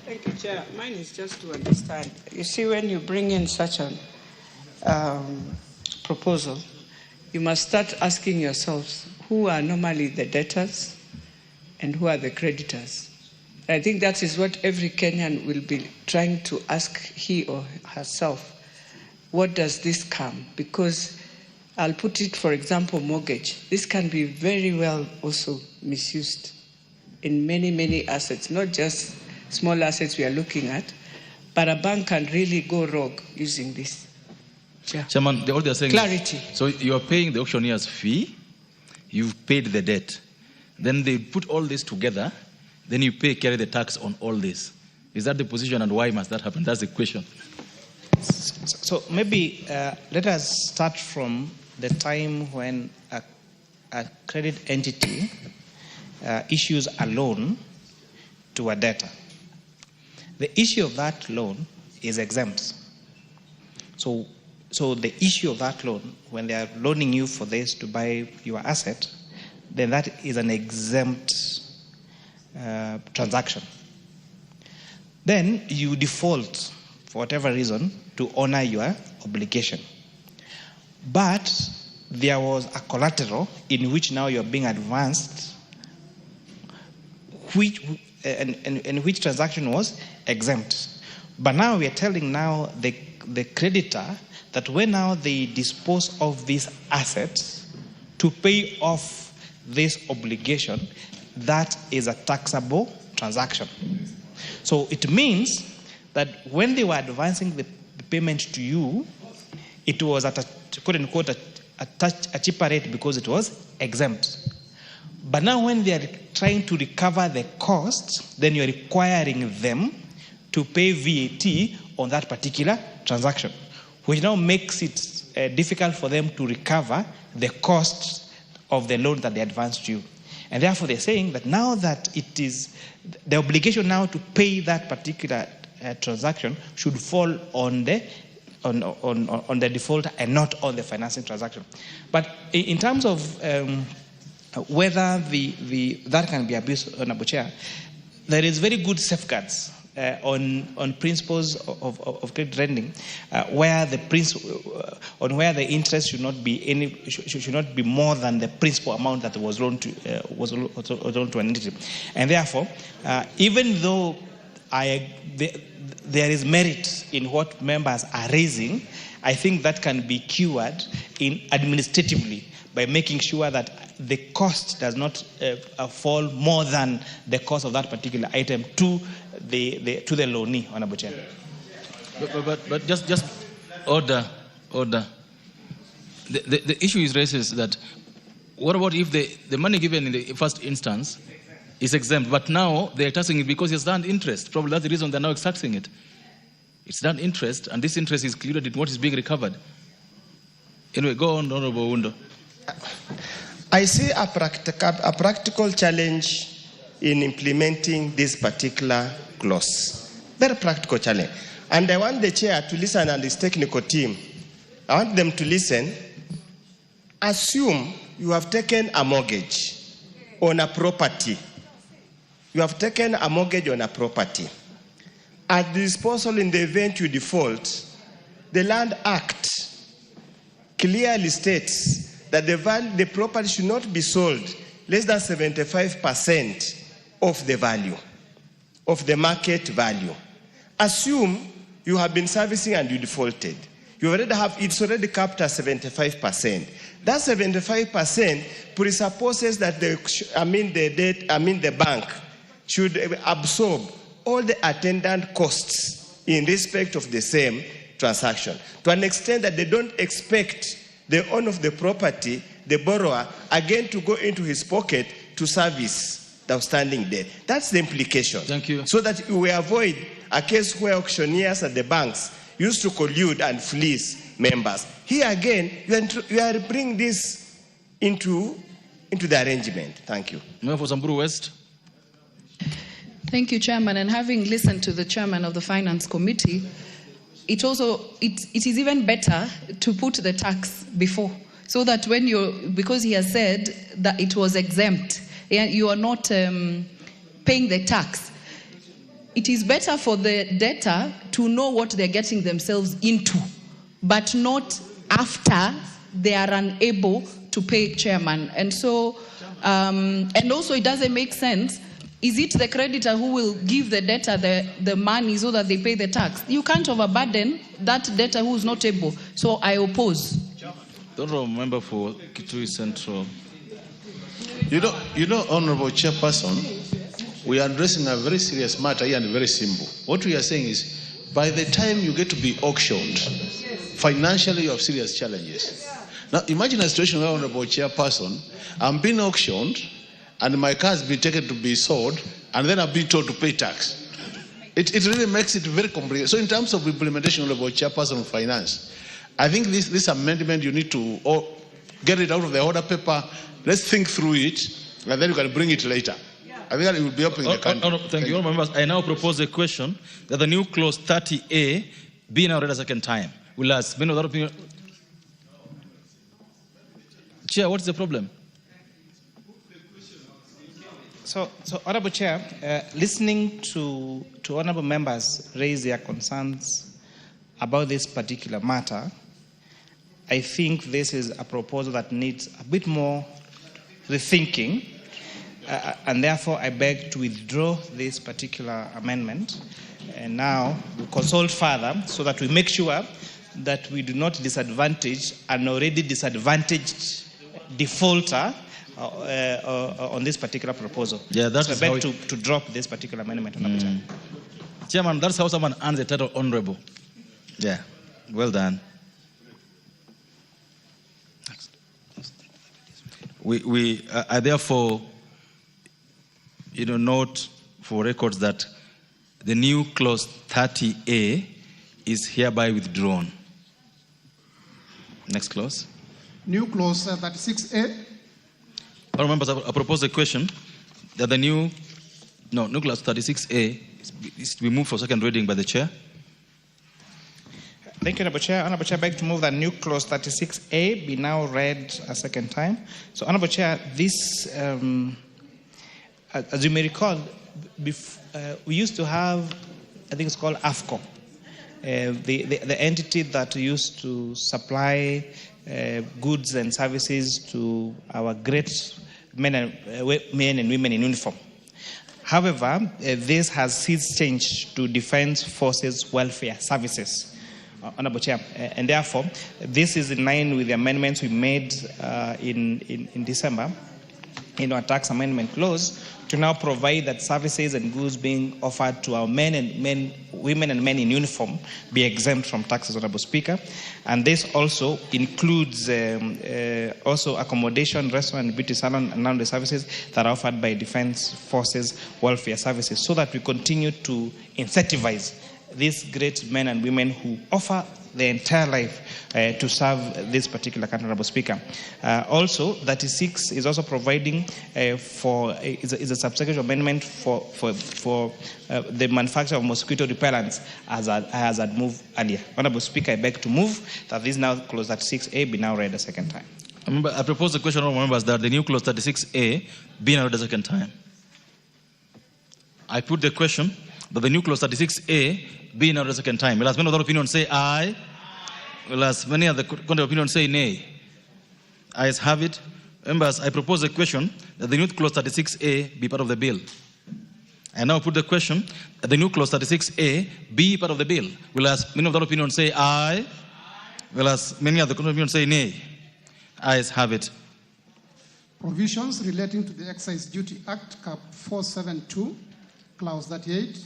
Thank you, Chair. Mine is just to understand. You see, when you bring in such a proposal, you must start asking yourselves who are normally the debtors and who are the creditors. I think that is what every Kenyan will be trying to ask he or herself. What does this come? Because I'll put it, for example, mortgage. This can be very well also misused in many, many assets, not just small assets we are looking at, but a bank can really go rogue using this. Yeah. Chairman, all they're saying clarity. So you're paying the auctioneer's fee, you've paid the debt, then they put all this together, then you carry the tax on all this. Is that the position, and why must that happen? That's the question. So maybe let us start from the time when a credit entity issues a loan to a debtor. The issue of that loan is exempt. So the issue of that loan, when they are loaning you for this to buy your asset, then that is an exempt transaction. Then you default, for whatever reason, to honor your obligation. But there was a collateral in which now you're being advanced, and which transaction was exempt. But now we are telling now the creditor that when now they dispose of these assets to pay off this obligation, that is a taxable transaction. So it means that when they were advancing the payment to you, it was at a quote unquote a cheaper rate because it was exempt. But now when they are trying to recover the costs, then you're requiring them to pay VAT on that particular transaction, which now makes it difficult for them to recover the costs of the loan that they advanced to you. And therefore they're saying that now that it is the obligation now to pay that particular transaction should fall on the defaulter and not on the financing transaction. But in terms of whether that can be abused, Honorable Chair, there is very good safeguards on principles of credit lending, where the interest should not be more than the principal amount that was loaned to an entity. And therefore, even though there is merit in what members are raising, I think that can be cured administratively by making sure that the cost does not fall more than the cost of that particular item to the loanee, Honorable Chair. But just order. The issue is raised that what about if the money given in the first instance is exempt, but now they're taxing it because it's done interest? Probably that's the reason they're now taxing it. It's done interest, and this interest is included in what is being recovered. Anyway, go on, Honorable Wundo. I see a practical challenge in implementing this particular clause. Very practical challenge. And I want the chair to listen and his technical team. I want them to listen. Assume you have taken a mortgage on a property. You have taken a mortgage on a property. At the disposal in the event you default, the Land Act clearly states that the property should not be sold less than 75% of the value, of the market value. Assume you have been servicing and you defaulted. It's already capped at 75%. That 75% presupposes that the bank should absorb all the attendant costs in respect of the same transaction, to an extent that they don't expect the owner of the property, the borrower, again to go into his pocket to service the outstanding debt. That's the implication. Thank you. So that we avoid a case where auctioneers and the banks used to collude and fleece members. Here again, you are bringing this into the arrangement. Thank you. Member for Samburu West. Thank you, Chairman. And having listened to the Chairman of the Finance Committee, it is even better to put the tax before, so that because he has said that it was exempt, you are not paying the tax. It is better for the debtor to know what they're getting themselves into, but not after they are unable to pay, Chairman. And so, and also it doesn't make sense. Is it the creditor who will give the debtor the money so that they pay the tax? You can't overburden that debtor who is not able. So I oppose. The Honourable Member for Kitui Central. You know, Honourable Chairperson, we are addressing a very serious matter here and very simple. What we are saying is, by the time you get to be auctioned, financially you have serious challenges. Now, imagine a situation where, Honourable Chairperson, I'm being auctioned, and my car has been taken to be sold, and then I've been told to pay tax. It really makes it very complicated. So in terms of implementation of Chairperson of Finance, I think this amendment you need to get it out of the order paper. Let's think through it, and then you can bring it later. I think that it will be helping the country. Thank you. All members, I now propose a question that the new clause 30A be now read a second time. Will ask many other opinion. Chair, what is the problem? So Honorable Chair, listening to honorable members raise their concerns about this particular matter, I think this is a proposal that needs a bit more rethinking, and therefore I beg to withdraw this particular amendment. And now we consult further so that we make sure that we do not disadvantage an already disadvantaged defaulter on this particular proposal. Yeah, that's so I beg to drop this particular amendment. Chairman, that's how someone earns the title honorable. Yeah, well done. We I therefore, note for records that the new clause 30A is hereby withdrawn. Next clause. New clause 36A. All members, I propose a question that the new clause 36A is to be moved for second reading by the chair. Thank you, Honorable Chair. Honorable Chair, I beg to move that new clause 36A be now read a second time. So, Honorable Chair, this, as you may recall, we used to have, I think it's called AFCO, the entity that used to supply goods and services to our great men and women in uniform. However, this has since changed to Defense Forces Welfare Services. Honorable Chair, and therefore, this is in line with the amendments we made in December in our tax amendment clause to now provide that services and goods being offered to our women and men in uniform be exempt from taxes, Honorable Speaker. And this also includes also accommodation, restaurant, and beauty salon, and laundry services that are offered by Defense Forces Welfare Services, so that we continue to incentivize these great men and women who offer their entire life to serve this particular country, Honorable Speaker. Also, 36 is also providing is a subsequent amendment for the manufacture of mosquito repellents, as I had moved earlier. Honorable Speaker, I beg to move that this now clause 36A be now read a second time. I propose the question of members that the new clause 36A be now read a second time. I put the question that the new clause 36A be now read a second time. Will as many other opinions say aye? Will as many other opinions say nay? Ayes have it. Members, I propose a question that the new clause 36A be part of the bill. I now put the question that the new clause 36A be part of the bill. Will as many other opinions say aye? Will as many other opinions say nay? Ayes have it. Provisions relating to the Excise Duty Act, Cap 472, Clause 38.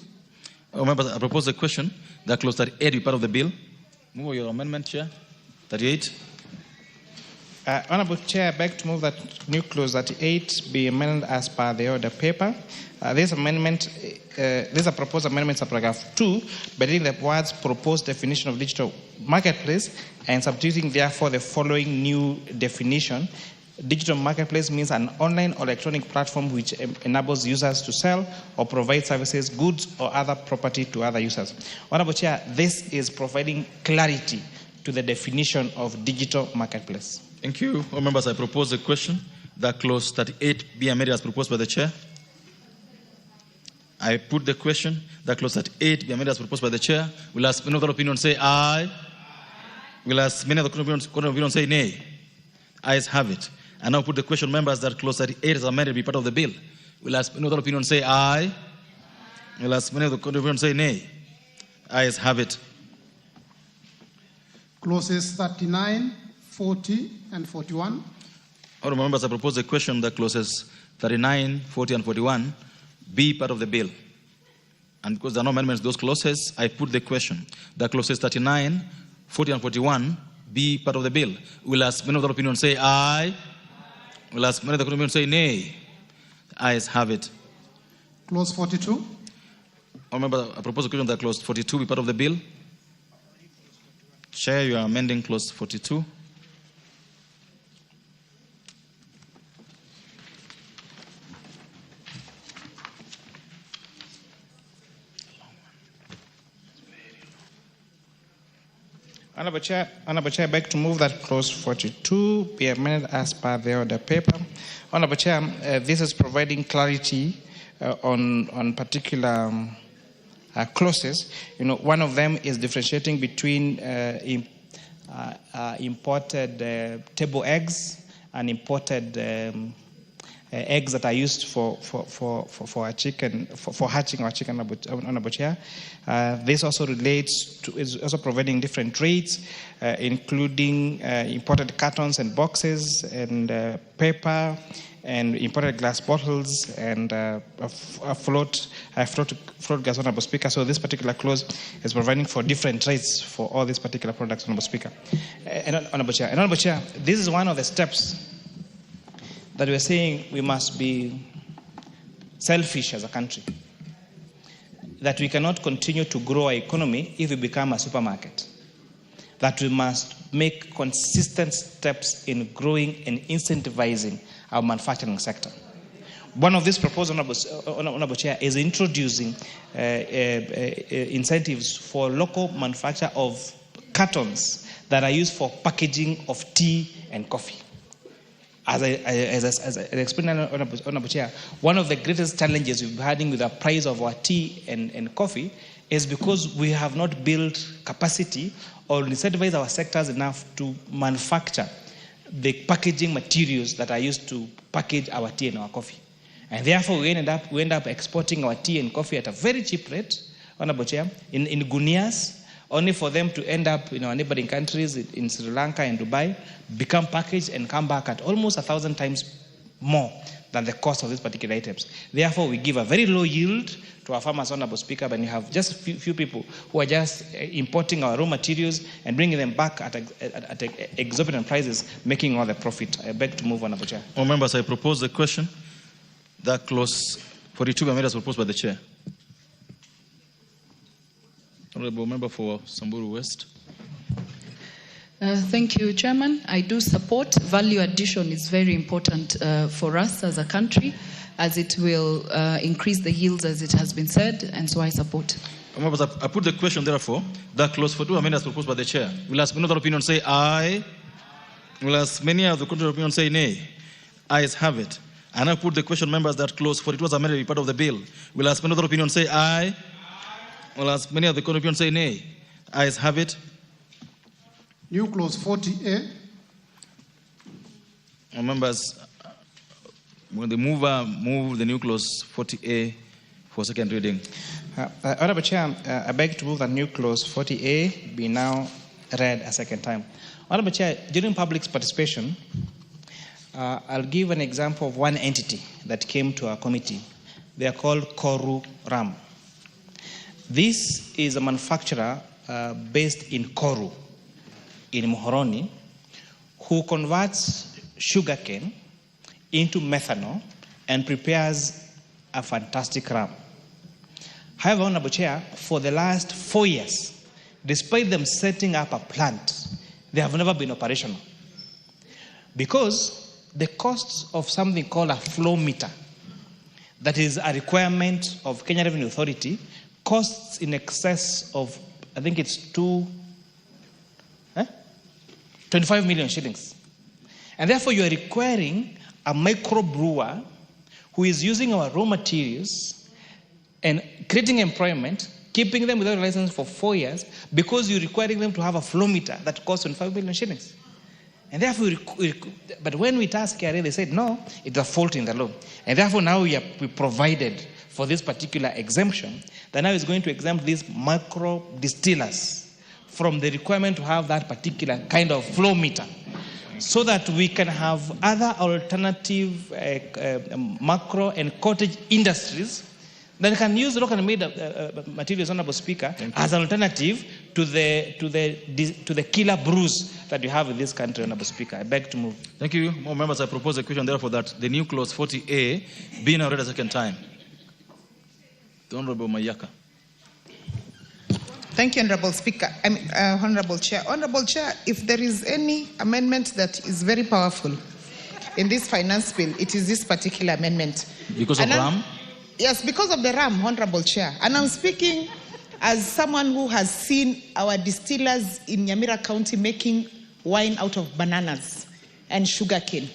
Members, I propose a question that clause 38 be part of the bill. Move your amendment, Chair. 38. Honorable Chair, I beg to move that new clause 38 be amended as per the order paper. This is a proposed amendment to paragraph 2, by adding the words proposed definition of digital marketplace and substituting therefore the following new definition. Digital marketplace means an online or electronic platform which enables users to sell or provide services, goods, or other property to other users. Honorable Chair, this is providing clarity to the definition of digital marketplace. Thank you. All members, I propose a question that clause 38 be amended as proposed by the Chair. I put the question that clause 38 be amended as proposed by the Chair. Will as many other opinions say aye? Will as many other opinions say nay? Ayes have it. I now put the question, members, that clause 38 is amended to be part of the bill. Will as many other opinions say aye? Will as many other opinions say nay? Ayes have it. Clauses 39, 40, and 41. Honourable members, I propose a question that clauses 39, 40, and 41 be part of the bill. And because there are no amendments to those clauses, I put the question that clauses 39, 40, and 41 be part of the bill. Will as many other opinions say aye? Will as many other opinions say nay? Ayes have it. Clause 42. Remember, I propose a question that clause 42 be part of the bill. Chair, you are amending clause 42. Honorable Chair, I beg to move that clause 42 be amended as per the order paper. Honorable Chair, this is providing clarity on particular clauses. One of them is differentiating between imported table eggs and imported eggs that are used for a chicken, for hatching our chicken. Honorable Chair, this also relates to, is also providing different rates, including imported cartons and boxes and paper and imported glass bottles and float gas, Honorable Speaker. So this particular clause is providing for different rates for all these particular products, Honorable Speaker. Honorable Chair, this is one of the steps that we're saying we must be selfish as a country. That we cannot continue to grow our economy if we become a supermarket. That we must make consistent steps in growing and incentivizing our manufacturing sector. One of these proposals, Honorable Chair, is introducing incentives for local manufacture of cartons that are used for packaging of tea and coffee. As I explained, Honorable Chair, one of the greatest challenges we've been having with the price of our tea and coffee is because we have not built capacity or incentivized our sectors enough to manufacture the packaging materials that are used to package our tea and our coffee. And therefore, we end up exporting our tea and coffee at a very cheap rate, Honorable Chair, in gunias, only for them to end up in our neighboring countries, in Sri Lanka and Dubai, become packaged and come back at almost 1,000 times more than the cost of these particular items. Therefore, we give a very low yield to our farmers, Honorable Speaker, and you have just few people who are just importing our raw materials and bringing them back at exorbitant prices, making all the profit. I beg to move, Honorable Chair. All members, I propose the question. That clause 42 amendments proposed by the Chair. Honorable Member for Samburu West. Thank you, Chairman. I do support. Value addition is very important for us as a country, as it will increase the yields, as it has been said, and so I support. Members, I put the question, therefore, that clause 42 amendments proposed by the Chair. Will ask many other opinion say aye? Will ask many of the contrary opinion say nay? Ayes have it. And I put the question, members, that clause 42 was amended to be part of the bill. Will ask many other opinion say aye? Will ask many of the contrary opinion say nay? Ayes have it. New clause 40A. Members, when the mover move the new clause 40A for second reading. Honorable Chair, I beg to move that new clause 40A be now read a second time. Honorable Chair, during public participation, I'll give an example of one entity that came to our committee. They are called Koru Ram. This is a manufacturer based in Koru, in Muhoroni, who converts sugarcane into methanol and prepares a fantastic rum. However, Honorable Chair, for the last 4 years, despite them setting up a plant, they have never been operational. Because the costs of something called a flow meter, that is a requirement of Kenya Revenue Authority, costs in excess of, I think it's 25 million shillings. And therefore you are requiring a micro brewer who is using our raw materials and creating employment, keeping them without a license for 4 years, because you're requiring them to have a flow meter that costs 25 million shillings. And therefore, but when we tasked KRA, they said, no, it's a fault in the law. And therefore, now we provided for this particular exemption, that now is going to exempt these micro distillers from the requirement to have that particular kind of flow meter, so that we can have other alternative macro and cottage industries that can use local made materials, Honorable Speaker, as an alternative to the killer brews that you have in this country, Honorable Speaker. I beg to move. Thank you. More members, I propose a question, therefore, that the new clause 40A be now read a second time. The Honorable Mayaka. Thank you, Honorable Speaker. Honorable Chair. Honorable Chair, if there is any amendment that is very powerful in this finance bill, it is this particular amendment. Because of RAM? Yes, because of the RAM, Honorable Chair. And I'm speaking as someone who has seen our distillers in Nyamira County making wine out of bananas and sugarcane,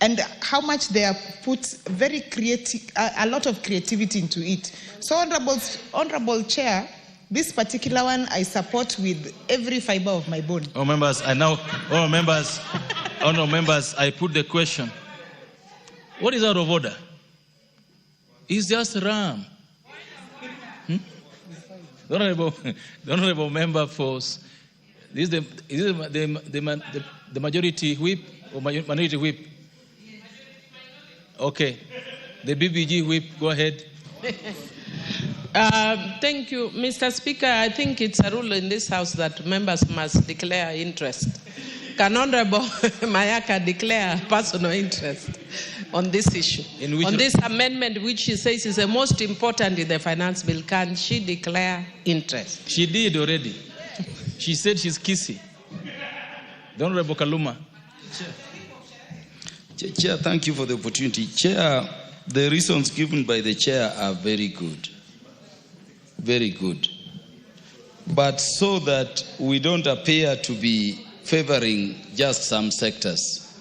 and how much they have put very creative, a lot of creativity into it. So, Honorable Chair, this particular one I support with every fiber of my bone. Honourable members, I put the question. What is out of order? It's just ram. The honourable member for this is the majority whip or minority whip. Okay, the BBG whip. Go ahead. Thank you, Mr. Speaker. I think it's a rule in this House that members must declare interest. Can Honorable Mayaka declare personal interest on this issue? On this amendment, which she says is the most important in the finance bill, can she declare interest? She did already. She said she's kissy. The Honorable Kaluma. Chair, thank you for the opportunity. Chair, the reasons given by the chair are very good. Very good. But so that we don't appear to be favoring just some sectors,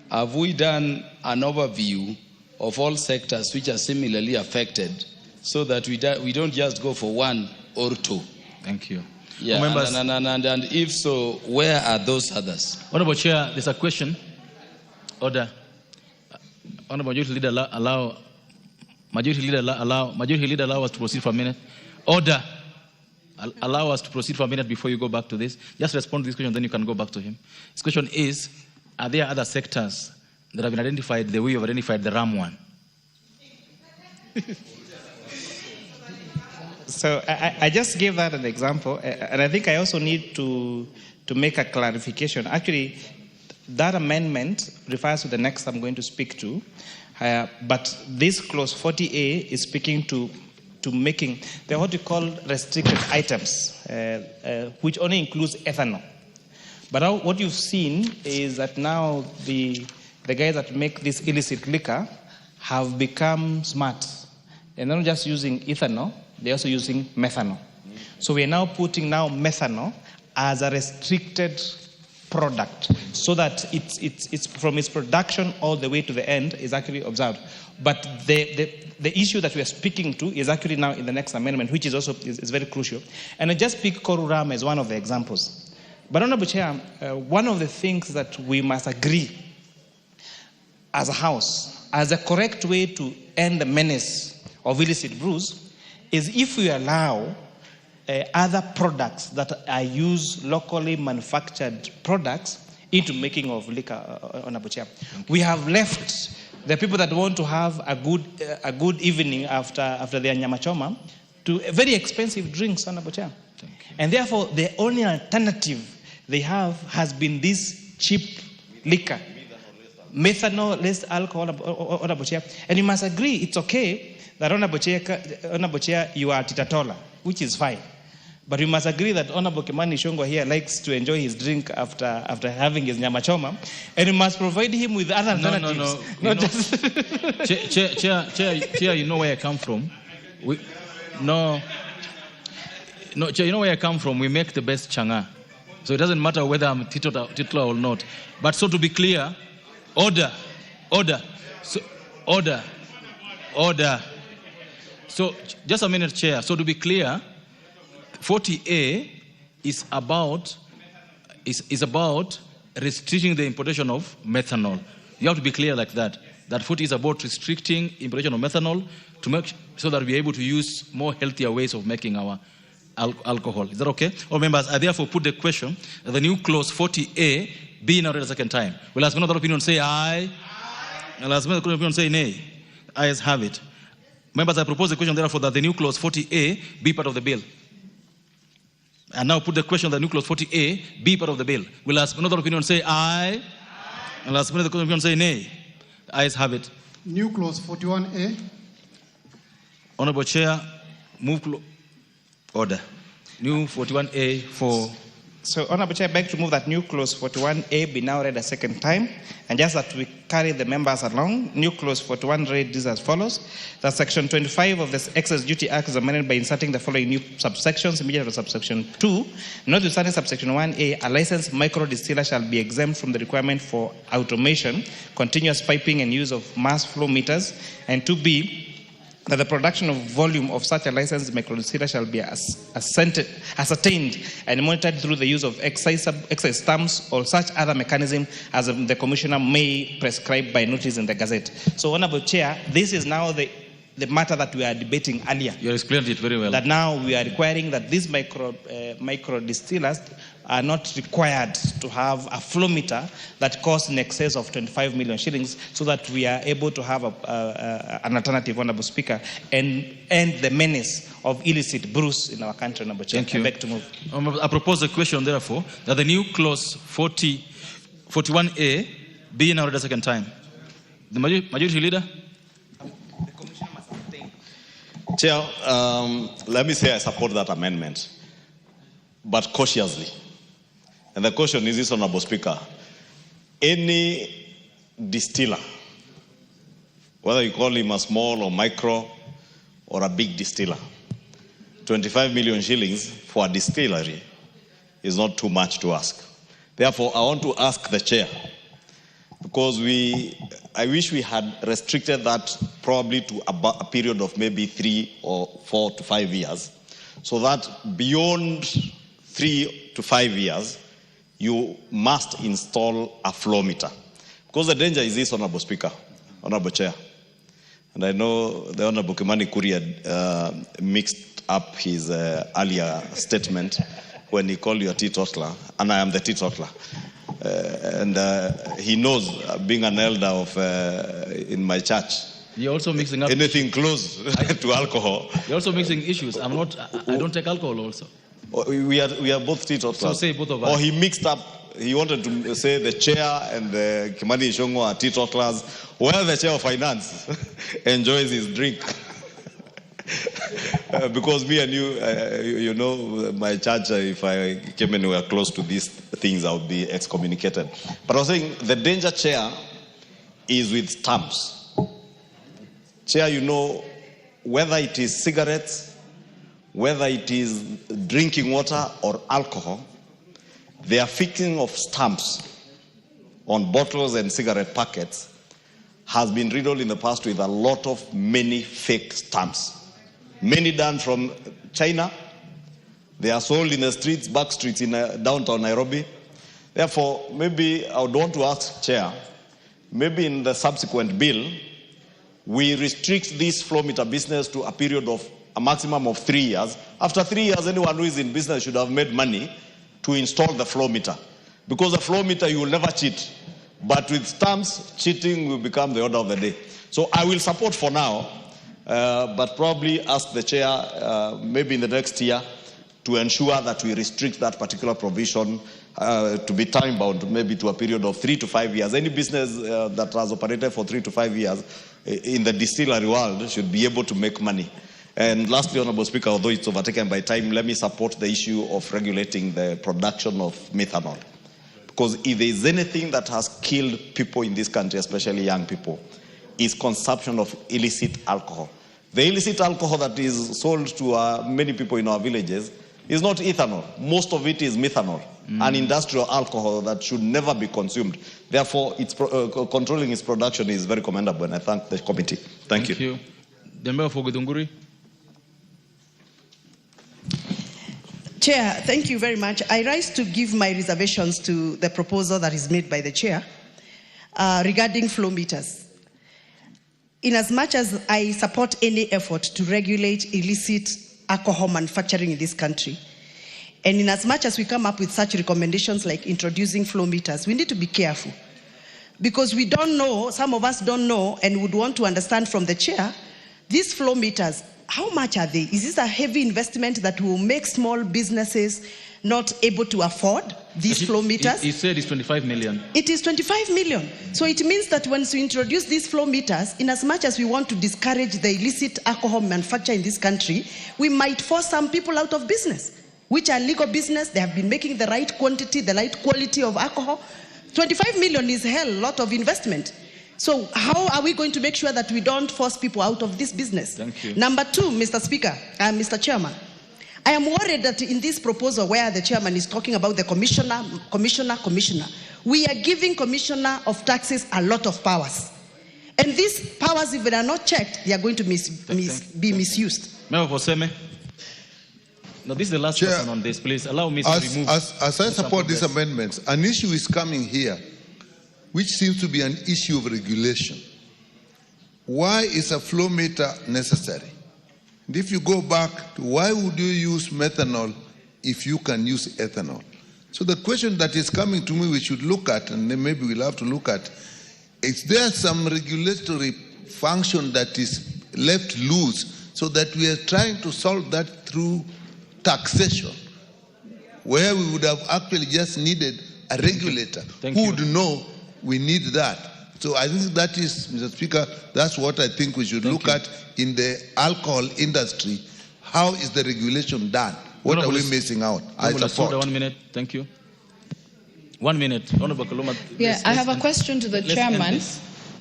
have we done an overview of all sectors which are similarly affected so that we don't just go for one or two? Thank you. Yeah, and if so, where are those others? Honorable Chair, there's a question. Order. Honorable Majority Leader, Majority Leader allow us to proceed for a minute. Order. Allow us to proceed for a minute before you go back to this. Just respond to this question, then you can go back to him. His question is, are there other sectors that have been identified the way you've identified the RAM one? So I just gave that an example, and I think I also need to make a clarification. Actually, that amendment refers to the next I'm going to speak to, but this clause 40A is speaking to making what we call restricted items, which only includes ethanol. But now what you've seen is that now the guys that make this illicit liquor have become smart. They're not just using ethanol, they're also using methanol. So we are now putting methanol as a restricted product so that it's from its production all the way to the end is actually observed. But the issue that we are speaking to is actually now in the next amendment, which is also is very crucial. And I just pick Koruram as one of the examples. But Honorable Chair, one of the things that we must agree as a House, as a correct way to end the menace of illicit brews, is if we allow other products that are used locally manufactured products into making of liquor, Honorable Chair. We have left the people that want to have a good evening after their nyamachoma to very expensive drinks, Honorable Chair. And therefore, the only alternative they have has been this cheap liquor, methanol, less alcohol, Honorable Chair. And you must agree, it's okay that Honorable Chair, you are Titatola, which is fine. But we must agree that Honorable Kimani Ichung'wah here likes to enjoy his drink after having his nyamachoma, and we must provide him with other alternatives. Chair, you know where I come from. Chair, you know where I come from. We make the best changa. So it doesn't matter whether I'm titular or not. But so to be clear, order. So just a minute, Chair. So to be clear, 40A is about restricting the importation of methanol. You have to be clear like that. That 40 is about restricting importation of methanol to make so that we're able to use more healthier ways of making our alcohol. Is that okay? All members, I therefore put the question that the new clause 40A be now read a second time. Will ask another opinion say aye? I'll ask another opinion say nay. Ayes have it. Members, I propose the question therefore that the new clause 40A be part of the bill. And now put the question that the new clause 40A be part of the bill. Will ask another opinion say aye? I'll ask another opinion say nay. Ayes have it. New clause 41A. Honorable Chair, move order. New 41A for So, Honorable Chair, I beg to move that new clause 41A be now read a second time, and just that we carry the members along. New clause 41 read this as follows: that Section 25 of the Excess Duty Act is amended by inserting the following new subsections immediately after subsection 2. Notwithstanding subsection 1A, a licensed micro distiller shall be exempt from the requirement for automation, continuous piping, and use of mass flow meters. And 2B, that the production of volume of such a licensed microdistiller shall be ascertained and monitored through the use of excise stamps or such other mechanism as the Commissioner may prescribe by notice in the Gazette. So, Honorable Chair, this is now the matter that we are debating earlier. You explained it very well. That now we are requiring that these micro distillers are not required to have a flow meter that costs in excess of 25 million shillings, so that we are able to have an alternative, Honorable Speaker, and end the menace of illicit brews in our country, Honorable Chair. Thank you. I beg to move. I propose a question, therefore, that the new clause 41A be now read a second time. The Majority Leader? Chair, let me say I support that amendment, but cautiously. And the caution is this, Honorable Speaker. Any distiller, whether you call him a small or micro or a big distiller, 25 million shillings for a distillery is not too much to ask. Therefore, I want to ask the chair, because I wish we had restricted that probably to a period of maybe 3 or 4 to 5 years, so that beyond 3 to 5 years, you must install a flow meter. Because the danger is this, Honorable Speaker, Honorable Chair. And I know the Honorable Kimani Kuri had mixed up his earlier statement when he called you a teetotaler, and I am the teetotaler. And he knows, being an elder in my church, You're also mixing up anything close to alcohol. You're also mixing issues. I don't take alcohol also. We are both teetotalers. So say both of us. Or he mixed up. He wanted to say the chair and the Kimani Ichung'wah are teetotalers, while the chair of finance enjoys his drink. Because me and you know, my church, if I came anywhere close to these things, I would be excommunicated. But I was saying the danger, Chair, is with stamps. Chair, you know, whether it is cigarettes, whether it is drinking water or alcohol, the affixing of stamps on bottles and cigarette packets has been riddled in the past with a lot of many fake stamps. Many done from China. They are sold in the streets, back streets in downtown Nairobi. Therefore, maybe I would want to ask Chair, maybe in the subsequent bill, we restrict this flow meter business to a period of a maximum of 3 years. After 3 years, anyone who is in business should have made money to install the flow meter. Because the flow meter, you will never cheat. But with stamps, cheating will become the order of the day. So I will support for now, but probably ask the chair, maybe in the next year, to ensure that we restrict that particular provision to be time-bound, maybe to a period of 3 to 5 years. Any business that has operated for 3 to 5 years in the distillery world should be able to make money. And lastly, Honorable Speaker, although it's overtaken by time, let me support the issue of regulating the production of methanol. Because if there is anything that has killed people in this country, especially young people, is consumption of illicit alcohol. The illicit alcohol that is sold to many people in our villages is not ethanol. Most of it is methanol, an industrial alcohol that should never be consumed. Therefore, controlling its production is very commendable, and I thank the committee. Thank you. The member for Githunguri. Chair, thank you very much. I rise to give my reservations to the proposal that is made by the chair regarding flow meters. In as much as I support any effort to regulate illicit alcohol manufacturing in this country, and in as much as we come up with such recommendations like introducing flow meters, we need to be careful. Because we don't know, some of us don't know, and would want to understand from the chair, these flow meters, how much are they? Is this a heavy investment that will make small businesses not able to afford these flow meters? He said it's 25 million. It is 25 million. So it means that once we introduce these flow meters, in as much as we want to discourage the illicit alcohol manufacture in this country, we might force some people out of business. which are legal business. They have been making the right quantity, the right quality of alcohol. 25 million is a hell lot of investment. So how are we going to make sure that we don't force people out of this business? Thank you. Number two, Mr. Speaker, Mr. Chairman, I am worried that in this proposal where the chairman is talking about the commissioner, we are giving commissioner of taxes a lot of powers. And these powers, if they are not checked, they are going to be misused. Member Poseme. No, this is the last person on this. Please allow me to remove. As I support these amendments, an issue is coming here, which seems to be an issue of regulation. Why is a flow meter necessary? And if you go back to why would you use methanol if you can use ethanol? So the question that is coming to me we should look at, and then maybe we'll have to look at, is there some regulatory function that is left loose so that we are trying to solve that through taxation, where we would have actually just needed a regulator who would know we need that. So I think that is, Mr. Speaker, that's what I think we should look at in the alcohol industry. How is the regulation done? What are we missing out? I support. 1 minute. Thank you. 1 minute. Honorable Kaluma. Yeah, I have a question to the chairman.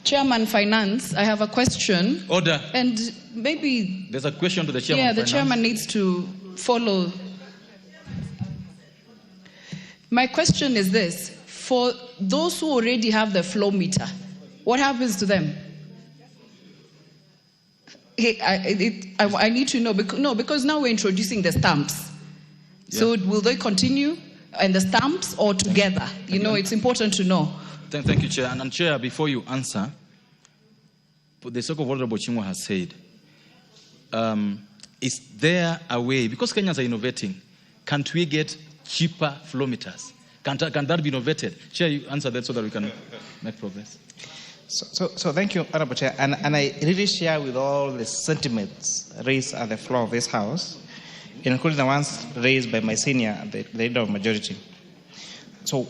Chairman Finance, I have a question. Order. And maybe... There's a question to the chairman. Yeah, the chairman needs to follow. My question is this. For those who already have the flow meter, what happens to them? I need to know, because now we're introducing the stamps. Yeah. So will they continue and the stamps or together? You know, it's important to know. Thank you, Chair. And Chair, before you answer, the sake of what Honorable Chingwa has said, is there a way, because Kenyans are innovating, can't we get cheaper flow meters? Can that be innovated? Chair, you answer that so that we can make progress. So thank you, Honorable Chair. And I really share with all the sentiments raised at the floor of this House, including the ones raised by my senior, the leader of majority. So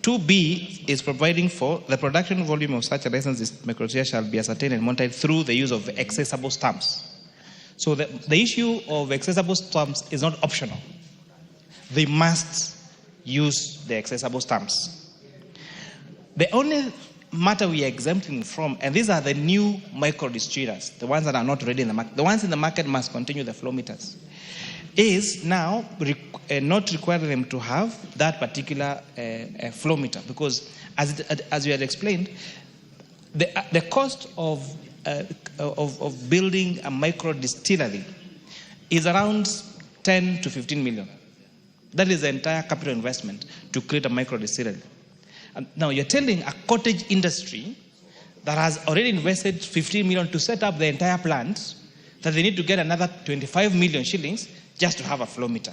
2B is providing for the production volume of such a licensed microshare shall be ascertained and monitored through the use of accessible stamps. So the issue of accessible stamps is not optional. They must use the accessible stamps. The only matter we are exempting from, and these are the new micro distillers, the ones that are not ready in the market, the ones in the market must continue the flow meters, is now not requiring them to have that particular flow meter, because as you had explained, the cost of building a micro distillery is around 10 to 15 million. That is the entire capital investment to create a micro distillery. And now you're telling a cottage industry that has already invested 15 million to set up the entire plant that they need to get another 25 million shillings just to have a flow meter.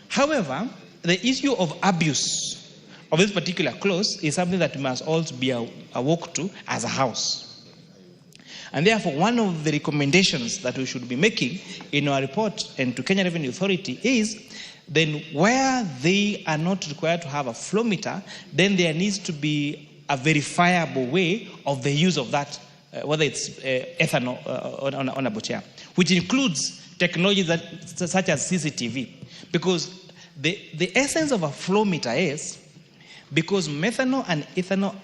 However, the issue of abuse of this particular clause is something that we must also be awoke to as a House. And therefore, one of the recommendations that we should be making in our report and to Kenya Revenue Authority is then where they are not required to have a flow meter, then there needs to be a verifiable way of the use of that, whether it's ethanol on a butcher, which includes technologies such as CCTV. Because the essence of a flow meter is, because methanol and ethanol,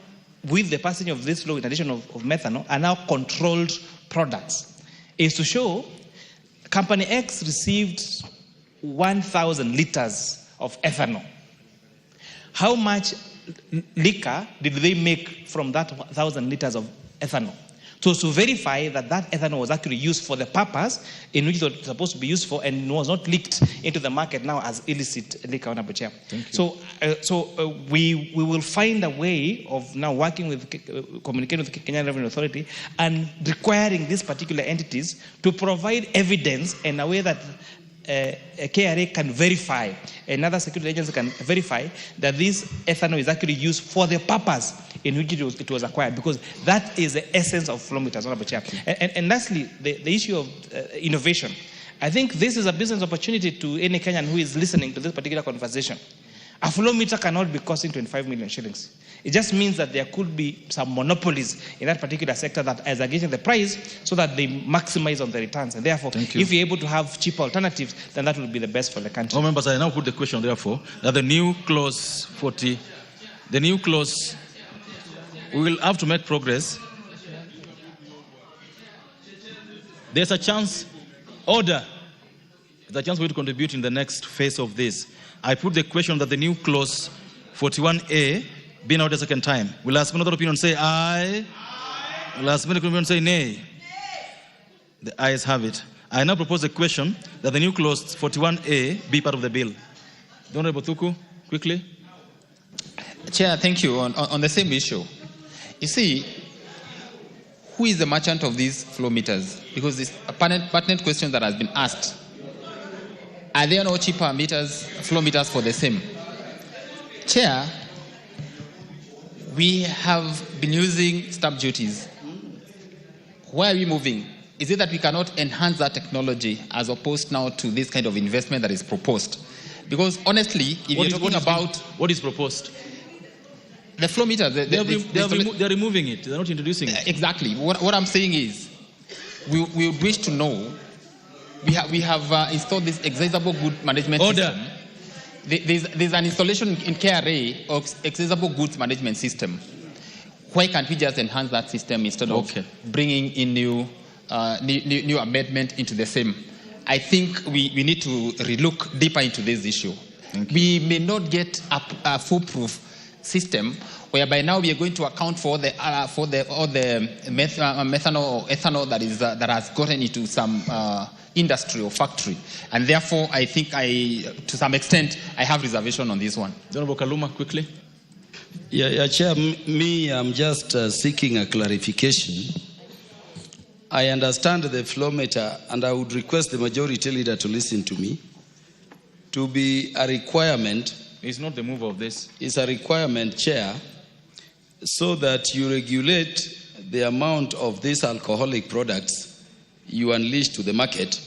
with the passage of this law, in addition of methanol, are now controlled products, is to show Company X received 1,000 liters of ethanol. How much liquor did they make from that 1,000 liters of ethanol? So to verify that that ethanol was actually used for the purpose in which it was supposed to be used for and was not leaked into the market now as illicit liquor on a butcher. So we will find a way of now working with, communicating with the Kenya Revenue Authority and requiring these particular entities to provide evidence in a way that KRA can verify, another security agency can verify that this ethanol is actually used for the purpose in which it was acquired, because that is the essence of flow meters. And lastly, the issue of innovation. I think this is a business opportunity to any Kenyan who is listening to this particular conversation. A flow meter cannot be costing 25 million shillings. It just means that there could be some monopolies in that particular sector that is against the price so that they maximize on the returns. And therefore, if we're able to have cheaper alternatives, then that will be the best for the country. All members, I now put the question, therefore, that the new clause 40, the new clause, we will have to make progress. There's a chance, order, there's a chance for you to contribute in the next phase of this. I put the question that the new clause 41A be now the second time. Will ask another opinion say aye? Will ask another opinion say nay? The ayes have it. I now propose a question that the new clause 41A be part of the bill. The Honorable Thuku, quickly. Chair, thank you. On the same issue, you see, who is the merchant of these flow meters? Because this a pertinent question that has been asked. Are there no cheaper meters, flow meters for the same? Chair, we have been using stamp duties. Where are we moving? Is it that we cannot enhance that technology as opposed now to this kind of investment that is proposed? Because honestly, if you're talking about... What is proposed? The flow meter. They're removing it. They're not introducing it. Exactly. What I'm saying is, we would wish to know, we have installed this accessible goods management system. There's an installation in KRA of accessible goods management system. Why can't we just enhance that system instead of bringing in new amendment into the same? I think we need to relook deeper into this issue. We may not get a foolproof system whereby now we are going to account for all the methanol or ethanol that has gotten into some industry or factory, and therefore I think to some extent I have reservation on this one. Honorable Kaluma, quickly. Yeah, Chair, I'm just seeking a clarification. I understand the flow meter, and I would request the majority leader to listen to me, to be a requirement. It's not the move of this. It's a requirement, Chair, so that you regulate the amount of these alcoholic products you unleash to the market,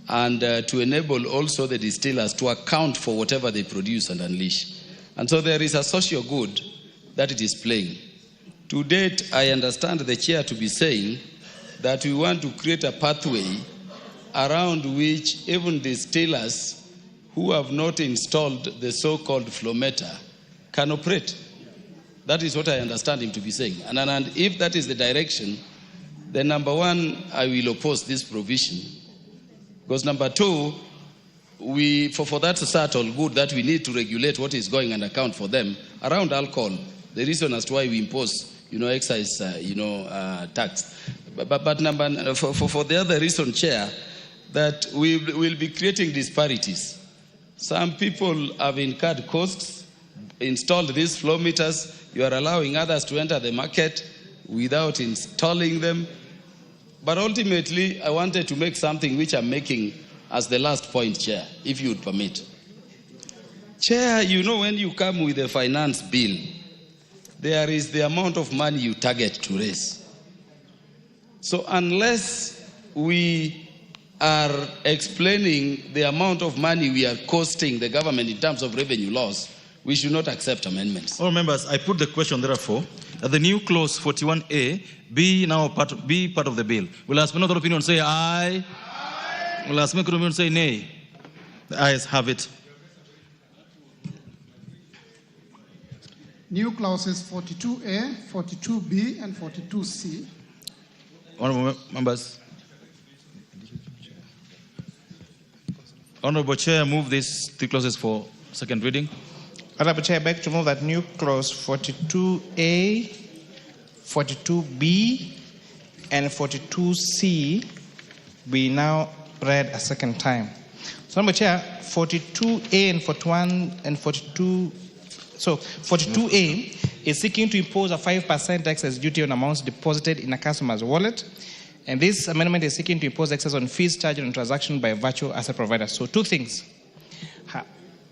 and to enable also the distillers to account for whatever they produce and unleash. And so there is a social good that it is playing. To date, I understand the chair to be saying that we want to create a pathway around which even distillers who have not installed the so-called flow meter can operate. That is what I understand him to be saying. And if that is the direction, then number one, I will oppose this provision. Because number two, for that subtle good that we need to regulate what is going and account for them around alcohol, the reason as to why we impose, excise, tax. But for the other reason, Chair, that we will be creating disparities. Some people have incurred costs, installed these flow meters. You are allowing others to enter the market without installing them. But ultimately, I wanted to make something which I'm making as the last point, Chair, if you would permit. Chair, when you come with a finance bill, there is the amount of money you target to raise. So unless we are explaining the amount of money we are costing the government in terms of revenue loss, we should not accept amendments. All members, I put the question, therefore, that the new clause 41A be part of the bill. Will ask another opinion say aye? Will ask another opinion say nay? The ayes have it. New clauses 42A, 42B, and 42C. Honorable members. Honorable Chair, move these three clauses for second reading. Honorable Chair, I beg to move that new clause 42A, 42B, and 42C be now read a second time. So, Honorable Chair, 42A and 41 and 42. So, 42A is seeking to impose a 5% excess duty on amounts deposited in a customer's wallet. And this amendment is seeking to impose excess on fees charged on transaction by virtual asset providers. So, two things.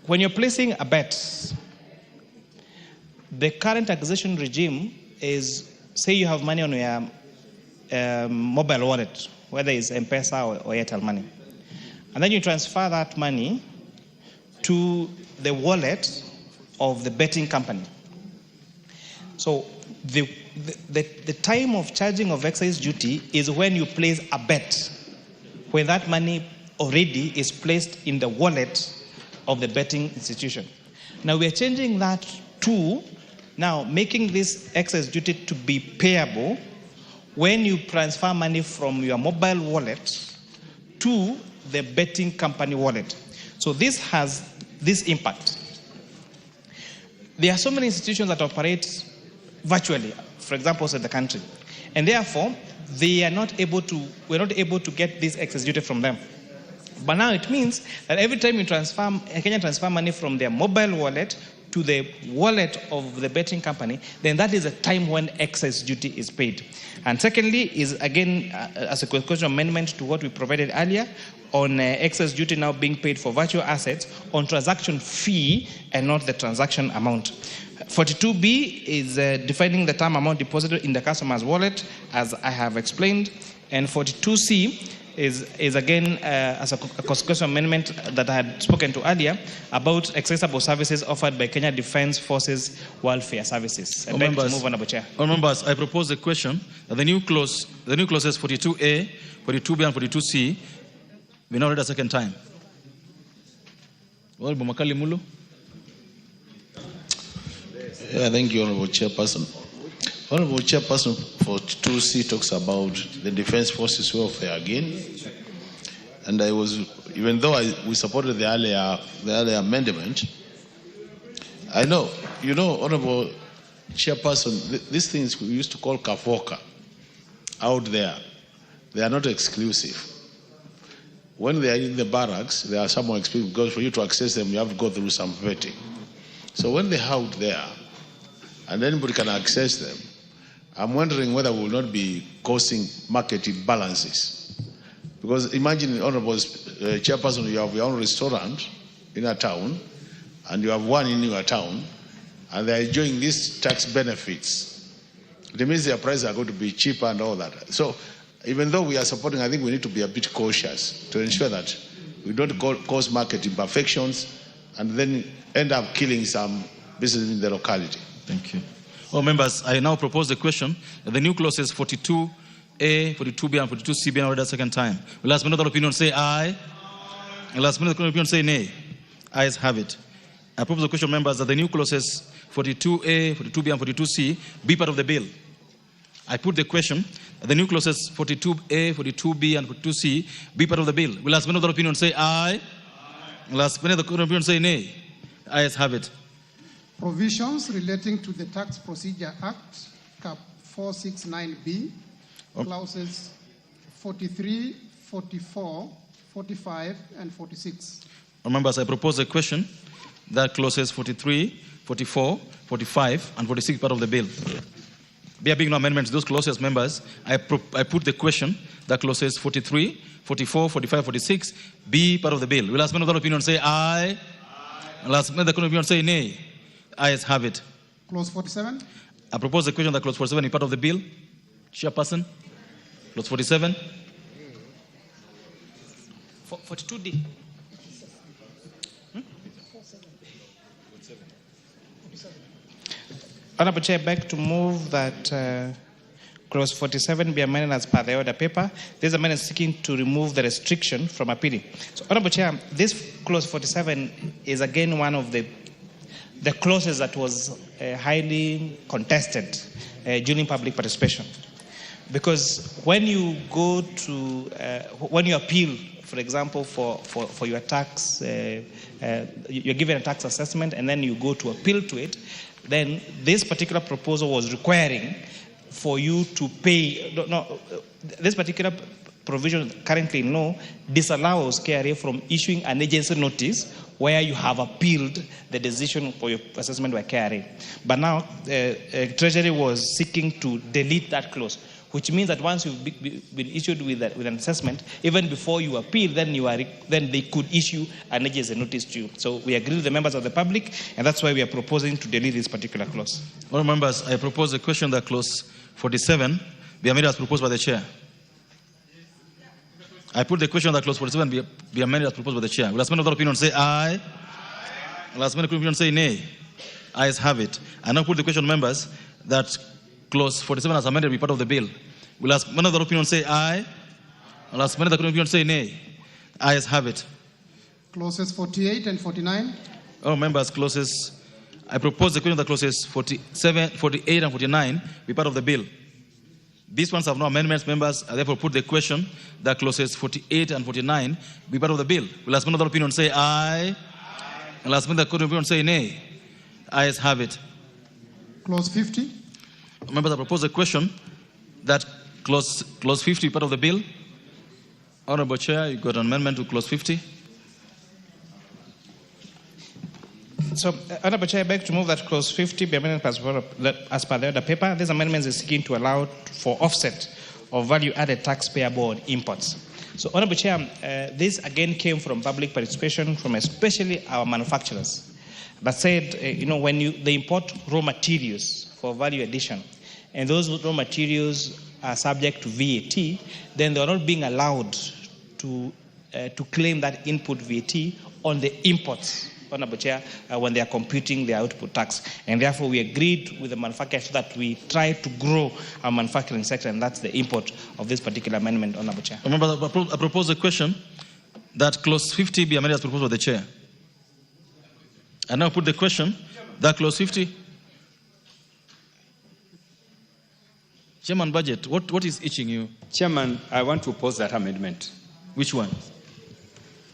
When you're placing a bet, the current acquisition regime is, say you have money on your mobile wallet, whether it's M-Pesa or Airtel Money. And then you transfer that money to the wallet of the betting company. So the time of charging of excise duty is when you place a bet, when that money already is placed in the wallet of the betting institution. Now we are changing that to now making this excise duty to be payable when you transfer money from your mobile wallet to the betting company wallet. So this has this impact. There are so many institutions that operate virtually, for example, in the country, and therefore we're not able to get this excess duty from them. But now it means that every time you transfer money from their mobile wallet to the wallet of the betting company, then that is a time when excess duty is paid. And secondly is, again, as a question amendment to what we provided earlier on excess duty now being paid for virtual assets on transaction fee and not the transaction amount. 42B is defining the term amount deposited in the customer's wallet, as I have explained. And 42C is again as a constitutional amendment that I had spoken to earlier about accessible services offered by Kenya Defence Forces Welfare Services. I'd like to move on, Chair. Members, I propose a question that the new clauses 42A, 42B, and 42C be now read a second time. Yeah, thank you, Honorable Chairperson. Honorable Chairperson, 42C talks about the Defence Forces welfare again. And I was, even though we supported the earlier amendment, I know, Honorable Chairperson, these things we used to call kafoka out there, they are not exclusive. When they are in the barracks, they are somewhat exclusive because for you to access them, you have to go through some vetting. So when they're out there, and anybody can access them, I'm wondering whether we will not be causing market imbalances. Because imagine, Honorable Chairperson, you have your own restaurant in a town, and you have one in your town, and they're enjoying these tax benefits. It means their prices are going to be cheaper and all that. So even though we are supporting, I think we need to be a bit cautious to ensure that we don't cause market imperfections and then end up killing some business in the locality. Thank you. Well, members, I now propose the question that the new clauses 42A, 42B, and 42C be now read a second time. Will last minute of opinion say aye? Will last minute of opinion say nay? Ayes have it. I propose the question, members, that the new clauses 42A, 42B, and 42C be part of the bill. I put the question that the new clauses 42A, 42B, and 42C be part of the bill. Will last minute of opinion say aye? Will last minute of opinion say nay? Ayes have it. Provisions relating to the Tax Procedure Act, Cap 469B, clauses 43, 44, 45, and 46. Members, I propose a question that clauses 43, 44, 45, and 46 part of the bill. There being no amendments to those clauses, members, I put the question that clauses 43, 44, 45, 46 be part of the bill. Will last minute of opinion say aye? Last minute of opinion say nay? Ayes have it. Clause 47. I propose the question that clause 47 is part of the bill. Chairperson. Clause 47. 42D. Honorable Chair, I beg to move that clause 47 be amended as per the order paper. This amendment is seeking to remove the restriction from appealing. So, Honorable Chair, this clause 47 is again one of the clauses that was highly contested during public participation. Because when you go to, when you appeal, for example, for your tax, you're given a tax assessment and then you go to appeal to it, then this particular proposal was requiring for you to pay, this particular provision currently disallows KRA from issuing an agency notice where you have appealed the decision for your assessment by KRA. But now, Treasury was seeking to delete that clause, which means that once you've been issued with an assessment, even before you appeal, then they could issue an agency notice to you. So we agree with the members of the public, and that's why we are proposing to delete this particular clause. All members, I propose a question that clause 47 be amended as proposed by the chair. I put the question that clause 47 be amended as proposed by the chair. Will last minute of opinion say aye? Will last minute of opinion say nay? Ayes have it. I now put the question, members, that clause 47 as amended be part of the bill. Will ask one of the opinion say aye? Will ask one of the opinion say nay? Ayes have it. Clauses 48 and 49. Oh, members, clauses. I propose the question that clauses 47, 48 and 49 be part of the bill. These ones have no amendments, members. I therefore put the question that clauses 48 and 49 be part of the bill. Will ask one of the opinion say aye? Will ask one of the opinion say nay? Ayes have it. Clause 50. Members, I propose a question that clause 50 be part of the bill. Honorable Chair, you got an amendment to clause 50. So, Honorable Chair, I beg to move that clause 50 be amended as per the order paper. This amendment is seeking to allow for offset of value-added tax payable on imports. So, Honorable Chair, this again came from public participation from especially our manufacturers that said, when they import raw materials for value addition, and those raw materials are subject to VAT, then they are not being allowed to claim that input VAT on the imports, Honorable Chair, when they are computing their output tax. And therefore, we agreed with the manufacturers so that we try to grow our manufacturing sector, and that's the import of this particular amendment, Honorable Chair. Remember, I propose a question that clause 50 be amended as proposed by the Chair. I now put the question that clause 50. Chairman, budget, what is itching you? Chairman, I want to oppose that amendment. Which one?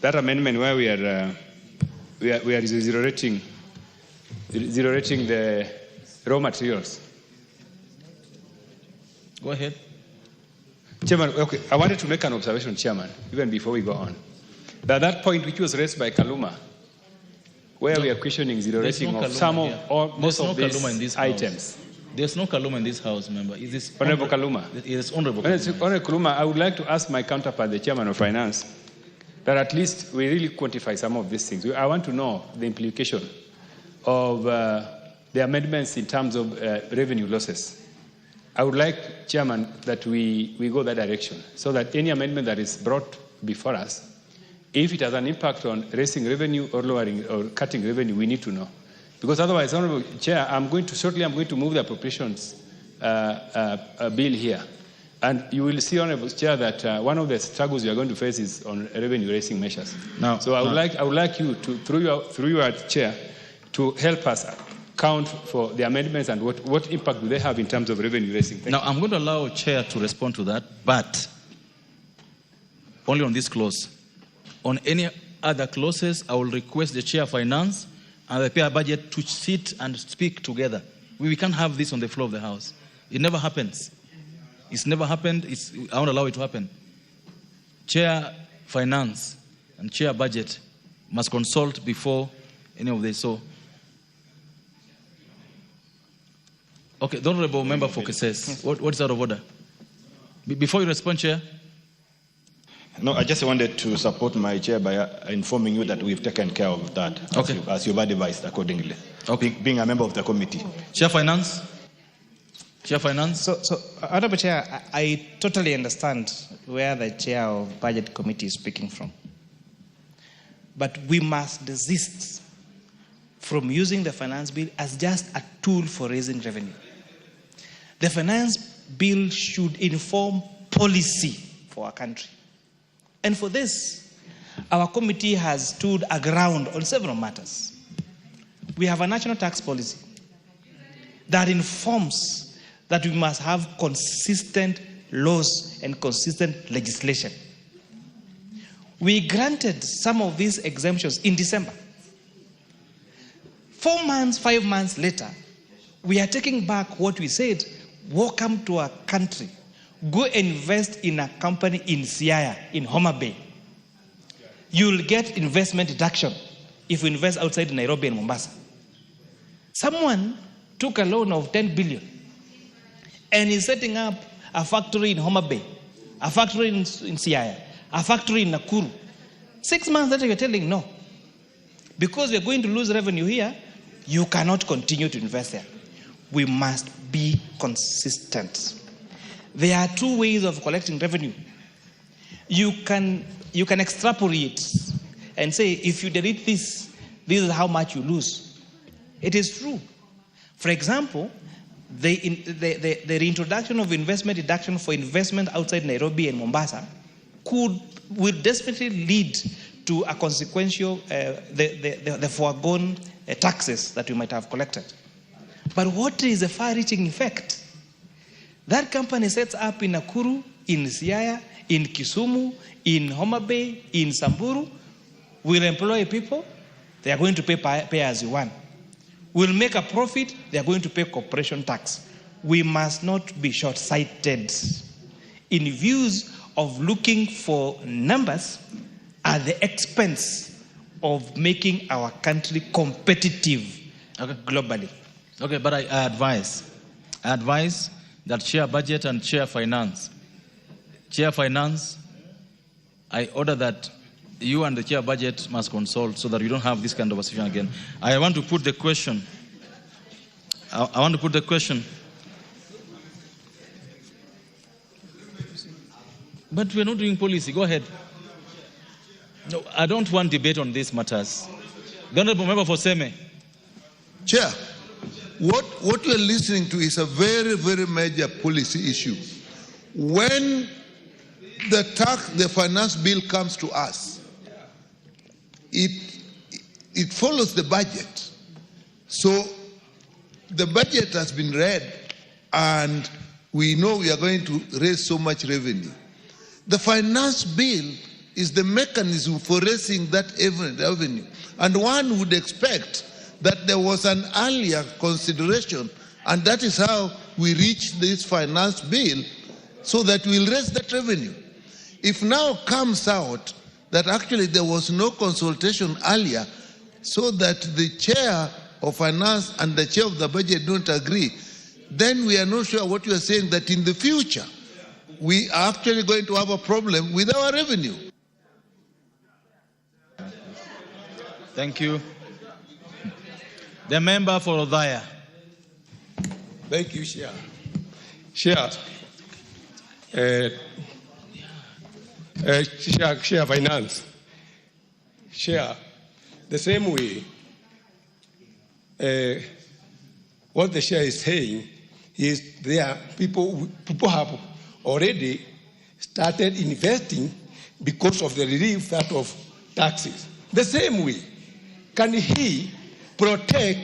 That amendment where we are zero rating the raw materials. Go ahead. Chairman, okay, I wanted to make an observation, Chairman, even before we go on. That point which was raised by Kaluma, where we are questioning zero rating of some or most of these items. There's no Kaluma in this house, member. Is this Honorable Kaluma? Yes, Honorable Kaluma. Honorable Kaluma, I would like to ask my counterpart, the Chairman of Finance, that at least we really quantify some of these things. I want to know the implication of the amendments in terms of revenue losses. I would like, Chairman, that we go that direction so that any amendment that is brought before us, if it has an impact on raising revenue or lowering or cutting revenue, we need to know. Because otherwise, Honorable Chair, I'm going to move the appropriations bill here. And you will see, Honorable Chair, that one of the struggles we are going to face is on revenue-raising measures. So I would like you to, through your chair, to help us count for the amendments and what impact do they have in terms of revenue-raising. Now, I'm going to allow Chair to respond to that, but only on this clause. On any other clauses, I will request the Chair of Finance and the PR budget to sit and speak together. We can't have this on the floor of the House. It never happens. It's never happened. I won't allow it to happen. Chair Finance and Chair Budget must consult before any of this. So, okay, the Honorable Member for Cases, what is out of order? Before you respond, Chair. No, I just wanted to support my chair by informing you that we've taken care of that, as you've advised accordingly. Okay. Being a member of the committee. Chair Finance. Chair Finance. So Honorable Chair, I totally understand where the Chair of Budget Committee is speaking from. But we must desist from using the finance bill as just a tool for raising revenue. The finance bill should inform policy for our country. And for this, our committee has stood aground on several matters. We have a national tax policy that informs that we must have consistent laws and consistent legislation. We granted some of these exemptions in December. 4 months, 5 months later, we are taking back what we said. Welcome to our country. Go invest in a company in Siaya, in Homa Bay. You'll get investment deduction if you invest outside Nairobi and Mombasa. Someone took a loan of 10 billion and is setting up a factory in Homa Bay, a factory in Siaya, a factory in Nakuru. 6 months later, you're telling no. Because we're going to lose revenue here, you cannot continue to invest there. We must be consistent. There are 2 ways of collecting revenue. You can extrapolate and say, if you delete this, this is how much you lose. It is true. For example, the reintroduction of investment deduction for investment outside Nairobi and Mombasa will definitely lead to a consequential, the foregone taxes that we might have collected. But what is the far-reaching effect? That company sets up in Nakuru, in Siaya, in Kisumu, in Homa Bay, in Samburu, will employ people, they are going to pay as you want. Will make a profit, they are going to pay corporation tax. We must not be short-sighted in views of looking for numbers at the expense of making our country competitive globally. Okay, but I advise that share budget and share finance. Chair finance, I order that you and the chair budget must consult so that you don't have this kind of situation again. I want to put the question. I want to put the question. But we're not doing policy. Go ahead. No, I don't want debate on these matters. The Honorable Member for Seme. Chair, what you're listening to is a very, very major policy issue. When the finance bill comes to us, it follows the budget. So the budget has been read and we know we are going to raise so much revenue. The finance bill is the mechanism for raising that revenue. And one would expect that there was an earlier consideration, and that is how we reached this finance bill, so that we'll raise that revenue. If now comes out that actually there was no consultation earlier, so that the chair of finance and the chair of the budget don't agree, then we are not sure what you are saying, that in the future, we are actually going to have a problem with our revenue. Thank you. The member for Odhaya. Thank you, Chair. Chair, Chair Finance. Chair, the same way, what the chair is saying is there people have already started investing because of the relief that of taxes. The same way, can he protect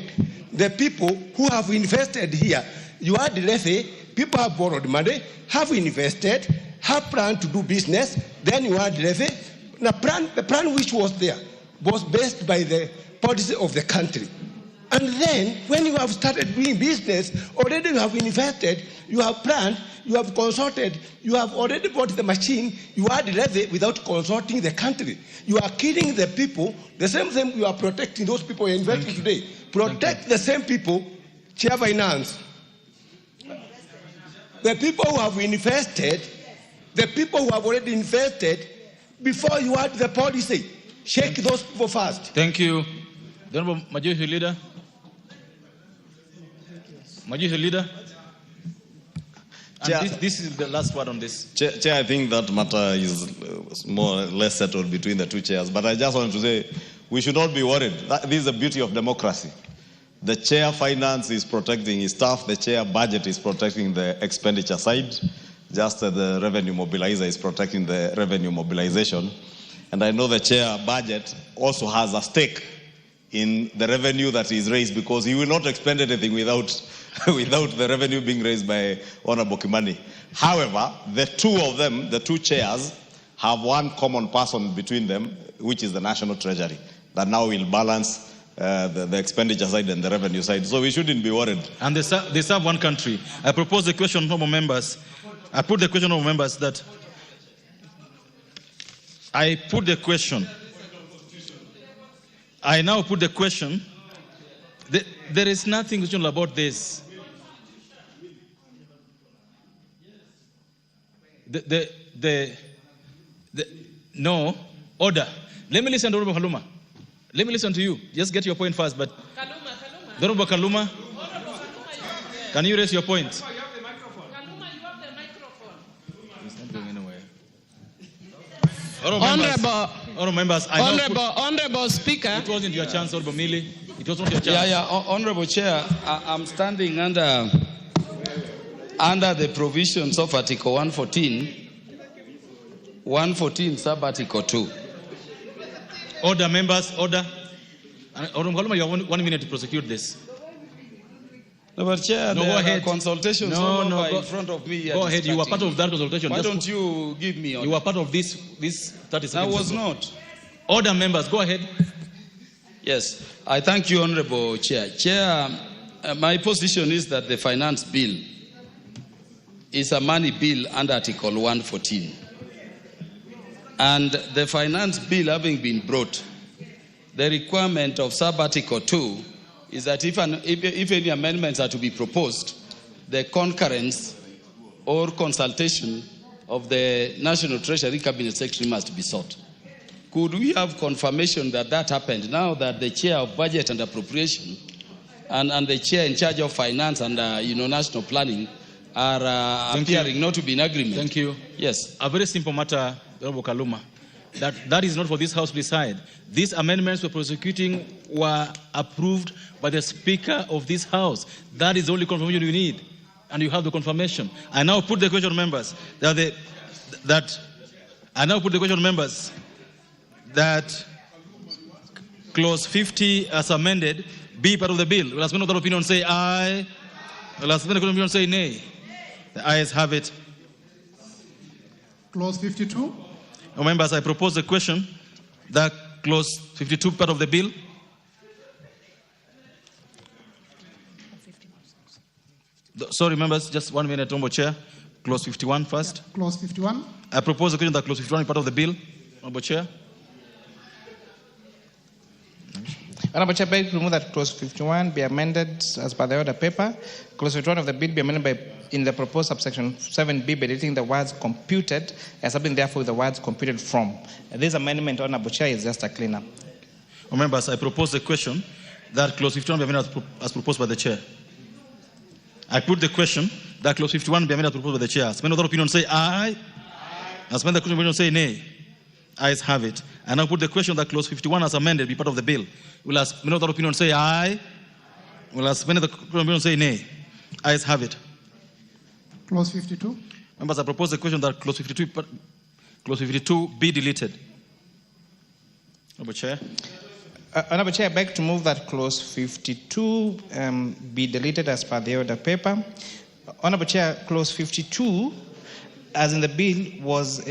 the people who have invested here? You are the levy, people have borrowed money, have invested, have planned to do business, then you are the levy. The plan which was there was based by the policy of the country. And then, when you have started doing business, already you have invested, you have planned, you have consulted, you have already bought the machine, you are the levy without consulting the country. You are killing the people, the same thing you are protecting those people you are investing today. Protect the same people, Chair Finance. The people who have invested, the people who have already invested, before you had the policy, shake those people first. Thank you. The Honorable Majority Leader. Majority Leader. And this is the last word on this. Chair, I think that matter is more or less settled between the two chairs. But I just wanted to say, we should not be worried. This is the beauty of democracy. The chair finance is protecting his staff. The chair budget is protecting the expenditure side. Just the revenue mobilizer is protecting the revenue mobilization. And I know the chair budget also has a stake in the revenue that is raised, because he will not expend anything without the revenue being raised by Honorable Kimani. However, the two of them, the two chairs, have one common person between them, which is the National Treasury, that now will balance the expenditure side and the revenue side. So we shouldn't be worried. And they serve one country. I propose the question, honorable members. I put the question, honorable members, that I put the question. I now put the question. There is nothing questionable about this. No, order. Let me listen to Honorable Kaluma. Let me listen to you. Just get your point first. But Honorable Kaluma, can you raise your point? Honorable Speaker. It wasn't your chance, Honorable Mili. It was not your chance. Honorable Chair, I'm standing under the provisions of Article 114, sub-Article 2. Order, members, order. Honorable Kaluma, you have 1 minute to prosecute this. No, but Chair, no, there go ahead. are consultations in front of me. Go ahead. You were part of that consultation. Why don't you give me order? You were part of this 30 seconds. I was not. Order, members. Go ahead. Yes. I thank you, Honorable Chair. Chair, my position is that the finance bill is a money bill under Article 114. And the finance bill having been brought, the requirement of sub-Article 2 is that if any amendments are to be proposed, the concurrence or consultation of the National Treasury Cabinet Secretary must be sought. Could we have confirmation that that happened now that the Chair of Budget and Appropriation and the Chair in charge of Finance and National Planning are appearing not to be in agreement? Thank you. Yes. A very simple matter, Honorable Kaluma. That is not for this House to decide. These amendments we're prosecuting were approved by the Speaker of this House. That is the only confirmation you need. And you have the confirmation. I now put the question, members, that clause 50 as amended be part of the bill. Will I spend another opinion say aye? Will I spend another opinion say nay? The ayes have it. Clause 52. Members, I propose the question that clause 52 part of the bill. Sorry, members, just 1 minute, Honorable Chair. Clause 51 first. Clause 51. I propose the question that clause 51 is part of the bill. Honorable Chair. Honorable Chair, beg to remove that clause 51 be amended as per the order paper. Clause 51 of the bill be amended in the proposed subsection 7b by deleting the words computed and subbing therefore the words computed from. This amendment, Honorable Chair, is just a cleanup. Members, I propose the question that clause 51 be amended as proposed by the Chair. I put the question that clause 51 be amended as proposed by the Chair. Spend other opinion say aye. And spend the opinion say nay. Ayes have it. I now put the question that clause 51 as amended be part of the bill. Will I spend other opinion say aye? Will I spend the opinion say nay? Ayes have it. Clause 52. Members, I propose the question that clause 52 be deleted. Honorable Chair. Honorable Chair, I beg to move that clause 52 be deleted as per the order paper. Honorable Chair, clause 52, as in the bill, was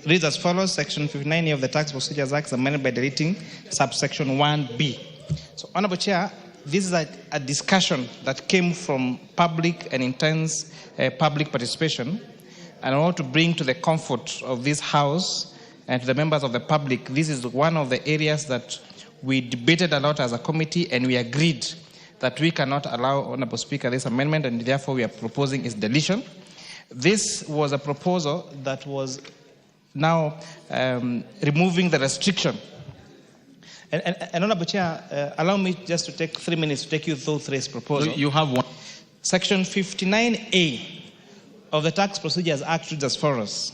reads as follows: Section 59A of the Tax Procedures Act amended by deleting subsection 1B. So, Honorable Chair, this is a discussion that came from public and intense public participation, and I want to bring to the comfort of this House and to the members of the public, this is one of the areas that we debated a lot as a committee, and we agreed that we cannot allow, Honorable Speaker, this amendment, and therefore we are proposing its deletion. This was a proposal that was now removing the restriction. And Honorable Chair, allow me just to take 3 minutes to take you through this proposal. You have one. Section 59A of the Tax Procedures Act reads as follows: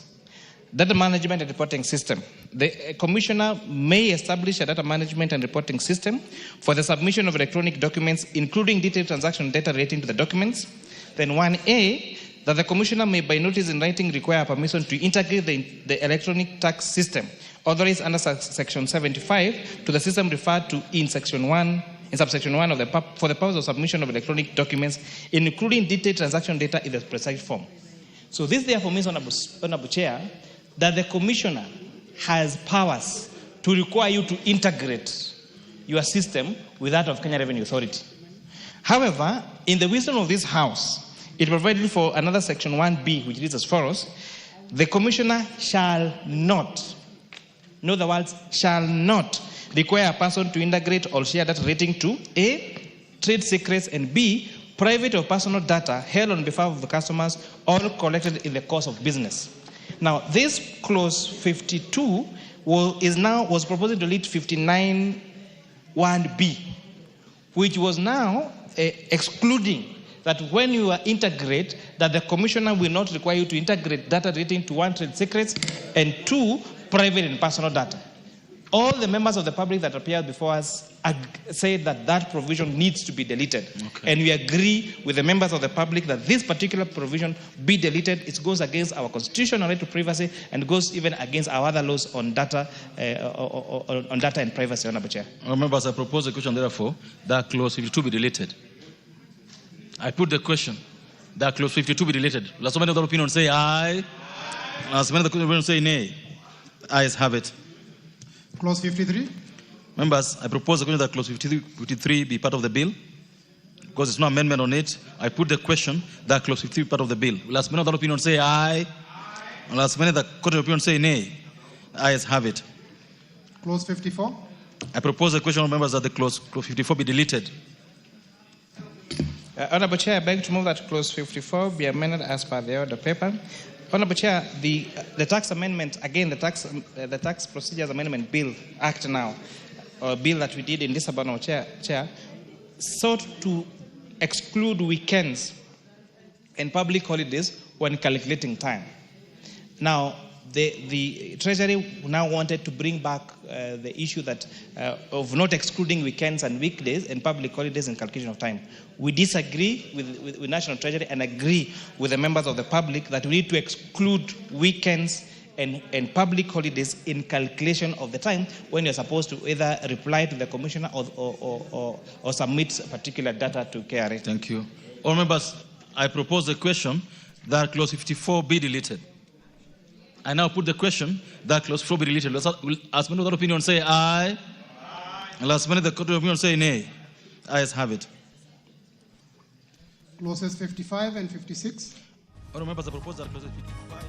Data management and reporting system. The Commissioner may establish a data management and reporting system for the submission of electronic documents, including detailed transaction data relating to the documents. Then 1A, that the Commissioner may by notice in writing require permission to integrate the electronic tax system authorized under Section 75 to the system referred to in subsection 1 of the for the purpose of submission of electronic documents, including detailed transaction data in the precise form. So this therefore means, Honorable Chair, that the Commissioner has powers to require you to integrate your system with that of Kenya Revenue Authority. However, in the wisdom of this House, it provided for another Section 1B, which reads as follows: the Commissioner shall not, know the words, shall not require a person to integrate or share data relating to A, trade secrets, and B, private or personal data held on behalf of the customers or collected in the course of business. Now, this clause 52 was proposed to delete 59(1)B, which was now excluding that when you integrate, that the Commissioner will not require you to integrate data relating to 1, trade secrets, and 2, private and personal data. all the members of the public that appeared before us said that that provision needs to be deleted. Okay. And we agree with the members of the public that this particular provision be deleted. It goes against our constitutional right to privacy and goes even against our other laws on data, on data and privacy, Honorable Chair. Members, I propose a question, therefore, that clause 52 be deleted. I put the question that clause 52 be deleted. Last minute, the opinion say aye. Last minute, the opinion say nay. Ayes have it. Clause 53. Members, I propose that clause 53 be part of the bill. Because it's no amendment on it, I put the question that clause 53 be part of the bill. Last minute, the opinion say aye. Last minute, the court of opinion say nay. Ayes have it. Clause 54. I propose the question of members that the clause 54 be deleted. Honorable Chair, I beg to move that clause 54 be amended as per the order paper. Honorable Chair, the tax amendment, again, the tax procedures amendment bill, act now, or bill that we did in this Honorable Chair, sought to exclude weekends and public holidays when calculating time. Now, the Treasury now wanted to bring back the issue that of not excluding weekends and weekdays and public holidays in calculation of time. We disagree with National Treasury and agree with the members of the public that we need to exclude weekends and public holidays in calculation of the time when you're supposed to either reply to the commissioner or submit particular data to KRA. Thank you. All members, I propose the question that clause 54 be deleted. I now put the question that clause 4 be deleted. As many of the opinion say aye. And last minute the court of opinion say nay. Ayes have it. Clauses 55 and 56. All members, I propose that clauses 55